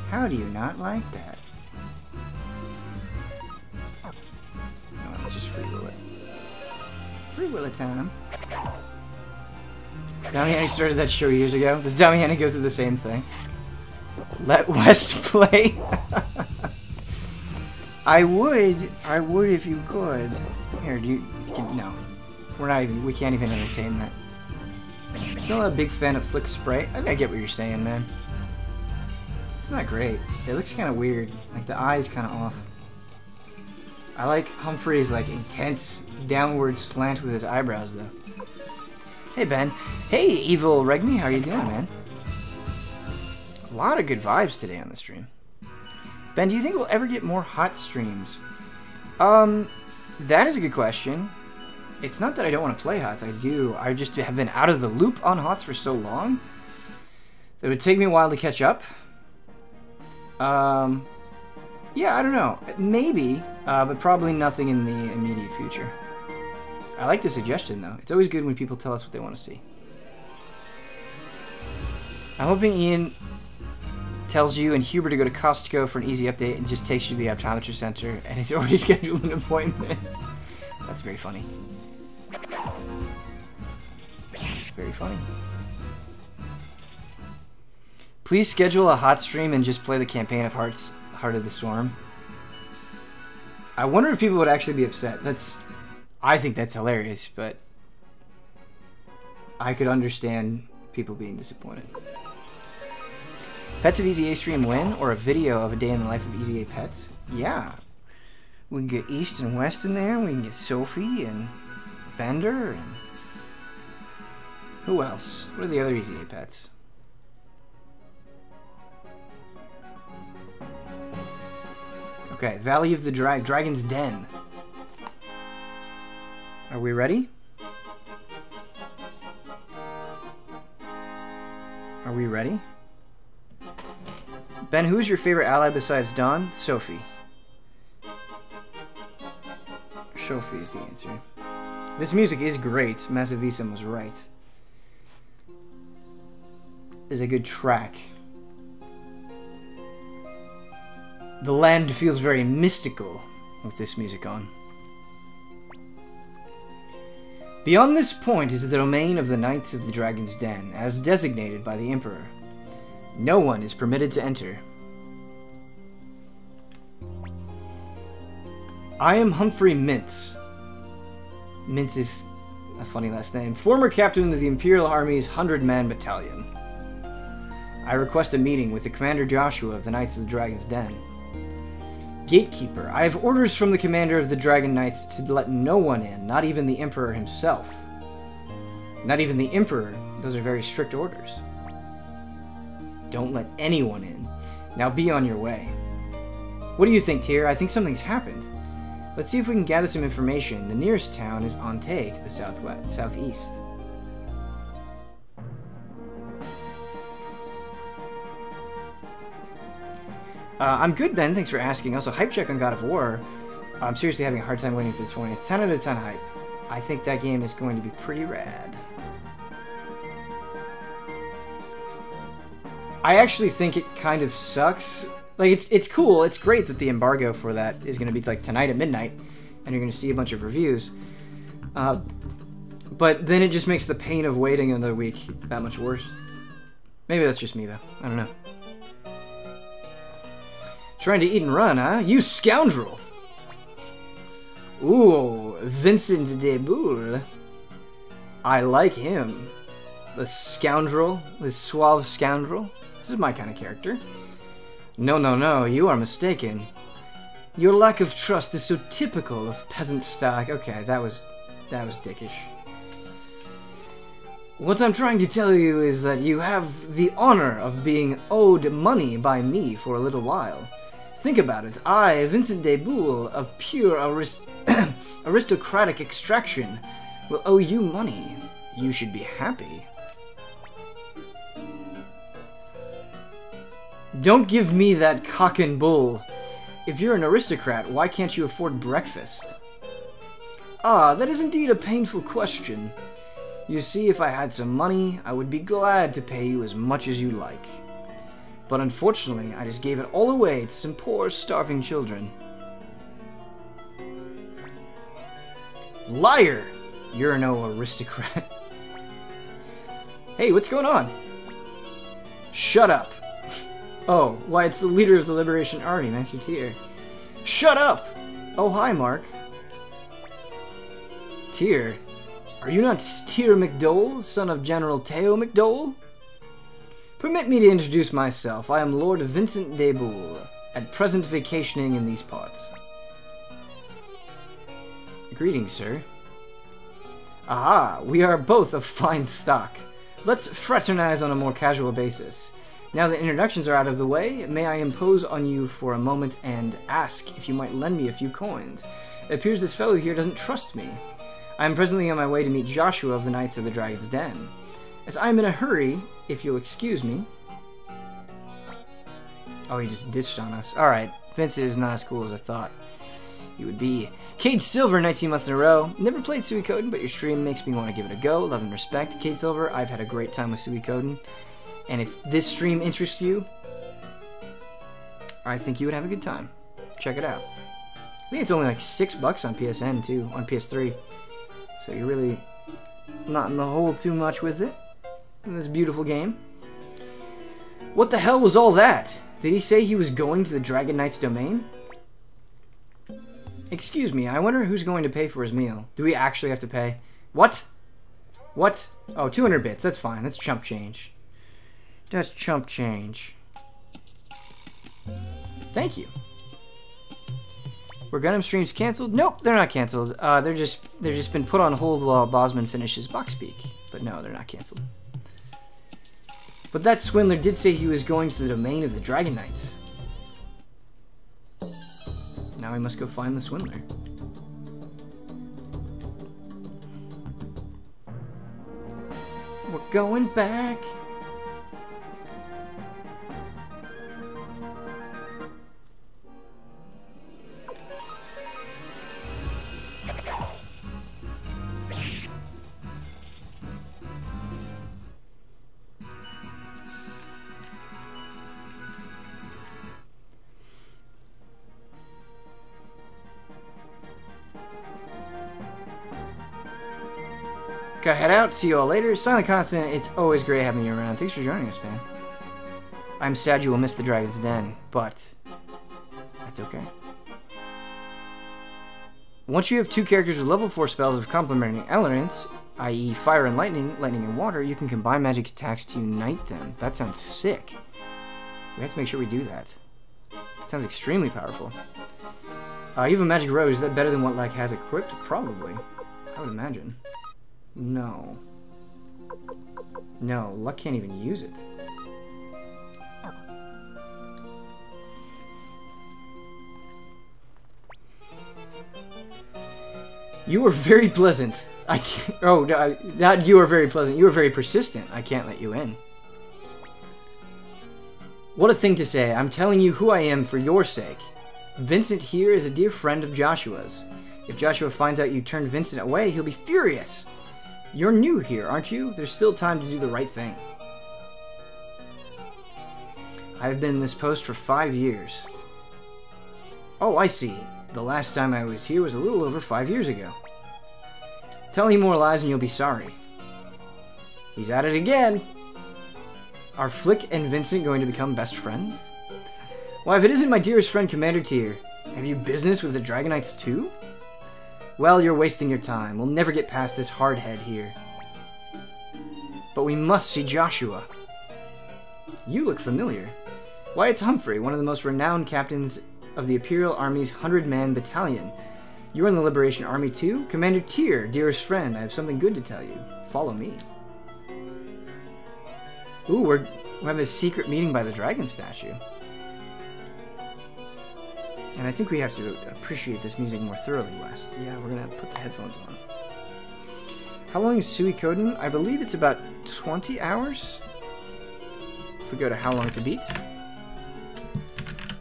How do you not like that? No, let's just free will it. Free will it time. Damiani started that show years ago. Does Damiani go through the same thing? Let West play. I would if you could. Here, no. We can't even entertain that. Still not a big fan of Flick Spray. I get what you're saying, man. It's not great. It looks kind of weird. Like the eye's kind of off. I like Humphrey's like intense downward slant with his eyebrows though. Hey Ben. Hey Evil Regmi, how are you doing, man? A lot of good vibes today on the stream. Ben, do you think we'll ever get more hot streams? That is a good question. It's not that I don't want to play HOTS, I do. I just have been out of the loop on HOTS for so long that it would take me a while to catch up. Yeah, I don't know. Maybe, but probably nothing in the immediate future. I like the suggestion, though. It's always good when people tell us what they want to see. I'm hoping Ian tells you and Huber to go to Costco for an easy update and just takes you to the optometry center, and he's already scheduled an appointment. That's very funny. It's very funny. Please schedule a hot stream and just play the campaign of Heart of the Swarm. I wonder if people would actually be upset. I think that's hilarious, but I could understand people being disappointed. Pets of Easy A stream when? Or a video of a day in the life of Easy A pets? Yeah. We can get East and West in there. We can get Sophie and Bender and who else? What are the other Easy A pets? Okay, Valley of the Dragon's Den. Are we ready? Are we ready? Ben, who's your favorite ally besides Dawn? Sophie. Sophie is the answer. This music is great. Massivism was right. Is a good track. The land feels very mystical with this music on. Beyond this point is the domain of the Knights of the Dragon's Den, as designated by the Emperor. No one is permitted to enter. I am Humphrey Mintz. Mintz is a funny last name. Former captain of the Imperial Army's 100-man battalion. I request a meeting with the Commander Joshua of the Knights of the Dragon's Den. Gatekeeper. I have orders from the commander of the Dragon Knights to let no one in, not even the Emperor himself. Not even the Emperor. Those are very strict orders. Don't let anyone in. Now be on your way. What do you think, Tyr? I think something's happened. Let's see if we can gather some information. The nearest town is Ante to the southeast. I'm good, Ben. Thanks for asking. Also, hype check on God of War. I'm seriously having a hard time waiting for the 20th. 10 out of 10 hype. I think that game is going to be pretty rad. I actually think it kind of sucks. Like, it's cool. It's great that the embargo for that is going to be, like, tonight at midnight. And you're going to see a bunch of reviews. But then it just makes the pain of waiting another week that much worse. Maybe that's just me, though. I don't know. Trying to eat and run, huh? You scoundrel! Ooh, Vincent de Boule. I like him. The scoundrel, this suave scoundrel. This is my kind of character. No, no, no, you are mistaken. Your lack of trust is so typical of peasant stock. Okay, that was dickish. What I'm trying to tell you is that you have the honor of being owed money by me for a little while. Think about it. I, Vincent de Boule, of pure aristocratic extraction, will owe you money. You should be happy. Don't give me that cock and bull. If you're an aristocrat, why can't you afford breakfast? Ah, that is indeed a painful question. You see, if I had some money, I would be glad to pay you as much as you like. But unfortunately, I just gave it all away to some poor, starving children. Liar! You're no aristocrat. Hey, what's going on? Shut up. Oh, why, it's the leader of the Liberation Army, Master Tyr. Shut up! Oh, hi, Mark. Tyr, are you not Tyr McDole, son of General Teo McDole? Permit me to introduce myself. I am Lord Vincent de Boule, at present vacationing in these parts. Greetings, sir. Aha, we are both of fine stock. Let's fraternize on a more casual basis. Now that introductions are out of the way, may I impose on you for a moment and ask if you might lend me a few coins? It appears this fellow here doesn't trust me. I am presently on my way to meet Joshua of the Knights of the Dragon's Den. As I am in a hurry, if you'll excuse me... Oh, he just ditched on us. Alright, Vincent is not as cool as I thought he would be. Cade Silver, 19 months in a row. Never played Suikoden, but your stream makes me want to give it a go. Love and respect. Cade Silver, I've had a great time with Suikoden. And if this stream interests you, I think you would have a good time. Check it out. I think it's only like $6 on PSN too, on PS3. So you're really not in the hole too much with it. In this beautiful game. What the hell was all that? Did he say he was going to the Dragon Knight's domain? Excuse me, I wonder who's going to pay for his meal. Do we actually have to pay? What? What? Oh, 200 bits. That's fine. That's chump change. That's chump change. Thank you. Were Gundam streams canceled? Nope, they're not canceled. They've just been put on hold while Bosman finishes Boxpeak. But no, they're not canceled. But that swindler did say he was going to the domain of the Dragon Knights. Now we must go find the swindler. We're going back. Gotta head out. See you all later. Silent Constant, it's always great having you around. Thanks for joining us, man. I'm sad you will miss the Dragon's Den, but that's okay. Once you have two characters with level 4 spells of complementing elements, i.e. fire and lightning, lightning and water, you can combine magic attacks to unite them. That sounds sick. We have to make sure we do that. That sounds extremely powerful. You have a magic rose. Is that better than what Like has equipped? Probably. I would imagine. No. No, Luck can't even use it. You are very pleasant. I can't... Oh, not you are very pleasant. You are very persistent. I can't let you in. What a thing to say. I'm telling you who I am for your sake. Vincent here is a dear friend of Joshua's. If Joshua finds out you turned Vincent away, he'll be furious. You're new here, aren't you? There's still time to do the right thing. I've been in this post for 5 years. Oh, I see. The last time I was here was a little over 5 years ago. Tell me more lies and you'll be sorry. He's at it again. Are Flick and Vincent going to become best friends? Why, if it isn't my dearest friend Commander Tyr, have you business with the Dragonites too? Well, you're wasting your time. We'll never get past this hardhead here. But we must see Joshua. You look familiar. Why, it's Humphrey, one of the most renowned captains of the Imperial Army's 100-man battalion. You're in the Liberation Army too? Commander Tyr, dearest friend, I have something good to tell you. Follow me. Ooh, we're having a secret meeting by the dragon statue. And I think we have to appreciate this music more thoroughly, West. Yeah, we're gonna put the headphones on. How long is Suikoden? I believe it's about 20 hours. If we go to how long to beat.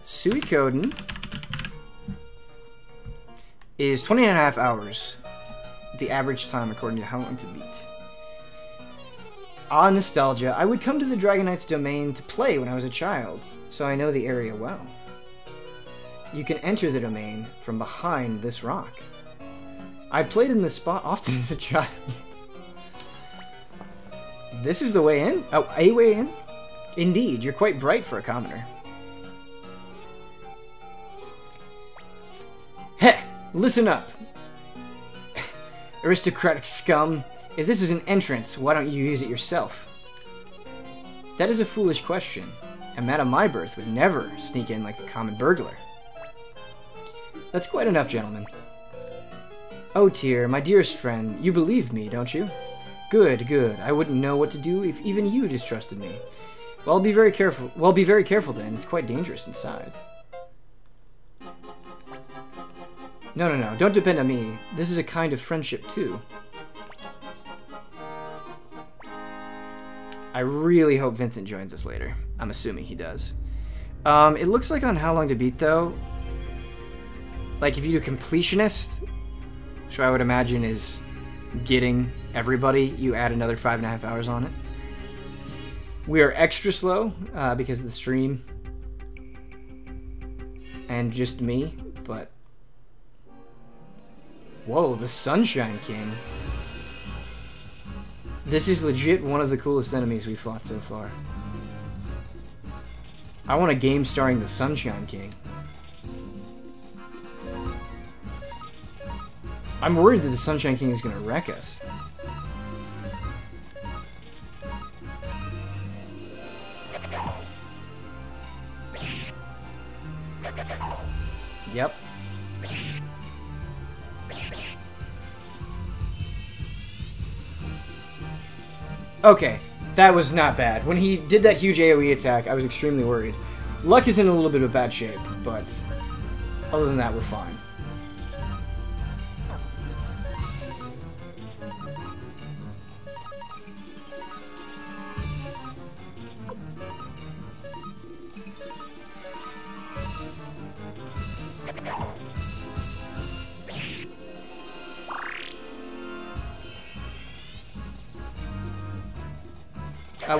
Suikoden is 20.5 hours. The average time according to how long to beat. Ah, nostalgia. I would come to the Dragonite's domain to play when I was a child, so I know the area well. You can enter the domain from behind this rock. I played in this spot often as a child. This is the way in? Oh, a way in? Indeed, you're quite bright for a commoner. Heh! Listen up! Aristocratic scum. If this is an entrance, why don't you use it yourself? That is a foolish question. A man of my birth would never sneak in like a common burglar. That's quite enough, gentlemen. Oh, Tyr, my dearest friend, you believe me, don't you? Good, good. I wouldn't know what to do if even you distrusted me. Well, be very careful. Well, be very careful then. It's quite dangerous inside. No, no, no. Don't depend on me. This is a kind of friendship, too. I really hope Vincent joins us later. I'm assuming he does. It looks like on How Long to Beat, though, like, if you do completionist, which I would imagine is getting everybody, you add another 5.5 hours on it. We are extra slow because of the stream and just me, but whoa, the Sunshine King. This is legit one of the coolest enemies we've fought so far. I want a game starring the Sunshine King. I'm worried that the Sunshine King is going to wreck us. Yep. Okay, that was not bad. When he did that huge AoE attack, I was extremely worried. Luck is in a little bit of bad shape, but other than that, we're fine.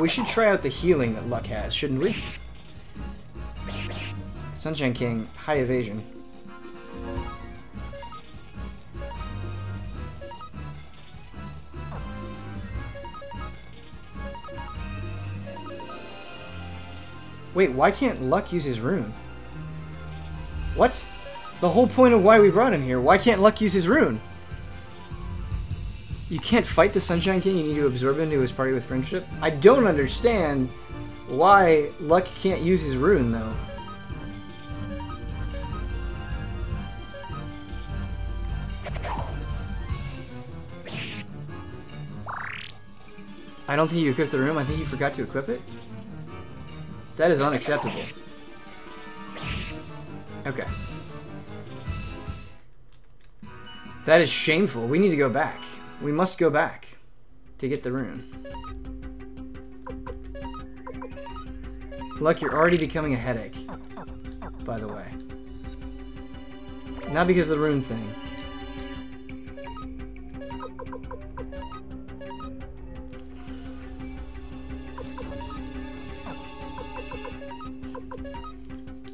We should try out the healing that Luck has, shouldn't we? Sunshine King, high evasion. Wait, why can't Luck use his rune? What? The whole point of why we brought him here. Why can't Luck use his rune? You can't fight the Sunshine King, you need to absorb into his party with friendship? I don't understand why Luck can't use his rune, though. I don't think you equipped the rune, I think you forgot to equip it? That is unacceptable. Okay. That is shameful. We need to go back. We must go back to get the rune. Luck, you're already becoming a headache, by the way. Not because of the rune thing.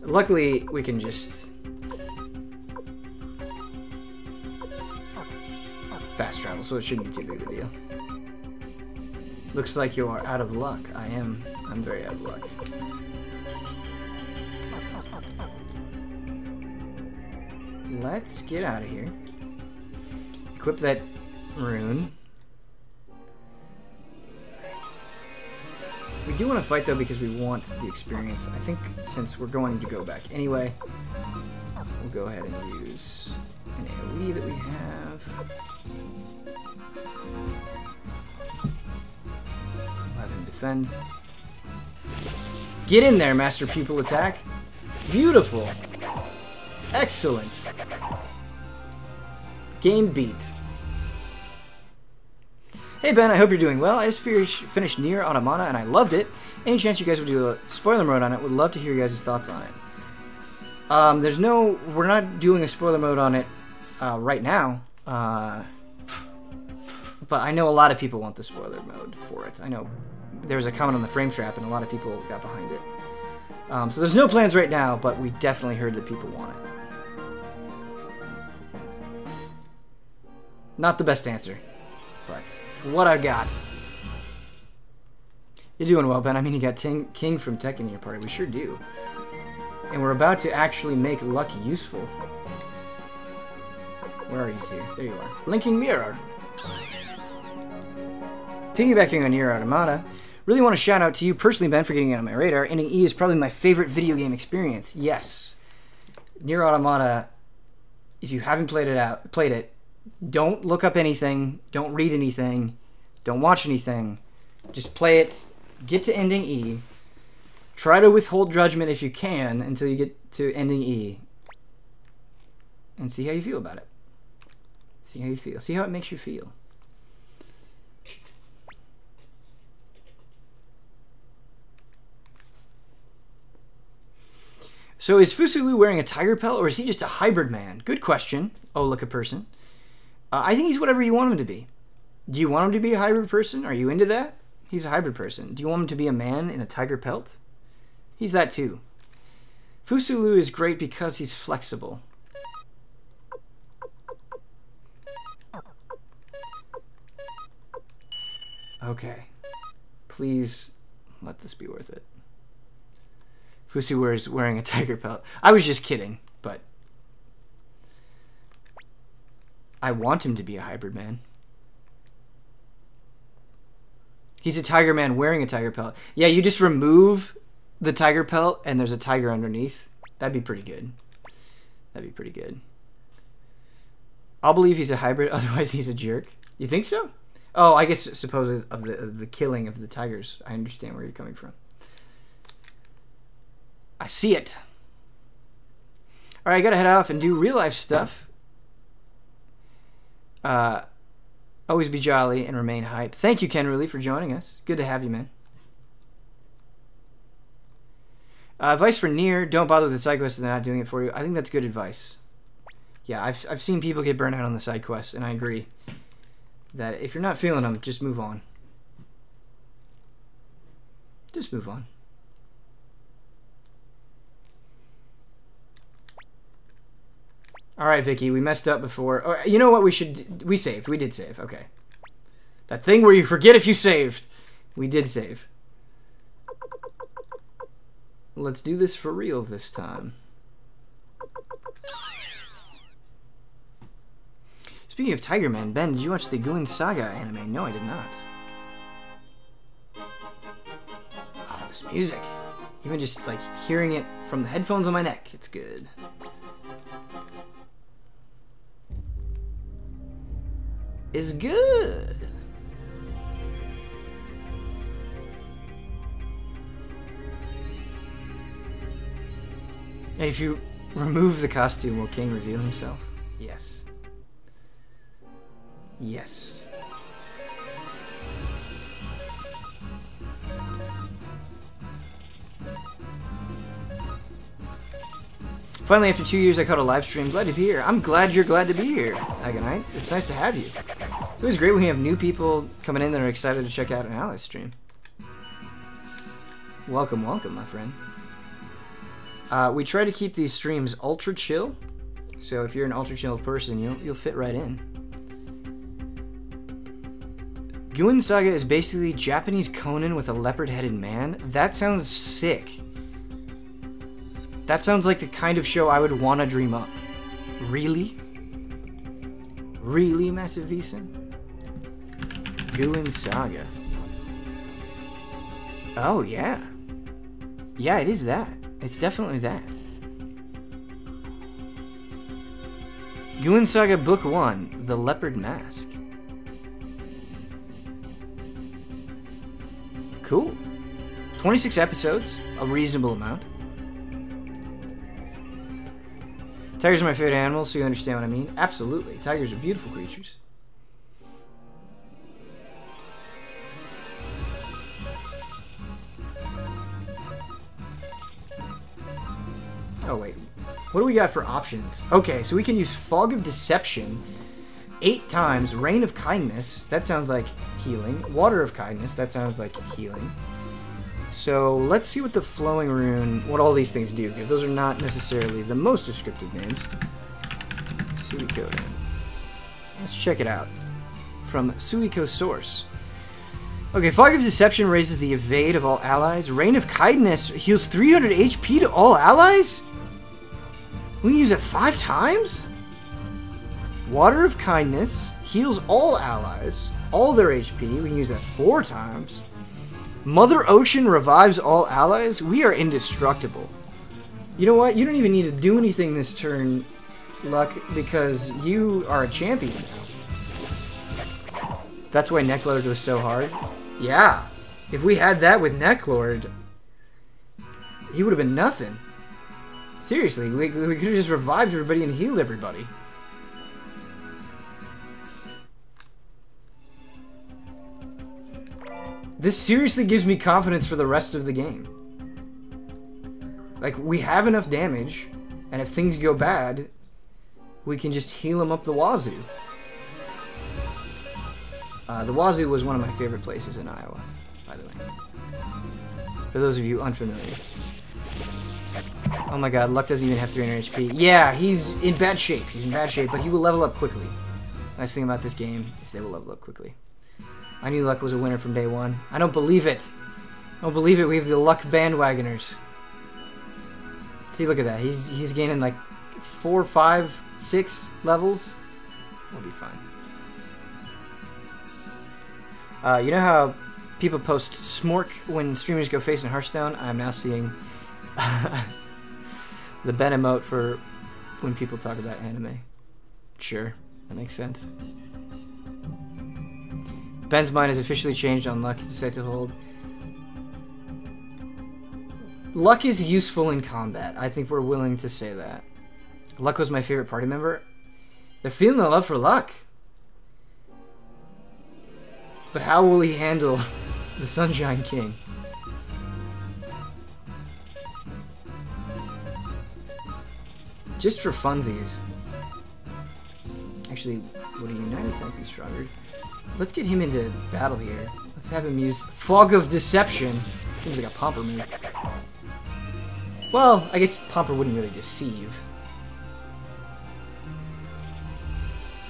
Luckily, we can just fast travel, so it shouldn't be too big of a deal. Looks like you are out of luck. I'm very out of luck. let's get out of here. Equip that rune. We do want to fight, though, because we want the experience. I think since we're going to go back anyway, we'll go ahead and use an AoE that we have. We'll have him defend. Get in there, Master Pupil Attack. Beautiful. Excellent. Game beat. Hey Ben, I hope you're doing well. I just finished Nier Automata and I loved it. Any chance you guys would do a spoiler mode on it? Would love to hear your guys' thoughts on it. We're not doing a spoiler mode on it right now. But I know a lot of people want the spoiler mode for it. I know there was a comment on the frame trap and a lot of people got behind it. So there's no plans right now, but we definitely heard that people want it. Not the best answer, but it's what I got. You're doing well, Ben. I mean, you got King from Tekken in your party. We sure do. And we're about to actually make luck useful. Where are you two? There you are. Blinking mirror. Piggybacking on Nier Automata, really want to shout out to you personally, Ben, for getting it on my radar. Ending E is probably my favorite video game experience. Yes. Nier Automata, if you haven't played it, don't look up anything, don't read anything, don't watch anything. Just play it, get to ending E, try to withhold judgment if you can until you get to ending E, and see how you feel about it. See how you feel. See how it makes you feel. So is Fusulu wearing a tiger pelt, or is he just a hybrid man? Good question. Oh, look a person. I think he's whatever you want him to be. Do you want him to be a hybrid person? Are you into that? He's a hybrid person. Do you want him to be a man in a tiger pelt? He's that too. Fusulu is great because he's flexible. Okay. Please let this be worth it. Fusu is wearing a tiger pelt. I was just kidding, but I want him to be a hybrid man. He's a tiger man wearing a tiger pelt. Yeah, you just remove the tiger pelt and there's a tiger underneath. That'd be pretty good. That'd be pretty good. I'll believe he's a hybrid, otherwise he's a jerk. You think so? Oh, I guess suppose of the killing of the tigers. I understand where you're coming from. I see it. Alright, I gotta head off and do real life stuff. Always be jolly and remain hype. Thank you, Ken Rulli, for joining us. Good to have you, man. Advice for Nier, don't bother with the side quests if they're not doing it for you. I think that's good advice. Yeah, I've seen people get burned out on the side quests, and I agree that if you're not feeling them, just move on. Just move on. Alright, Vicky, we messed up before. Oh, you know what we should... We saved. We did save. Okay. That thing where you forget if you saved. We did save. Let's do this for real this time. Speaking of Tiger Man, Ben, did you watch the Guin Saga anime? No, I did not. Oh, this music. Even just, like, hearing it from the headphones on my neck. It's good. Is good. And if you remove the costume, will King reveal himself? Yes. Yes. Finally, after 2 years, I caught a live stream. Glad to be here. I'm glad you're glad to be here, Agonite. It's nice to have you. It's always great when we have new people coming in that are excited to check out an Alice stream. Welcome, welcome, my friend. We try to keep these streams ultra chill, so if you're an ultra chill person, you'll fit right in. Guin Saga is basically Japanese Conan with a leopard-headed man. That sounds sick. That sounds like the kind of show I would want to dream up. Really? Really, Massive Veesen? Guen Saga. Oh, yeah. Yeah, it is that. It's definitely that. Guen Saga Book 1, The Leopard Mask. Cool. 26 episodes, a reasonable amount. Tigers are my favorite animals, so you understand what I mean. Absolutely. Tigers are beautiful creatures. Oh, wait. What do we got for options? Okay, so we can use Fog of Deception 8 times. Rain of Kindness. That sounds like healing. Water of Kindness. That sounds like healing. So let's see what the Flowing Rune, what all these things do, because those are not necessarily the most descriptive names. Suikoden. Let's check it out. From Suiko Source. Okay, Fog of Deception raises the evade of all allies. Rain of Kindness heals 300 HP to all allies? We can use it 5 times? Water of Kindness heals all allies, all their HP. We can use that 4 times. Mother Ocean revives all allies. We are indestructible. You know what? You don't even need to do anything this turn, Luck, because you are a champion now. That's why Neclord was so hard? Yeah. If we had that with Neclord, he would have been nothing. Seriously, we could have just revived everybody and healed everybody. This seriously gives me confidence for the rest of the game. Like, we have enough damage, and if things go bad, we can just heal them up the wazoo. The wazoo was one of my favorite places in Iowa, by the way. For those of you unfamiliar. Oh my god, Luck doesn't even have 300 HP. Yeah, he's in bad shape. He's in bad shape, but he will level up quickly. Nice thing about this game is they will level up quickly. I knew Luck was a winner from day one. I don't believe it. I don't believe it. We have the Luck bandwagoners. See, look at that. He's gaining like 4, 5, 6 levels. We'll be fine. You know how people post smork when streamers go face in Hearthstone? I'm now seeing the Ben emote for when people talk about anime. Sure, that makes sense. Ben's mind has officially changed on Luck. He's decided to hold. Luck is useful in combat. I think we're willing to say that. Luck was my favorite party member. They're feeling the love for Luck. But how will he handle the Sunshine King? Just for funsies. Actually, would a United type be stronger? Let's get him into battle here. Let's have him use Fog of Deception. Seems like a Pomper move. Well, I guess Pomper wouldn't really deceive.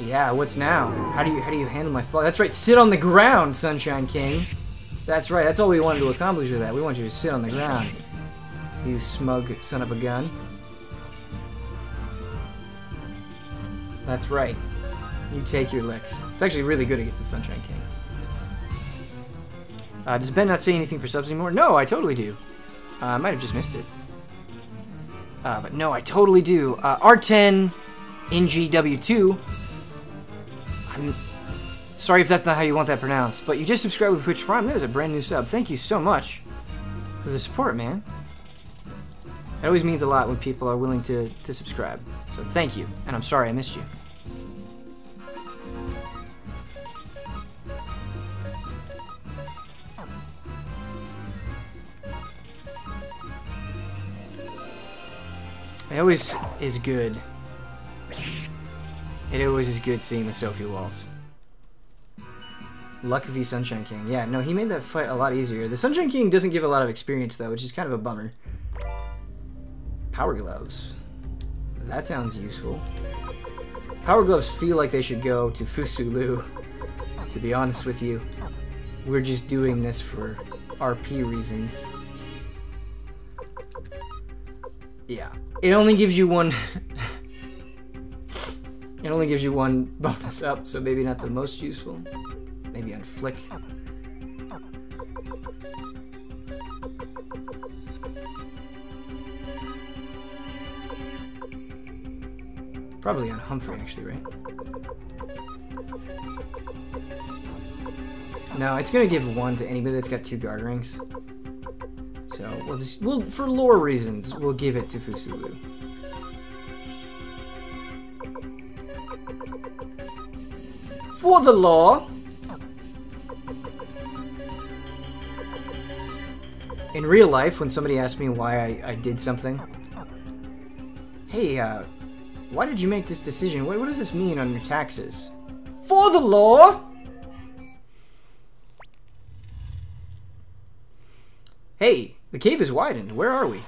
Yeah, what's now? How do you handle my fog? That's right, sit on the ground, Sunshine King. That's right, that's all we wanted to accomplish with that. We want you to sit on the ground. You smug son of a gun. That's right. You take your licks. It's actually really good against the Sunshine King. Does Ben not say anything for subs anymore? No, I totally do. I might have just missed it. But no, I totally do. R10 NGW2. I'm sorry if that's not how you want that pronounced, but you just subscribed with Twitch Prime. That is a brand new sub. Thank you so much for the support, man. That always means a lot when people are willing to subscribe. So thank you, and I'm sorry I missed you. It always is good. It always is good seeing the Sophie walls. Luck v Sunshine King. Yeah, no, he made that fight a lot easier. The Sunshine King doesn't give a lot of experience, though, which is kind of a bummer. Power Gloves. That sounds useful. Power Gloves feel like they should go to Fusulu, to be honest with you. We're just doing this for RP reasons. Yeah. It only gives you one... It only gives you one bonus up, so maybe not the most useful. Maybe on flick. Probably on Humphrey, actually, right? No, it's gonna give one to anybody that's got 2 guard rings. So we'll for lore reasons, we'll give it to Fusulu. For the law. In real life, when somebody asks me why I did something, hey, why did you make this decision? What does this mean on your taxes? For the law! Hey, the cave is widened. Where are we?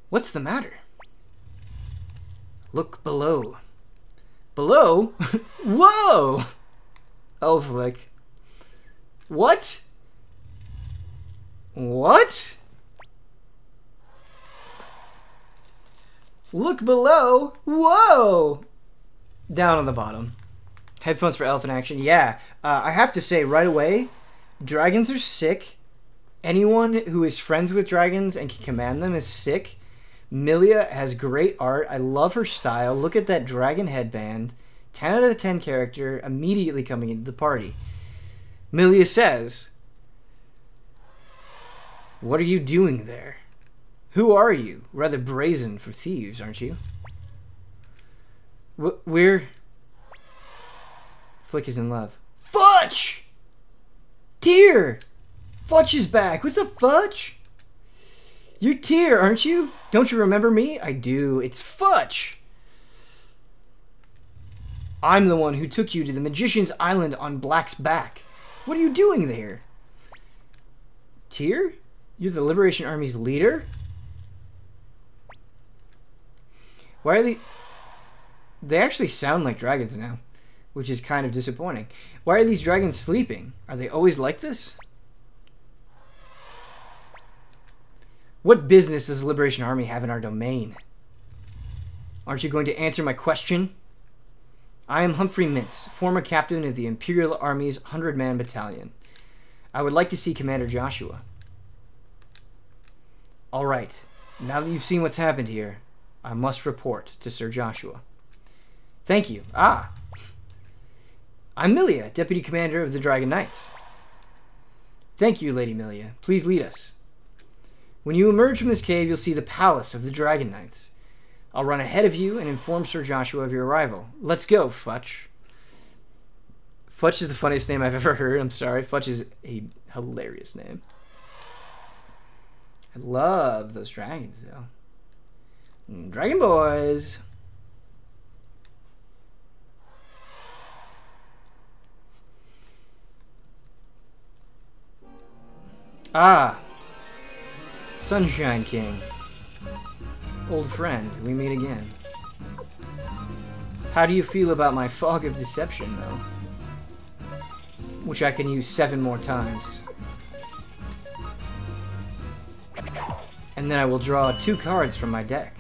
What's the matter? Look below. Below? Whoa! Oh, flick. What? What? Look below. Whoa! Down on the bottom. Headphones for elephant action. Yeah. I have to say right away, dragons are sick. Anyone who is friends with dragons and can command them is sick. Milia has great art. I love her style. Look at that dragon headband. 10 out of 10 character immediately coming into the party. Milia says, "What are you doing there? Who are you? Rather brazen for thieves, aren't you?" We're... Flick is in love. Fudge! Tyr! Fudge is back. What's up, Fudge? You're Tyr, aren't you? Don't you remember me? I do. It's Fudge. I'm the one who took you to the Magician's Island on Black's back. What are you doing there? Tyr? You're the Liberation Army's leader? Why are they... They actually sound like dragons now, which is kind of disappointing. Why are these dragons sleeping? Are they always like this? What business does the Liberation Army have in our domain? Aren't you going to answer my question? I am Humphrey Mintz, former captain of the Imperial Army's 100-man battalion. I would like to see Commander Joshua. All right, now that you've seen what's happened here, I must report to Sir Joshua. Thank you. Ah! I'm Milia, Deputy Commander of the Dragon Knights. Thank you, Lady Milia. Please lead us. When you emerge from this cave, you'll see the palace of the Dragon Knights. I'll run ahead of you and inform Sir Joshua of your arrival. Let's go, Futch. Futch is the funniest name I've ever heard. I'm sorry. Futch is a hilarious name. I love those dragons, though. Dragon Boys. Ah. Sunshine King. Old friend, we meet again. How do you feel about my fog of deception, though? Which I can use 7 more times. And then I will draw 2 cards from my deck.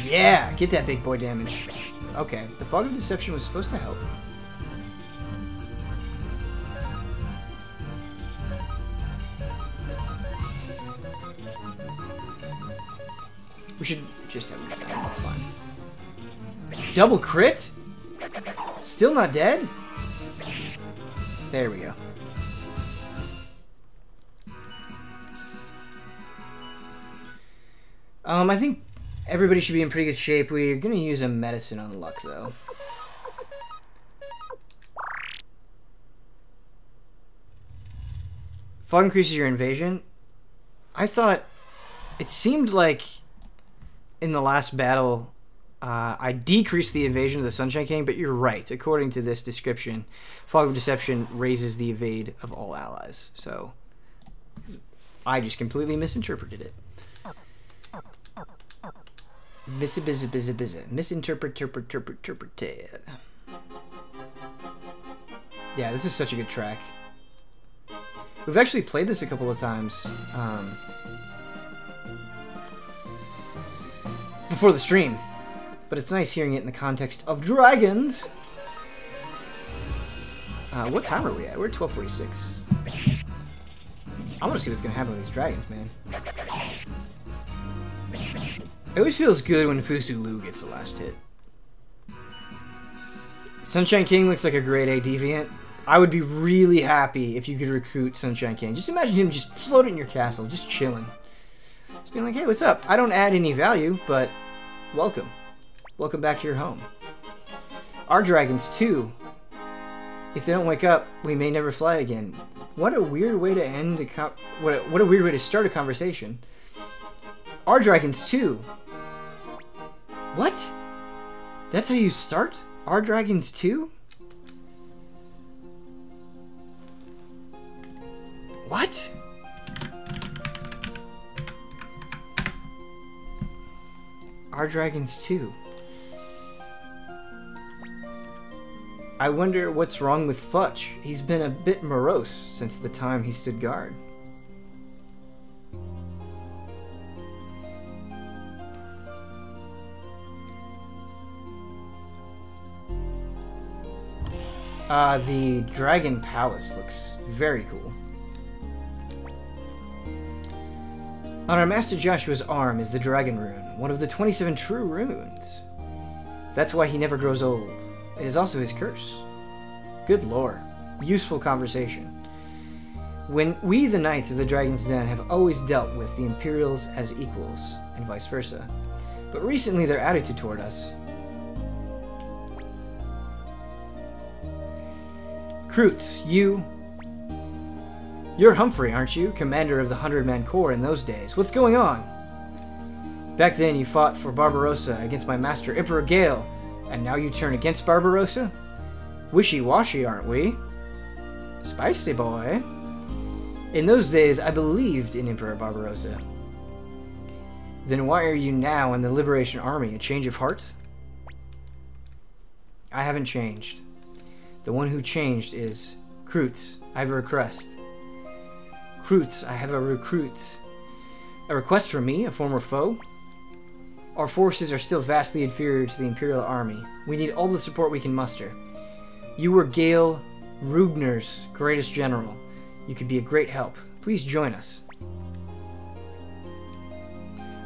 Yeah, get that big boy damage. Okay, the Fog of Deception was supposed to help. We should just have him defend, that's fine. Double crit? Still not dead? There we go. I think everybody should be in pretty good shape. We're gonna use a medicine on luck, though. Fog increases your invasion. I thought... It seemed like in the last battle I decreased the evasion of the Sunshine King, but you're right. According to this description, Fog of Deception raises the evade of all allies. So I just completely misinterpreted it. Misinterpreted. Yeah, this is such a good track. We've actually played this a couple of times before the stream, but it's nice hearing it in the context of dragons. What time are we at? We're at 12:46. I want to see what's going to happen with these dragons, man. It always feels good when Fusu Lu gets the last hit. Sunshine King looks like a grade A deviant. I would be really happy if you could recruit Sunshine King. Just imagine him just floating in your castle, just chilling. Just being like, hey, what's up? I don't add any value, but welcome. Welcome back to your home. Our dragons, too. If they don't wake up, we may never fly again. What a weird way to end a what a weird way to start a conversation. Our dragons, too. What? That's how you start? Our dragons, too? What? Our dragons too. I wonder what's wrong with Futch. He's been a bit morose since the time he stood guard. The Dragon Palace looks very cool. On our Master Joshua's arm is the Dragon Rune, one of the 27 true runes. That's why he never grows old. It is also his curse. Good lore. Useful conversation. When we, the Knights of the Dragon's Den, have always dealt with the Imperials as equals, and vice versa. But recently their attitude toward us... Kroots, You're Humphrey, aren't you? Commander of the 100-man Corps in those days. What's going on? Back then you fought for Barbarossa against my master, Emperor Gale, and now you turn against Barbarossa? Wishy-washy, aren't we? Spicy boy. In those days, I believed in Emperor Barbarossa. Then why are you now in the Liberation Army? A change of heart? I haven't changed. The one who changed is... Kroots, I have a request. Kroots, I have a recruit. A request from me, a former foe? Our forces are still vastly inferior to the Imperial Army. We need all the support we can muster. You were Gale Rugner's greatest general. You could be a great help. Please join us.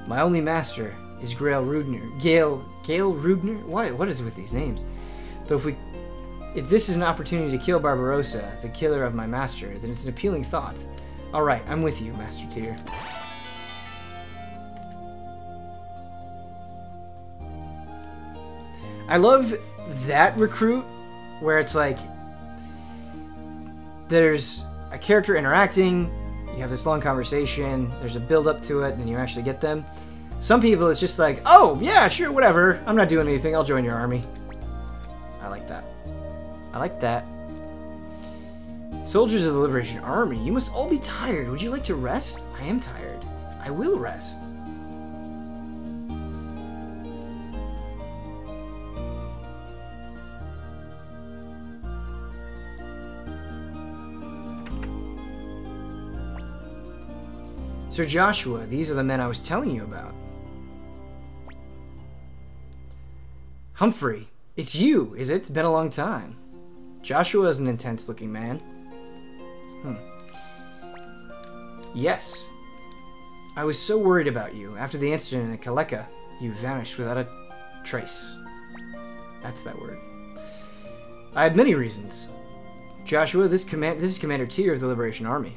My only master is Gale Rugner. Gale Rugner? What is it with these names? But if this is an opportunity to kill Barbarossa, the killer of my master, then it's an appealing thought. Alright, I'm with you, Master Tyr. I love that recruit, where it's like, there's a character interacting, you have this long conversation, there's a build-up to it, and then you actually get them. Some people, it's just like, oh, yeah, sure, whatever, I'm not doing anything, I'll join your army. I like that. I like that. Soldiers of the Liberation Army, you must all be tired. Would you like to rest? I am tired. I will rest. Sir Joshua, these are the men I was telling you about. Humphrey, it's you, is it? It's been a long time. Joshua is an intense-looking man. Yes. I was so worried about you. After the incident in Kaleka, you vanished without a trace. That's that word. I had many reasons. Joshua, this is Commander Tyr of the Liberation Army.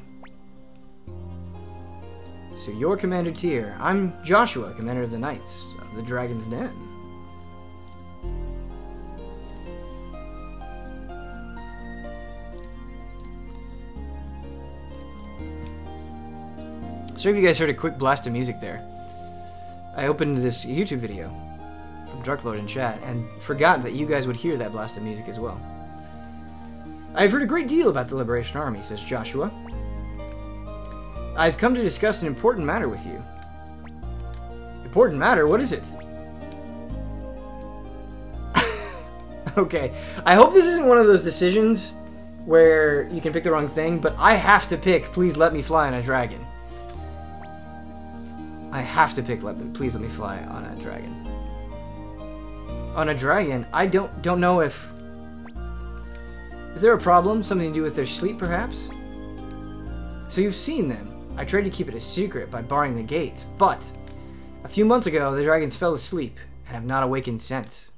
So you're Commander Tyr. I'm Joshua, Commander of the Knights of the Dragon's Den. Sorry if you guys heard a quick blast of music there. I opened this YouTube video from Darklord in chat, and forgot that you guys would hear that blast of music as well. I've heard a great deal about the Liberation Army, says Joshua. I've come to discuss an important matter with you. Important matter? What is it? Okay, I hope this isn't one of those decisions where you can pick the wrong thing, but I have to pick Please Let Me Fly on a Dragon. I have to pick Please Let Me Fly on a Dragon. On a dragon, I don't know if... Is there a problem? Something to do with their sleep, perhaps? So you've seen them. I tried to keep it a secret by barring the gates, but a few months ago, the dragons fell asleep and have not awakened since.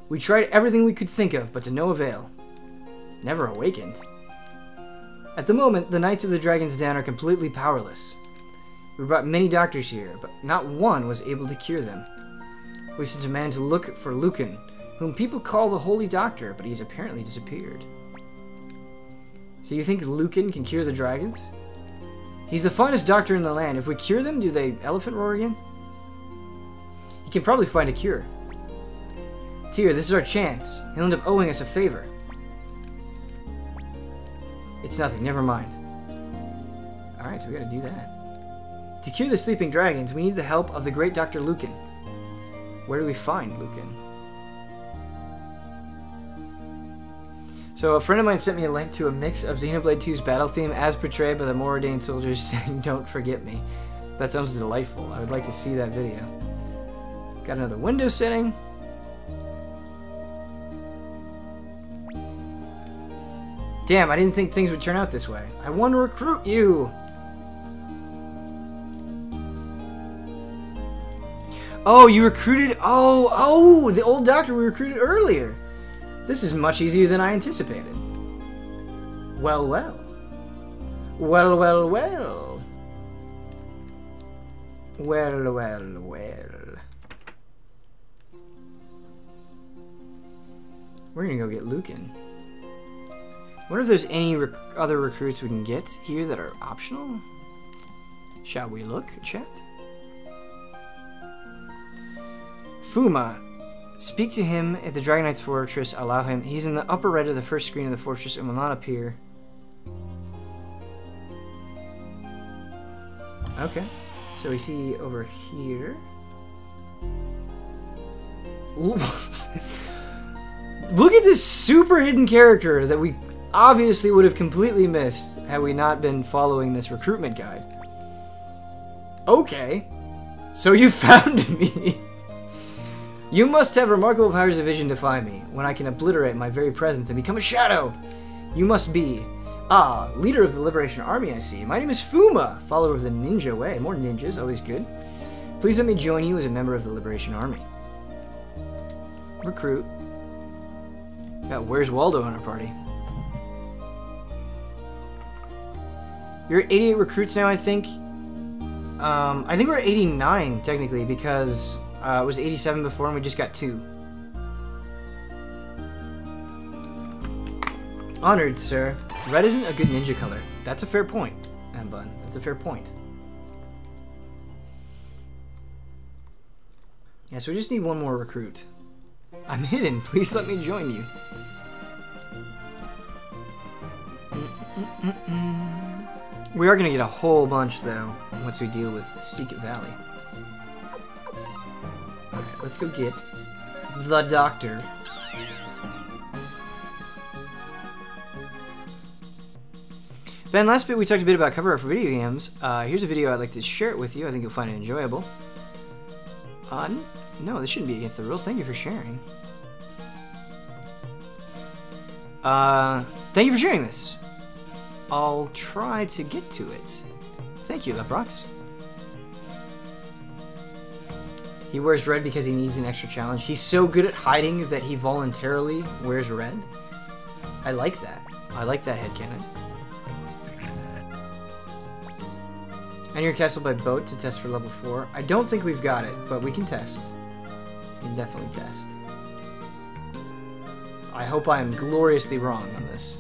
We tried everything we could think of, but to no avail. Never awakened. At the moment, the Knights of the Dragon's Den are completely powerless. We brought many doctors here, but not one was able to cure them. We sent a man to look for Lucan, whom people call the Holy Doctor, but he's apparently disappeared. So you think Lucan can cure the dragons? He's the finest doctor in the land. If we cure them, do they elephant roar again? He can probably find a cure. Tyr, this is our chance. He'll end up owing us a favor. It's nothing, never mind. Alright, so we gotta do that. To cure the sleeping dragons, we need the help of the great Dr. Lucan. Where do we find Lucan? So a friend of mine sent me a link to a mix of Xenoblade 2's battle theme as portrayed by the more ordained soldiers saying, "Don't forget me." That sounds delightful. I would like to see that video. Got another window setting. Damn, I didn't think things would turn out this way. I want to recruit you! Oh, you recruited... Oh, the old doctor we recruited earlier! This is much easier than I anticipated. Well, well. Well, well, well. Well, well, well. We're gonna go get Lucan. I wonder if there's any other recruits we can get here that are optional. Shall we look, chat? Fuma. Speak to him at the Dragon Knight's fortress. Allow him. He's in the upper right of the first screen of the fortress and will not appear. Okay. So is he over here? Look at this super hidden character that we obviously would have completely missed had we not been following this recruitment guide. Okay. So you found me. You must have remarkable powers of vision to find me, when I can obliterate my very presence and become a shadow. You must be... Ah, leader of the Liberation Army, I see. My name is Fuma, follower of the ninja way. More ninjas, always good. Please let me join you as a member of the Liberation Army. Recruit. Got Where's Waldo in our party. You're at 88 recruits now, I think. I think we're at 89, technically, because... it was 87 before, and we just got 2. Honored, sir. Red isn't a good ninja color. That's a fair point, Ambun. That's a fair point. Yeah, so we just need one more recruit. I'm hidden. Please let me join you. We are going to get a whole bunch, though, once we deal with Secret Valley. Alright, let's go get the doctor. Ben, last bit we talked a bit about cover art for video games. Here's a video I'd like to share it with you. I think you'll find it enjoyable. No, this shouldn't be against the rules. Thank you for sharing. Thank you for sharing this. I'll try to get to it. Thank you, Lebrox. He wears red because he needs an extra challenge. He's so good at hiding that he voluntarily wears red. I like that. I like that headcanon. Enter your castle by boat to test for level 4. I don't think we've got it, but we can test. We can definitely test. I hope I am gloriously wrong on this.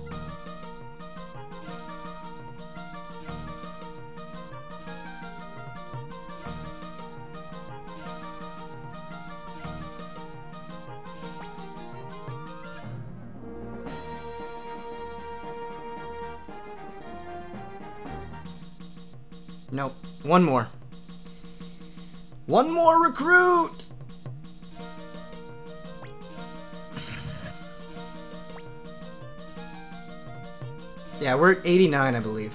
Nope. One more. One more recruit! Yeah, we're at 89, I believe.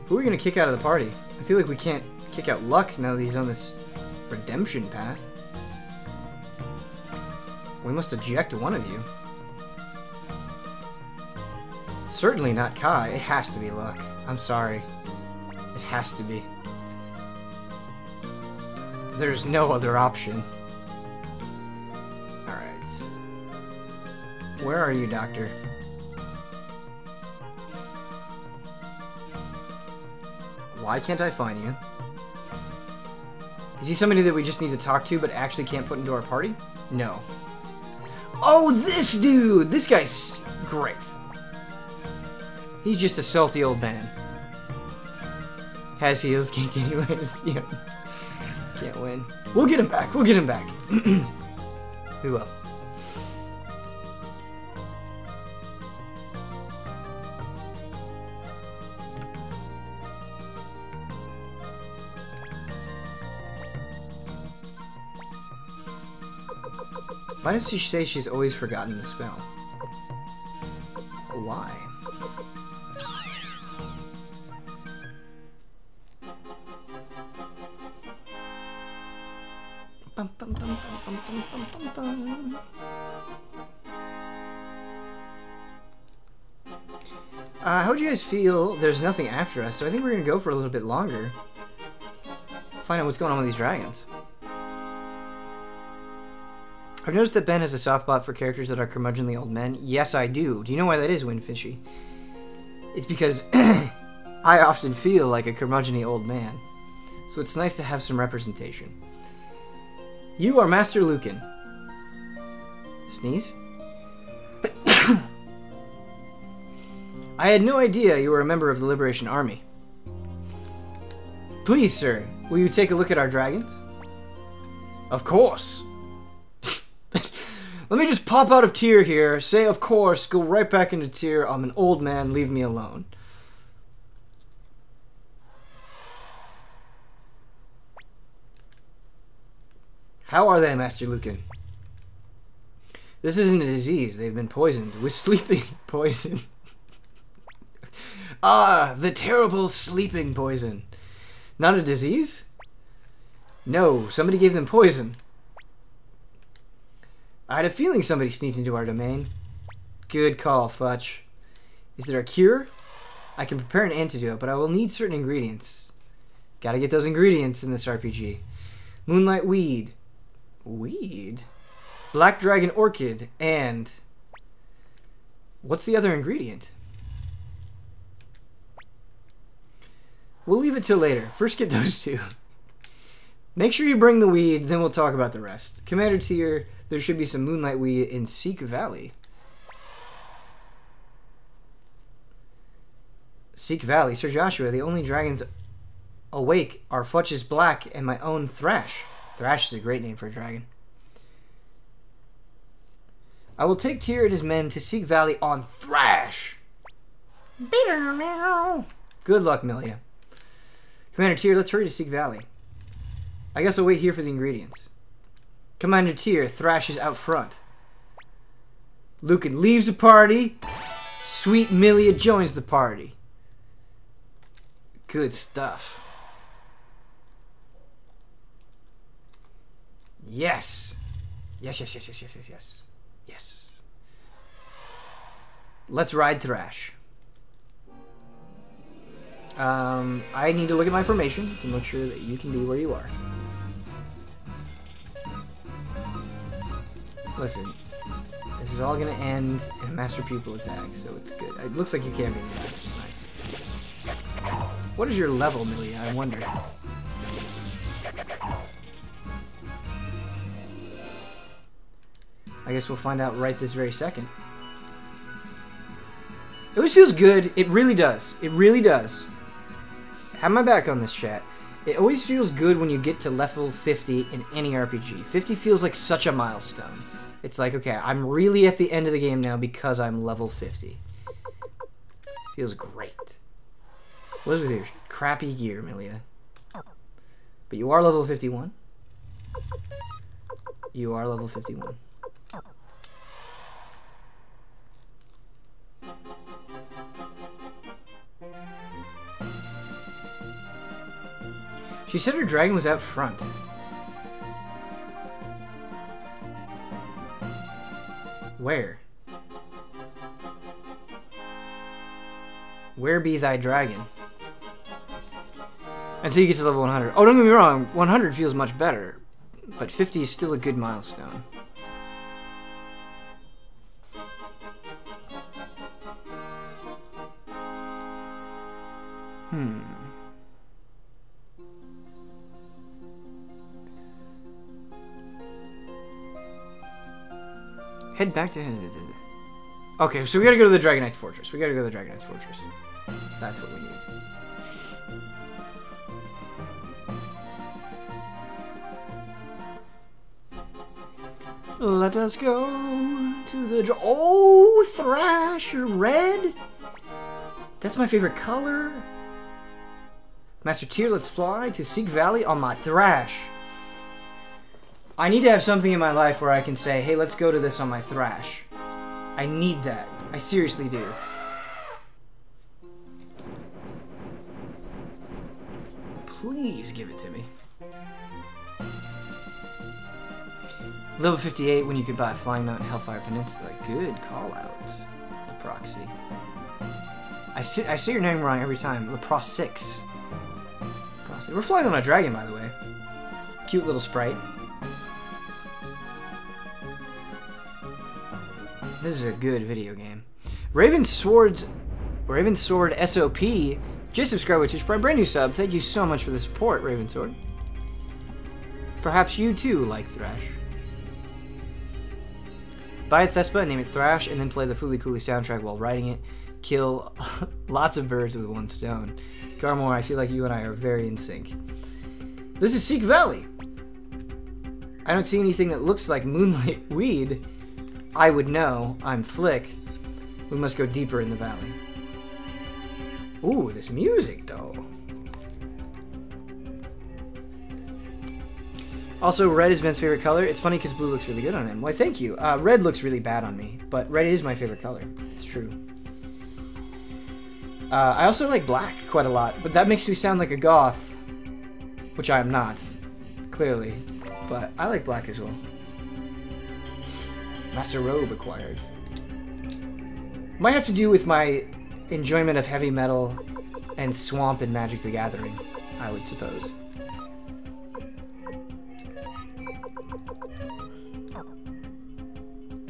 Who are we gonna kick out of the party? I feel like we can't kick out Luck now that he's on this redemption path. We must eject one of you. Certainly not Kai. It has to be Luck. I'm sorry. It has to be. There's no other option. Alright. Where are you, Doctor? Why can't I find you? Is he somebody that we just need to talk to but actually can't put into our party? No. Oh, this dude! This guy's great. He's just a salty old man. Has heals, can't anyways. Yeah. Can't win. We'll get him back. We'll get him back. We will. Why does she say she's always forgotten the spell? Why? How'd you guys feel? There's nothing after us, so I think we're gonna go for a little bit longer. Find out what's going on with these dragons. I've noticed that Ben has a soft spot for characters that are curmudgeonly old men. Yes, I do. Do you know why that is, Windfishy? It's because I often feel like a curmudgeonly old man. So it's nice to have some representation. You are Master Lucan. Sneeze? I had no idea you were a member of the Liberation Army. Please, sir, will you take a look at our dragons? Of course. Let me just pop out of tier here, say of course, go right back into tier. I'm an old man, leave me alone. How are they, Master Lucan? This isn't a disease. They've been poisoned with sleeping poison. Ah, the terrible sleeping poison. Not a disease? No, somebody gave them poison. I had a feeling somebody sneaked into our domain. Good call, Futch. Is there a cure? I can prepare an antidote, but I will need certain ingredients. Gotta get those ingredients in this RPG. Moonlight weed. Weed? Black dragon orchid, and... what's the other ingredient? We'll leave it till later. First get those two. Make sure you bring the weed, then we'll talk about the rest. Commander tier, there should be some moonlight weed in Seek Valley. Seek Valley. Sir Joshua, the only dragons awake are Futch's Black and my own Thrash. Thrash is a great name for a dragon. I will take Tyr and his men to Seek Valley on Thrash. Good luck, Milia. Commander Tyr, let's hurry to Seek Valley. I guess I'll wait here for the ingredients. Commander Tyr, Thrash is out front. Lucan leaves the party. Sweet Milia joins the party. Good stuff. Yes. Yes, yes, yes, yes, yes, yes, yes. Yes. Let's ride Thrash. I need to look at my formation to make sure that you can be where you are. Listen, this is all going to end in a master pupil attack, so it's good. It looks like you can be there. Nice. What is your level, Milia? I wonder. I guess we'll find out right this very second. It always feels good. It really does. It really does. Have my back on this, chat. It always feels good when you get to level 50 in any RPG. 50 feels like such a milestone. It's like, okay, I'm really at the end of the game now because I'm level 50. Feels great. What is with your crappy gear, Amelia? But you are level 51. You are level 51. She said her dragon was out front. Where? Where be thy dragon? Until you get to level 100. Oh, don't get me wrong, 100 feels much better, but 50 is still a good milestone. Head back to... Okay, so we gotta go to the Dragon Knight's Fortress. We gotta go to the Dragon Knight's Fortress. That's what we need. Let us go to the... Oh, Thrasher Red! That's my favorite color. Master Tier, let's fly to Seek Valley on my Thrash. I need to have something in my life where I can say, hey, let's go to this on my Thrash. I need that. I seriously do. Please give it to me. Level 58 when you could buy Flying Mountain Hellfire Peninsula. Good call out. The proxy. I say your name wrong every time. Lepross 6. We're flying on a dragon, by the way. Cute little sprite. This is a good video game. Raven Sword SOP just subscribed with Twitch Prime. Brand new sub. Thank you so much for the support, Raven Sword. Perhaps you too like Thrash. Buy a Thespa, name it Thrash, and then play the Fooly Cooly soundtrack while riding it. Kill lots of birds with one stone. Garmore, I feel like you and I are very in sync. This is Seek Valley. I don't see anything that looks like moonlight weed. I would know. I'm Flick. We must go deeper in the valley. Ooh, this music, though. Also, red is Ben's favorite color. It's funny because blue looks really good on him. Why, thank you. Red looks really bad on me, but red is my favorite color. It's true. I also like black quite a lot, but that makes me sound like a goth, which I am not, clearly. But I like black as well. Master Robe acquired. Might have to do with my enjoyment of heavy metal and swamp in Magic the Gathering, I would suppose.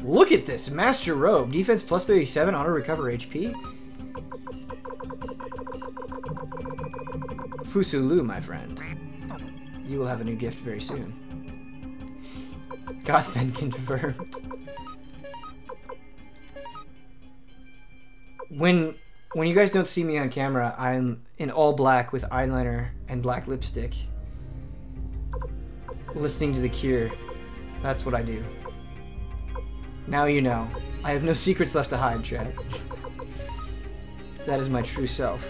Look at this! Master Robe. Defense plus 37, auto recover HP. Fusulu, my friend. You will have a new gift very soon. Gothman confirmed. When you guys don't see me on camera, I'm in all black with eyeliner and black lipstick. Listening to The Cure. That's what I do. Now you know. I have no secrets left to hide, chat. That is my true self.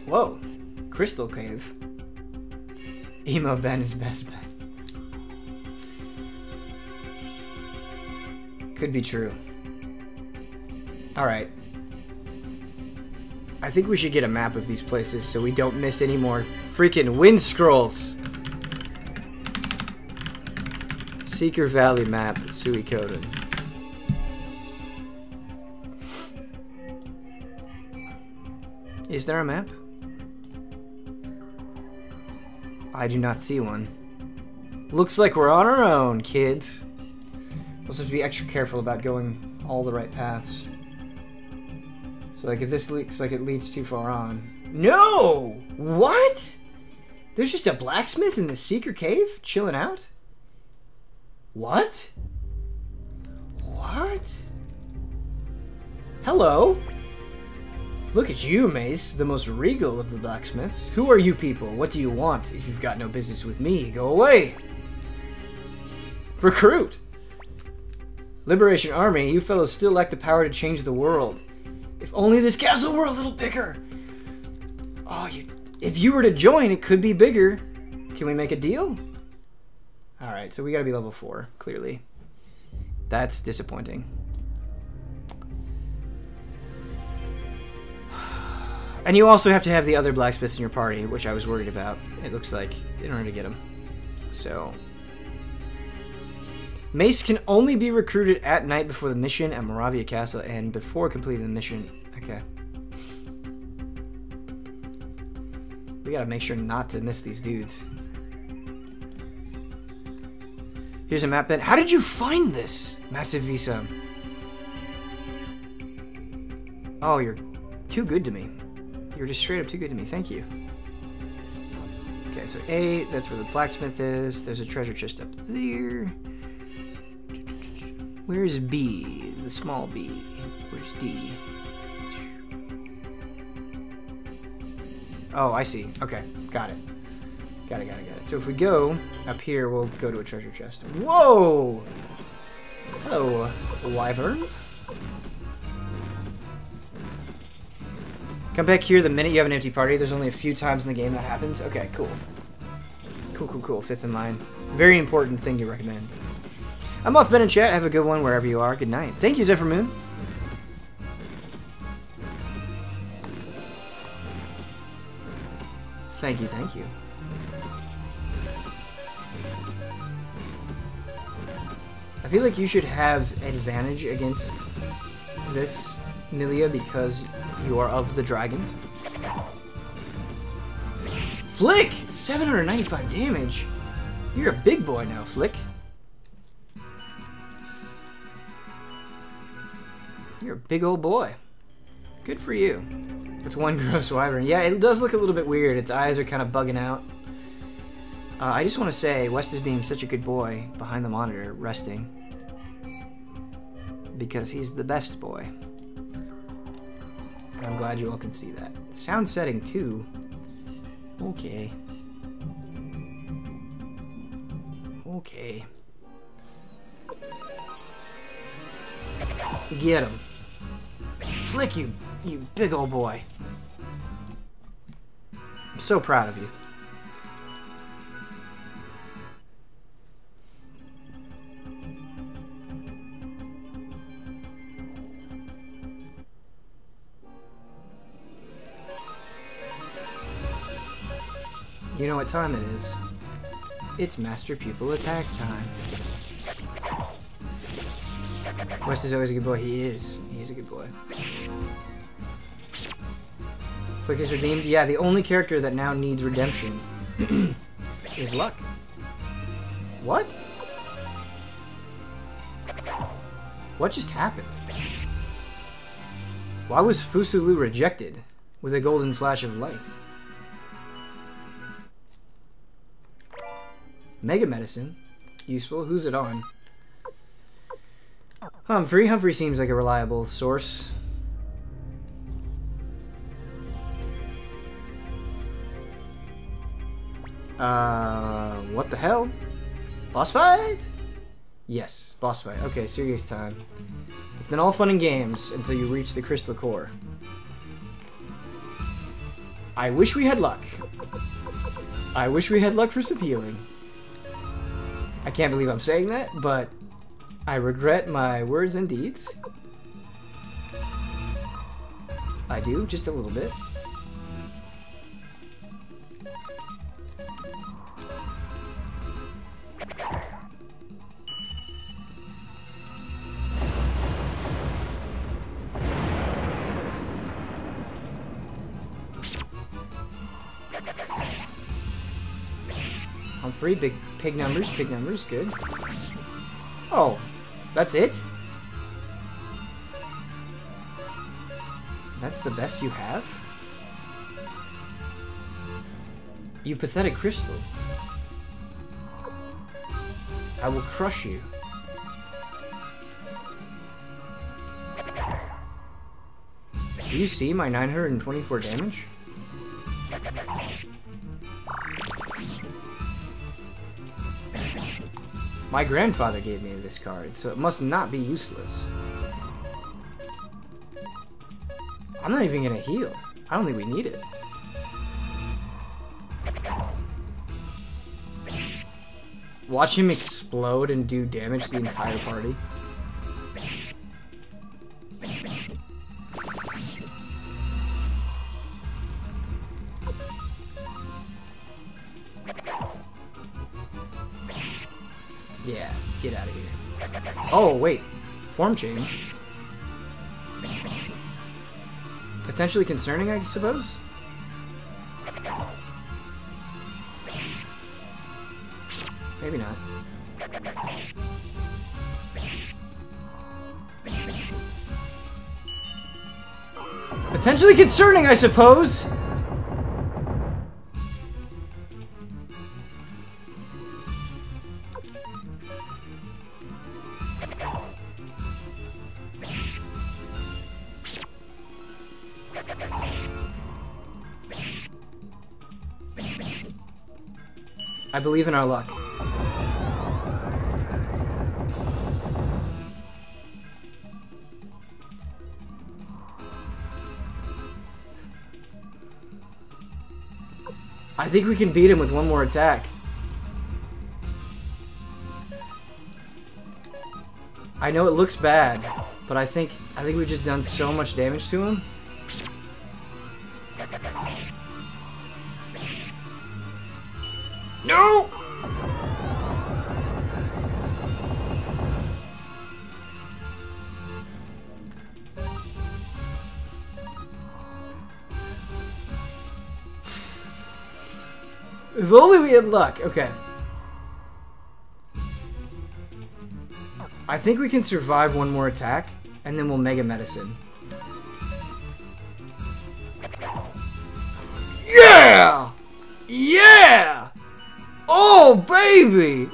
Whoa, Crystal Cave. Emo Ben is best bet. Could be true. Alright. I think we should get a map of these places so we don't miss any more freaking wind scrolls. Seeker Valley map, Suikoden. Is there a map? I do not see one. Looks like we're on our own, kids. We'll just have to be extra careful about going all the right paths. So like if this looks like it leads too far on, No! What? There's just a blacksmith in the secret cave? Chilling out? What? What? Hello? Look at you, Mace, the most regal of the blacksmiths. Who are you people? What do you want? If you've got no business with me, go away. Recruit! Liberation Army, you fellows still lack the power to change the world. If only this castle were a little bigger. Oh, if you were to join, it could be bigger. Can we make a deal? Alright, so we gotta be level 4, clearly. That's disappointing. And you also have to have the other blacksmiths in your party, which I was worried about, it looks like, in order to get them. So... Mace can only be recruited at night before the mission at Moravia Castle and before completing the mission. Okay. We gotta make sure not to miss these dudes. Here's a map bed. How did you find this? Massive visa. Oh, you're too good to me. You're just straight up too good to me. Thank you. Okay, so A, that's where the blacksmith is. There's a treasure chest up there. Where's B? The small B. Where's D? Oh, I see. Okay, got it. Got it. So if we go up here, we'll go to a treasure chest. Whoa! Hello, wyvern. Come back here the minute you have an empty party. There's only a few times in the game that happens. Okay, cool. Cool. Fifth in line. Very important thing to recommend. I'm off, Ben and chat. Have a good one wherever you are. Good night. Thank you, Zephyr Moon. Thank you. I feel like you should have advantage against this, Nilia, because you are of the dragons. Flick! 795 damage. You're a big boy now, Flick. You're a big old boy. Good for you. It's one gross wyvern. Yeah, it does look a little bit weird. Its eyes are kind of bugging out. I just want to say, West is being such a good boy behind the monitor, resting. Because he's the best boy. And I'm glad you all can see that. Sound setting, too. Okay. Get him. Flick, you big old boy. I'm so proud of you. You know what time it is. It's Master Pupil Attack time. West is always a good boy. He is. He is a good boy. Flick is redeemed. Yeah, the only character that now needs redemption is Luck. What? What just happened? Why was Fusulu rejected with a golden flash of light? Mega Medicine. Useful. Who's it on? Humphrey. Humphrey seems like a reliable source. What the hell? Boss fight? Yes, boss fight. Okay, serious time. It's been all fun and games until you reach the crystal core. I wish we had luck. I wish we had luck for some healing. I can't believe I'm saying that, but I regret my words and deeds. I do, just a little bit. Humphrey, big pig numbers, good. Oh, that's it? That's the best you have? You pathetic crystal. I will crush you. Do you see my 924 damage? My grandfather gave me this card, so it must not be useless. I'm not even gonna heal. I don't think we need it. Watch him explode and do damage to the entire party. Yeah, get out of here. Oh, wait. Form change. Potentially concerning, I suppose? Maybe not. Potentially concerning, I suppose! I believe in our luck. I think we can beat him with one more attack. I know it looks bad, but I think we've just done so much damage to him. No! If only we had luck. Okay. I think we can survive one more attack, and then we'll Mega Medicine. Yeah! Yeah! Oh, baby!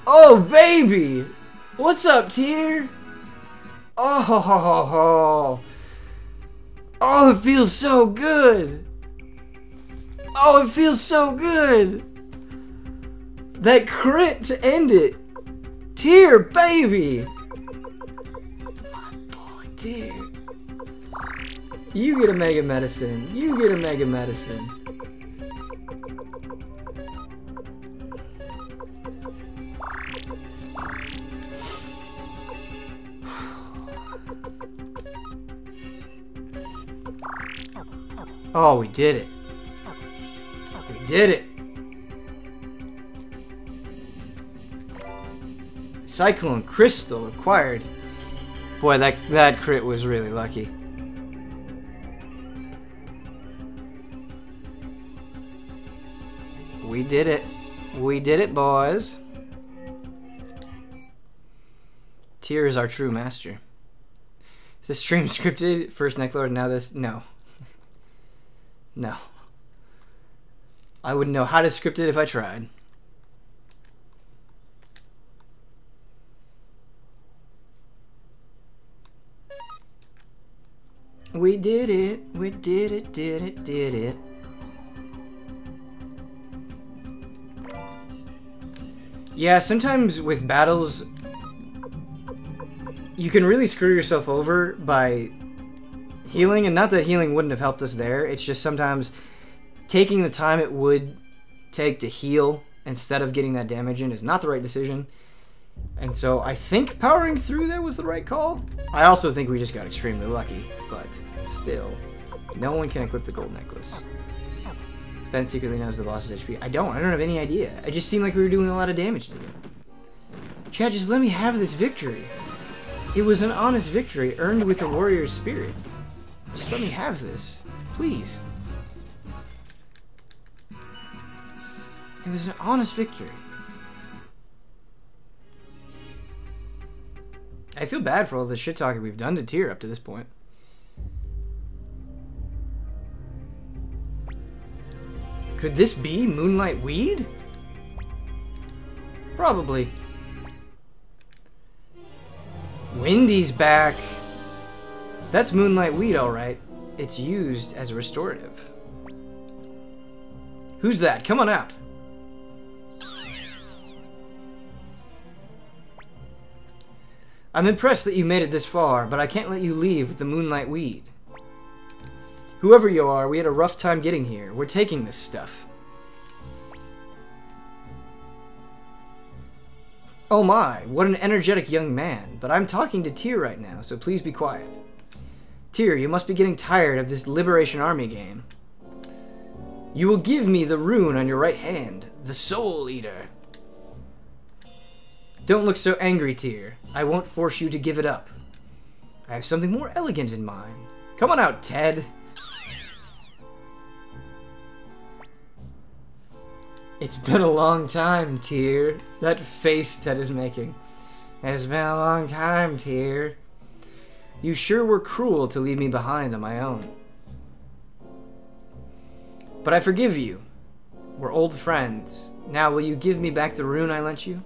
Oh, baby! What's up, Tyr? Oh, ho, ho, ho, ho. Oh, it feels so good! Oh, it feels so good! That crit to end it! Tyr, baby! My boy, Tyr. You get a Mega Medicine. You get a Mega Medicine. Oh, we did it. We did it. Cyclone Crystal acquired. Boy, that crit was really lucky. We did it. We did it, boys. Tyr is our true master. Is this stream scripted? First Neclord, now this? No. No. I wouldn't know how to script it if I tried. We did it. We did it, did it, did it. Yeah, sometimes with battles, you can really screw yourself over by healing, and not that healing wouldn't have helped us there, it's just sometimes taking the time it would take to heal instead of getting that damage in is not the right decision. And so I think powering through there was the right call. I also think we just got extremely lucky, but still, no one can equip the gold necklace. Ben secretly knows the boss's HP. I don't have any idea. It just seemed like we were doing a lot of damage to them. Chad, just let me have this victory. It was an honest victory earned with a warrior's spirit. Just let me have this, please. It was an honest victory. I feel bad for all the shit talking we've done to Tyr up to this point. Could this be Moonlight Weed? Probably. Wendy's back. That's Moonlight Weed, alright. It's used as a restorative. Who's that? Come on out. I'm impressed that you made it this far, but I can't let you leave with the Moonlight Weed. Whoever you are, we had a rough time getting here. We're taking this stuff. Oh my, what an energetic young man. But I'm talking to Tyr right now, so please be quiet. Tyr, you must be getting tired of this Liberation Army game. You will give me the rune on your right hand, the Soul Eater. Don't look so angry, Tyr. I won't force you to give it up. I have something more elegant in mind. Come on out, Ted. It's been a long time, Tyr. That face Ted is making. It's been a long time, Tyr. You sure were cruel to leave me behind on my own. But I forgive you. We're old friends. Now will you give me back the rune I lent you?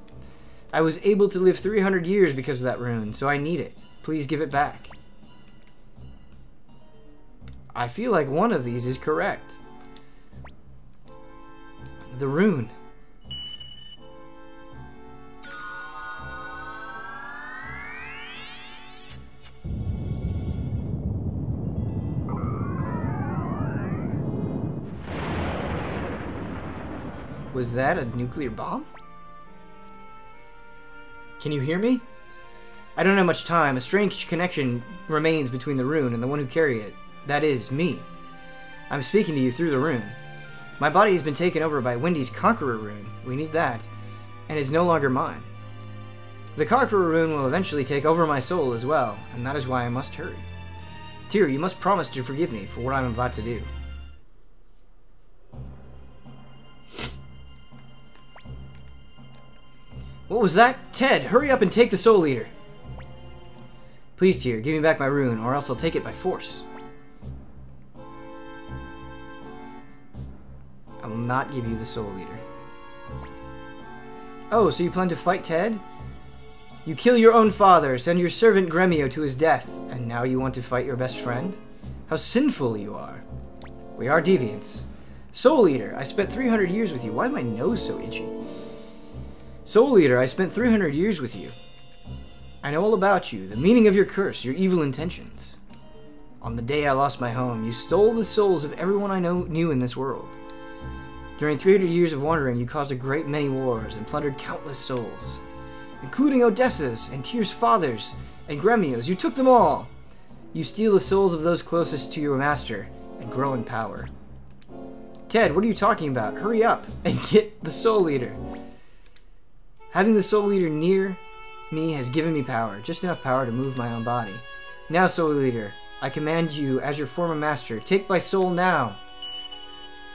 I was able to live 300 years because of that rune, so I need it. Please give it back. I feel like one of these is correct. The rune. Was that a nuclear bomb? Can you hear me? I don't have much time. A strange connection remains between the rune and the one who carried it. That is, me. I'm speaking to you through the rune. My body has been taken over by Wendy's Conqueror rune. We need that, and is no longer mine. The Conqueror rune will eventually take over my soul as well, and that is why I must hurry. Tyr, you must promise to forgive me for what I'm about to do. What was that? Ted, hurry up and take the Soul Eater. Please, Tyr, give me back my rune, or else I'll take it by force. I will not give you the Soul Eater. Oh, so you plan to fight Ted? You kill your own father, send your servant Gremio to his death, and now you want to fight your best friend? How sinful you are. We are deviants. Soul Eater, I spent 300 years with you. Why is my nose so itchy? Soul Eater, I spent 300 years with you. I know all about you, the meaning of your curse, your evil intentions. On the day I lost my home, you stole the souls of everyone I knew in this world. During 300 years of wandering, you caused a great many wars and plundered countless souls, including Odessa's and Tyr's fathers and Gremio's. You took them all. You steal the souls of those closest to your master and grow in power. Ted, what are you talking about? Hurry up and get the Soul Eater. Having the Soul Eater near me has given me power, just enough power to move my own body. Now, Soul Eater, I command you as your former master, take my soul now.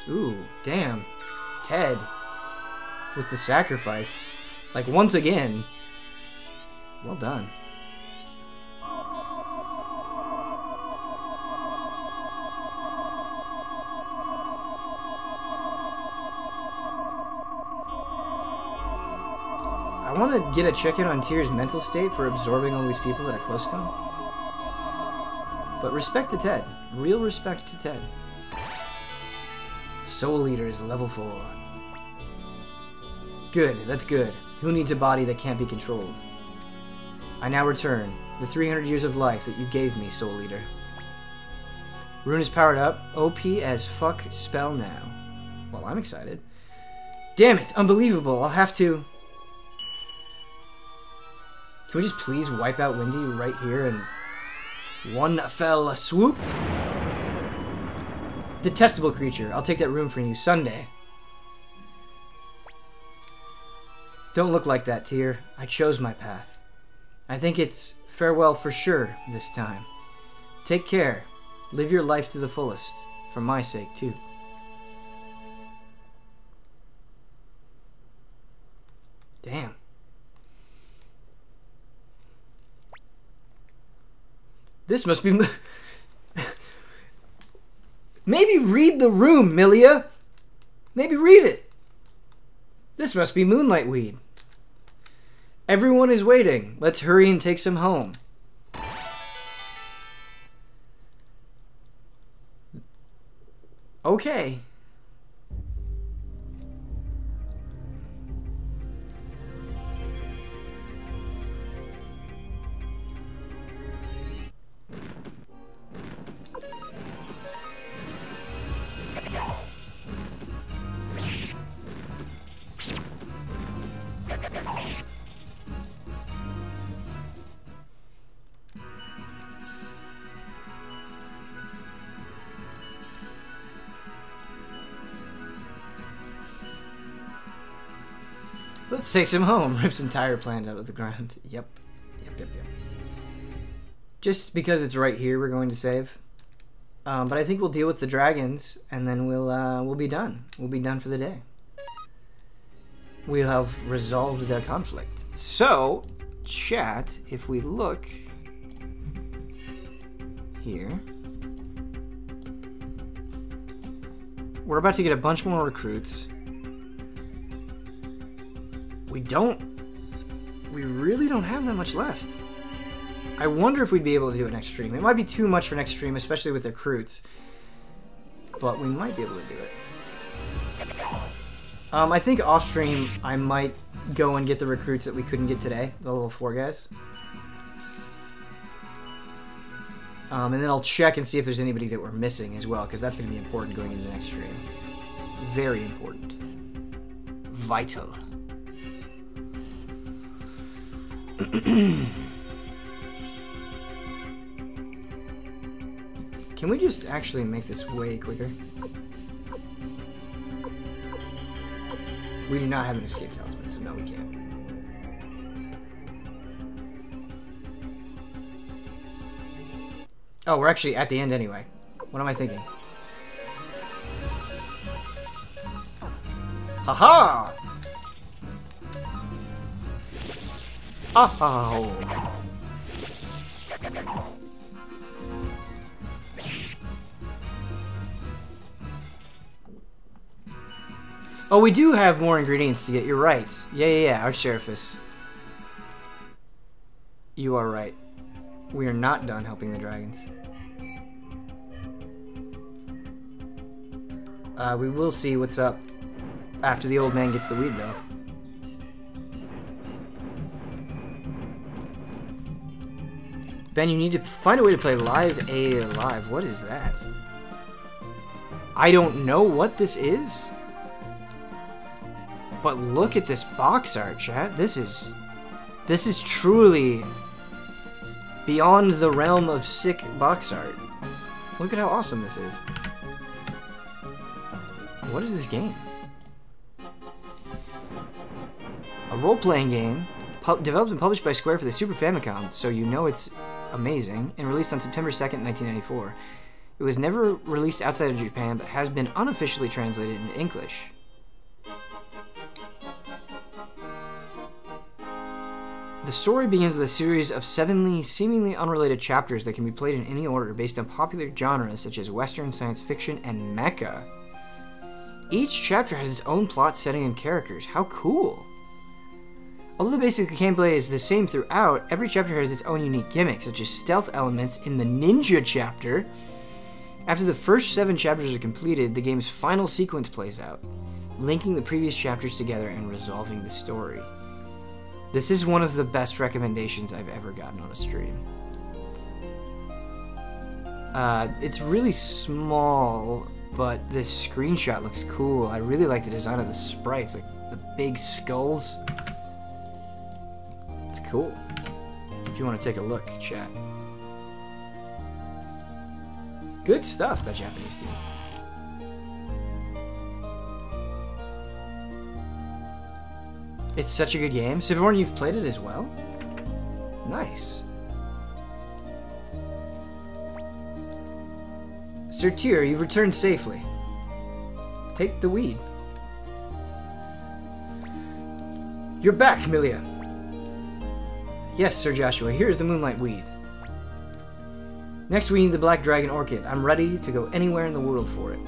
Ooh, damn. Ted. With the sacrifice. Like, once again. Well done. I want to get a check-in on Tyr's mental state for absorbing all these people that are close to him. But respect to Ted. Real respect to Ted. Soul Eater is level 4. Good, that's good. Who needs a body that can't be controlled? I now return the 300 years of life that you gave me, Soul Eater. Rune is powered up. OP as fuck spell now. Well, I'm excited. Damn it, unbelievable. I'll have to... Can we just please wipe out Wendy right here in one fell swoop? Detestable creature. I'll take that rune from you Sunday. Don't look like that, Tyr. I chose my path. I think it's farewell for sure this time. Take care. Live your life to the fullest. For my sake, too. Damn. This must be... Maybe read the room, Milia. Maybe read it. This must be moonlight weed. Everyone is waiting. Let's hurry and take some home. Okay. Let's take some home. Rips entire plant out of the ground. Yep. Just because it's right here, we're going to save. But I think we'll deal with the dragons, and then we'll be done. We'll be done for the day. We'll have resolved the conflict. So, chat, if we look here, we're about to get a bunch more recruits. We really don't have that much left. I wonder if we'd be able to do it next stream. It might be too much for next stream, especially with the recruits. But we might be able to do it. I think off stream, I might go and get the recruits that we couldn't get today. The level 4 guys. And then I'll check and see if there's anybody that we're missing as well, because that's going to be important going into the next stream. Very important. Vital. Can we just actually make this way quicker? We do not have an escape talisman, so no, we can't. Oh, we're actually at the end anyway. What am I thinking? Haha! Oh! Oh, we do have more ingredients to get. You're right. Yeah. Our Sheriffus. You are right. We are not done helping the dragons. We will see what's up after the old man gets the weed, though. Ben, you need to find a way to play Live A Live. What is that? I don't know what this is. But look at this box art, chat. This is truly beyond the realm of sick box art. Look at how awesome this is. What is this game? A role-playing game developed and published by Square for the Super Famicom, so you know it's amazing, and released on September 2nd, 1994. It was never released outside of Japan, but has been unofficially translated into English. The story begins with a series of 7 seemingly unrelated chapters that can be played in any order based on popular genres such as Western, science fiction, and mecha. Each chapter has its own plot, setting, and characters. How cool! Although the basic gameplay is the same throughout, every chapter has its own unique gimmick, such as stealth elements in the Ninja chapter. After the first 7 chapters are completed, the game's final sequence plays out, linking the previous chapters together and resolving the story. This is one of the best recommendations I've ever gotten on a stream. It's really small, but this screenshot looks cool. I really like the design of the sprites, like the big skulls. It's cool. If you want to take a look, chat. Good stuff, that Japanese dude. It's such a good game. So everyone, you've played it as well? Nice. Sir Tyr, you've returned safely. Take the weed. You're back, Milia. Yes, Sir Joshua, here's the moonlight weed. Next we need the black dragon orchid. I'm ready to go anywhere in the world for it.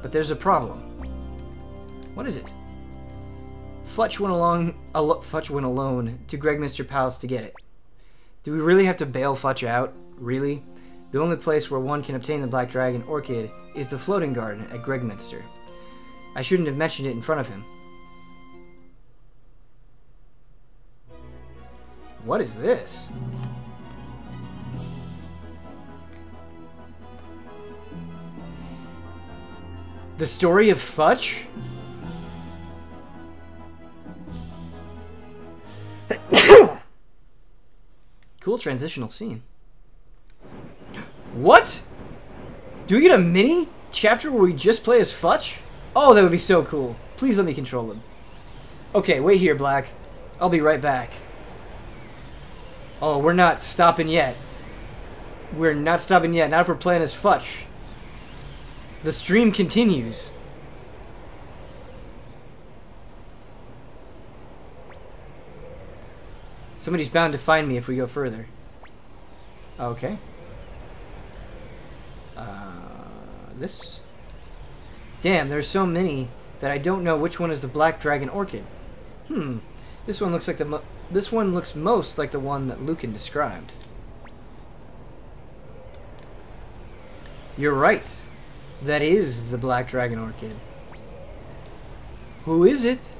But there's a problem. What is it? Futch went alone to Gregminster Palace to get it. Do we really have to bail Futch out? Really? The only place where one can obtain the Black Dragon Orchid is the floating garden at Gregminster. I shouldn't have mentioned it in front of him. What is this? The story of Futch? Cool transitional scene. What? Do we get a mini chapter where we just play as Futch? Oh, that would be so cool. Please let me control him. Okay, wait here, Black. I'll be right back. Oh, we're not stopping yet. We're not stopping yet. Not if we're playing as Futch. The stream continues. Somebody's bound to find me if we go further. Okay. This? Damn, there's so many that I don't know which one is the Black Dragon Orchid. This one looks like this one looks most like the one that Lucan described. You're right. That is the Black Dragon Orchid. Who is it?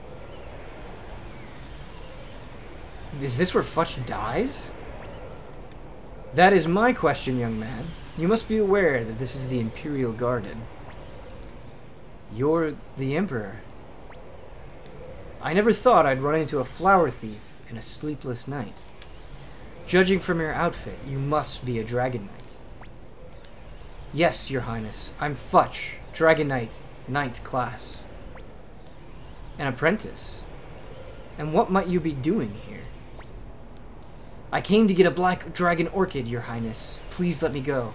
Is this where Futch dies? That is my question, young man. You must be aware that this is the Imperial Garden. You're the Emperor. I never thought I'd run into a flower thief in a sleepless night. Judging from your outfit, you must be a Dragon Knight. Yes, Your Highness. I'm Futch, Dragon Knight, 9th class. An apprentice. And what might you be doing here? I came to get a Black Dragon Orchid, Your Highness. Please let me go.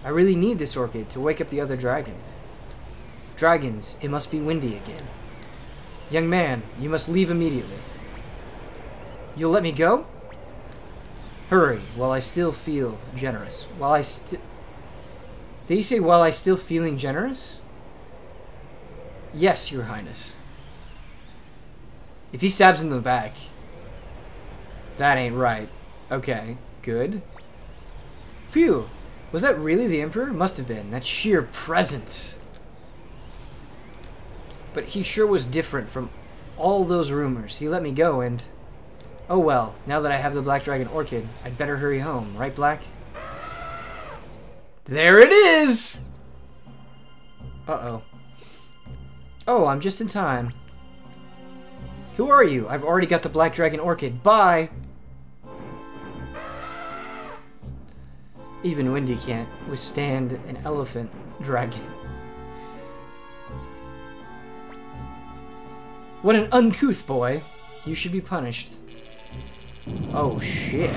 I really need this orchid to wake up the other dragons. Dragons, it must be windy again. Young man, you must leave immediately. You'll let me go? Hurry, while I still feel generous. Did he say while I still feeling generous? Yes, Your Highness. If he stabs him in the back, that ain't right. Okay, good. Phew, was that really the Emperor? Must have been. That sheer presence. But he sure was different from all those rumors. He let me go and... Oh well, now that I have the Black Dragon Orchid, I'd better hurry home, right, Black? There it is! Uh-oh. Oh, I'm just in time. Who are you? I've already got the Black Dragon Orchid. Bye! Even Windy can't withstand an elephant dragon. What an uncouth boy. You should be punished. Oh, shit.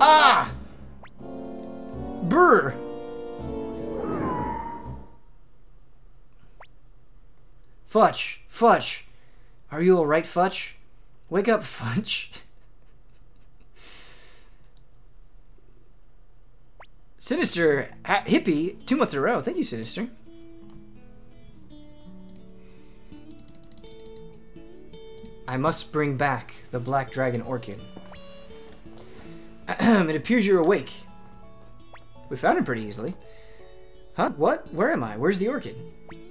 Ah! Brr! Futch! Futch! Are you alright, Futch? Wake up, Futch. Sinister Hippie, 2 months in a row. Thank you, Sinister. I must bring back the Black Dragon Orchid. It appears you're awake. We found him pretty easily. Huh? What? Where am I? Where's the orchid?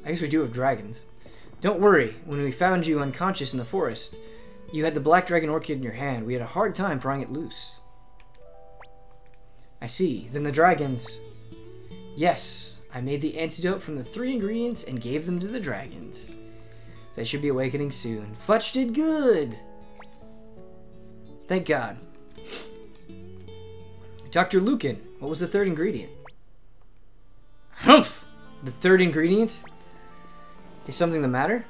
I guess we do have dragons. Don't worry. When we found you unconscious in the forest, you had the Black Dragon Orchid in your hand. We had a hard time prying it loose. I see. Then the dragons... Yes, I made the antidote from the 3 ingredients and gave them to the dragons. They should be awakening soon. Futch did good! Thank God. Dr. Lucan, what was the 3rd ingredient? Humph! The 3rd ingredient? Is something the matter?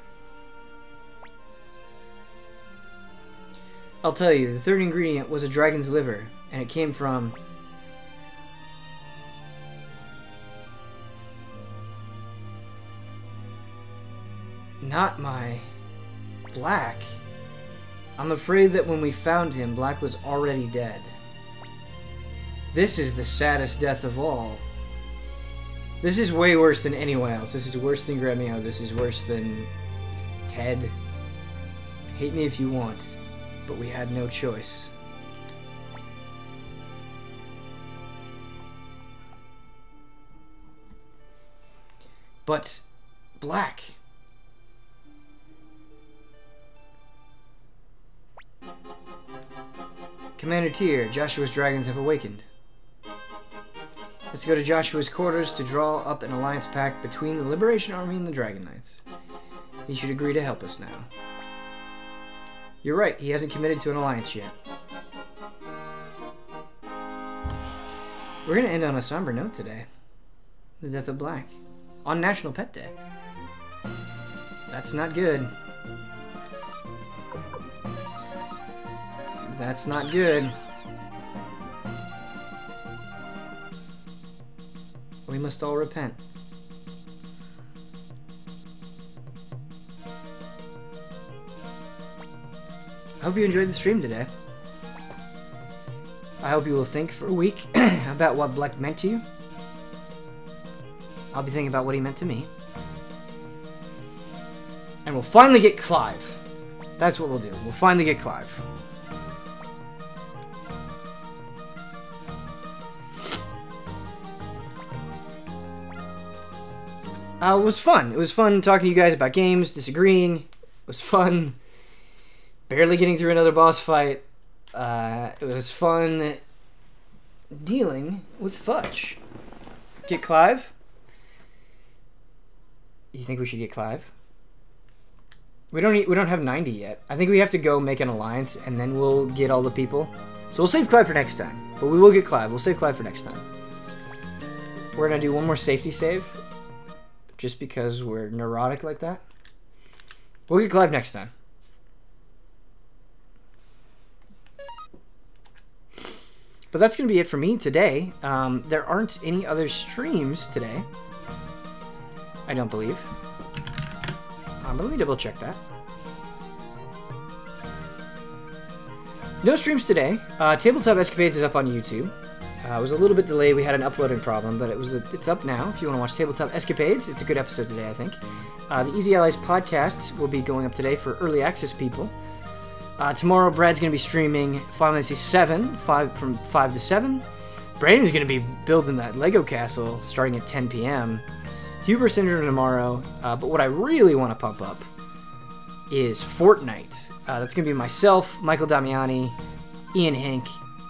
I'll tell you, the 3rd ingredient was a dragon's liver, and it came from... Not my... Black. I'm afraid that when we found him, Black was already dead. This is the saddest death of all. This is way worse than anyone else. This is worse than Gremio. This is worse than Ted. Hate me if you want, but we had no choice. But Black. Commander Tyr, Joshua's dragons have awakened. Let's go to Joshua's quarters to draw up an alliance pact between the Liberation Army and the Dragon Knights. He should agree to help us now. You're right, he hasn't committed to an alliance yet. We're going to end on a somber note today. The death of Black. On National Pet Day. That's not good. That's not good. We must all repent. I hope you enjoyed the stream today. I hope you will think for a week about what Black meant to you. I'll be thinking about what he meant to me. And we'll finally get Clive. That's what we'll do. We'll finally get Clive. It was fun. It was fun talking to you guys about games, disagreeing. It was fun barely getting through another boss fight. It was fun dealing with Fudge. Get Clive? You think we should get Clive? We don't have 90 yet. I think we have to go make an alliance and then we'll get all the people. So we'll save Clive for next time. But we will get Clive. We'll save Clive for next time. We're gonna do one more safety save. Just because we're neurotic like that. We'll get Clive next time. But that's going to be it for me today. There aren't any other streams today. I don't believe. But let me double check that. No streams today. Tabletop Escapades is up on YouTube. It was a little bit delayed. We had an uploading problem, but it's up now. If you want to watch Tabletop Escapades, it's a good episode today, I think. The Easy Allies podcast will be going up today for early access people. Tomorrow, Brad's going to be streaming Final Fantasy VII from 5 to 7. Brandon's going to be building that Lego castle starting at 10 p.m. Huber Syndrome tomorrow. But what I really want to pump up is Fortnite. That's going to be myself, Michael Damiani, Ian Hink,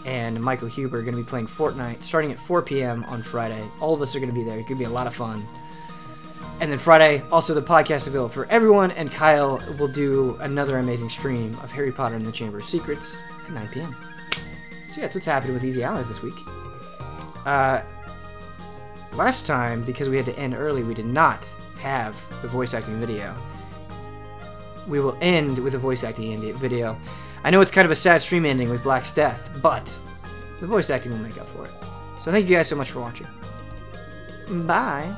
and Michael Huber are going to be playing Fortnite starting at 4 p.m. on Friday. All of us are going to be there. It could be a lot of fun. And then Friday, also the podcast is available for everyone, and Kyle will do another amazing stream of Harry Potter and the Chamber of Secrets at 9 p.m. So yeah, that's what's happening with Easy Allies this week. Last time, because we had to end early, we did not have the voice acting video. We will end with a voice acting video. I know it's kind of a sad stream ending with Black's death, but the voice acting will make up for it. So thank you guys so much for watching. Bye.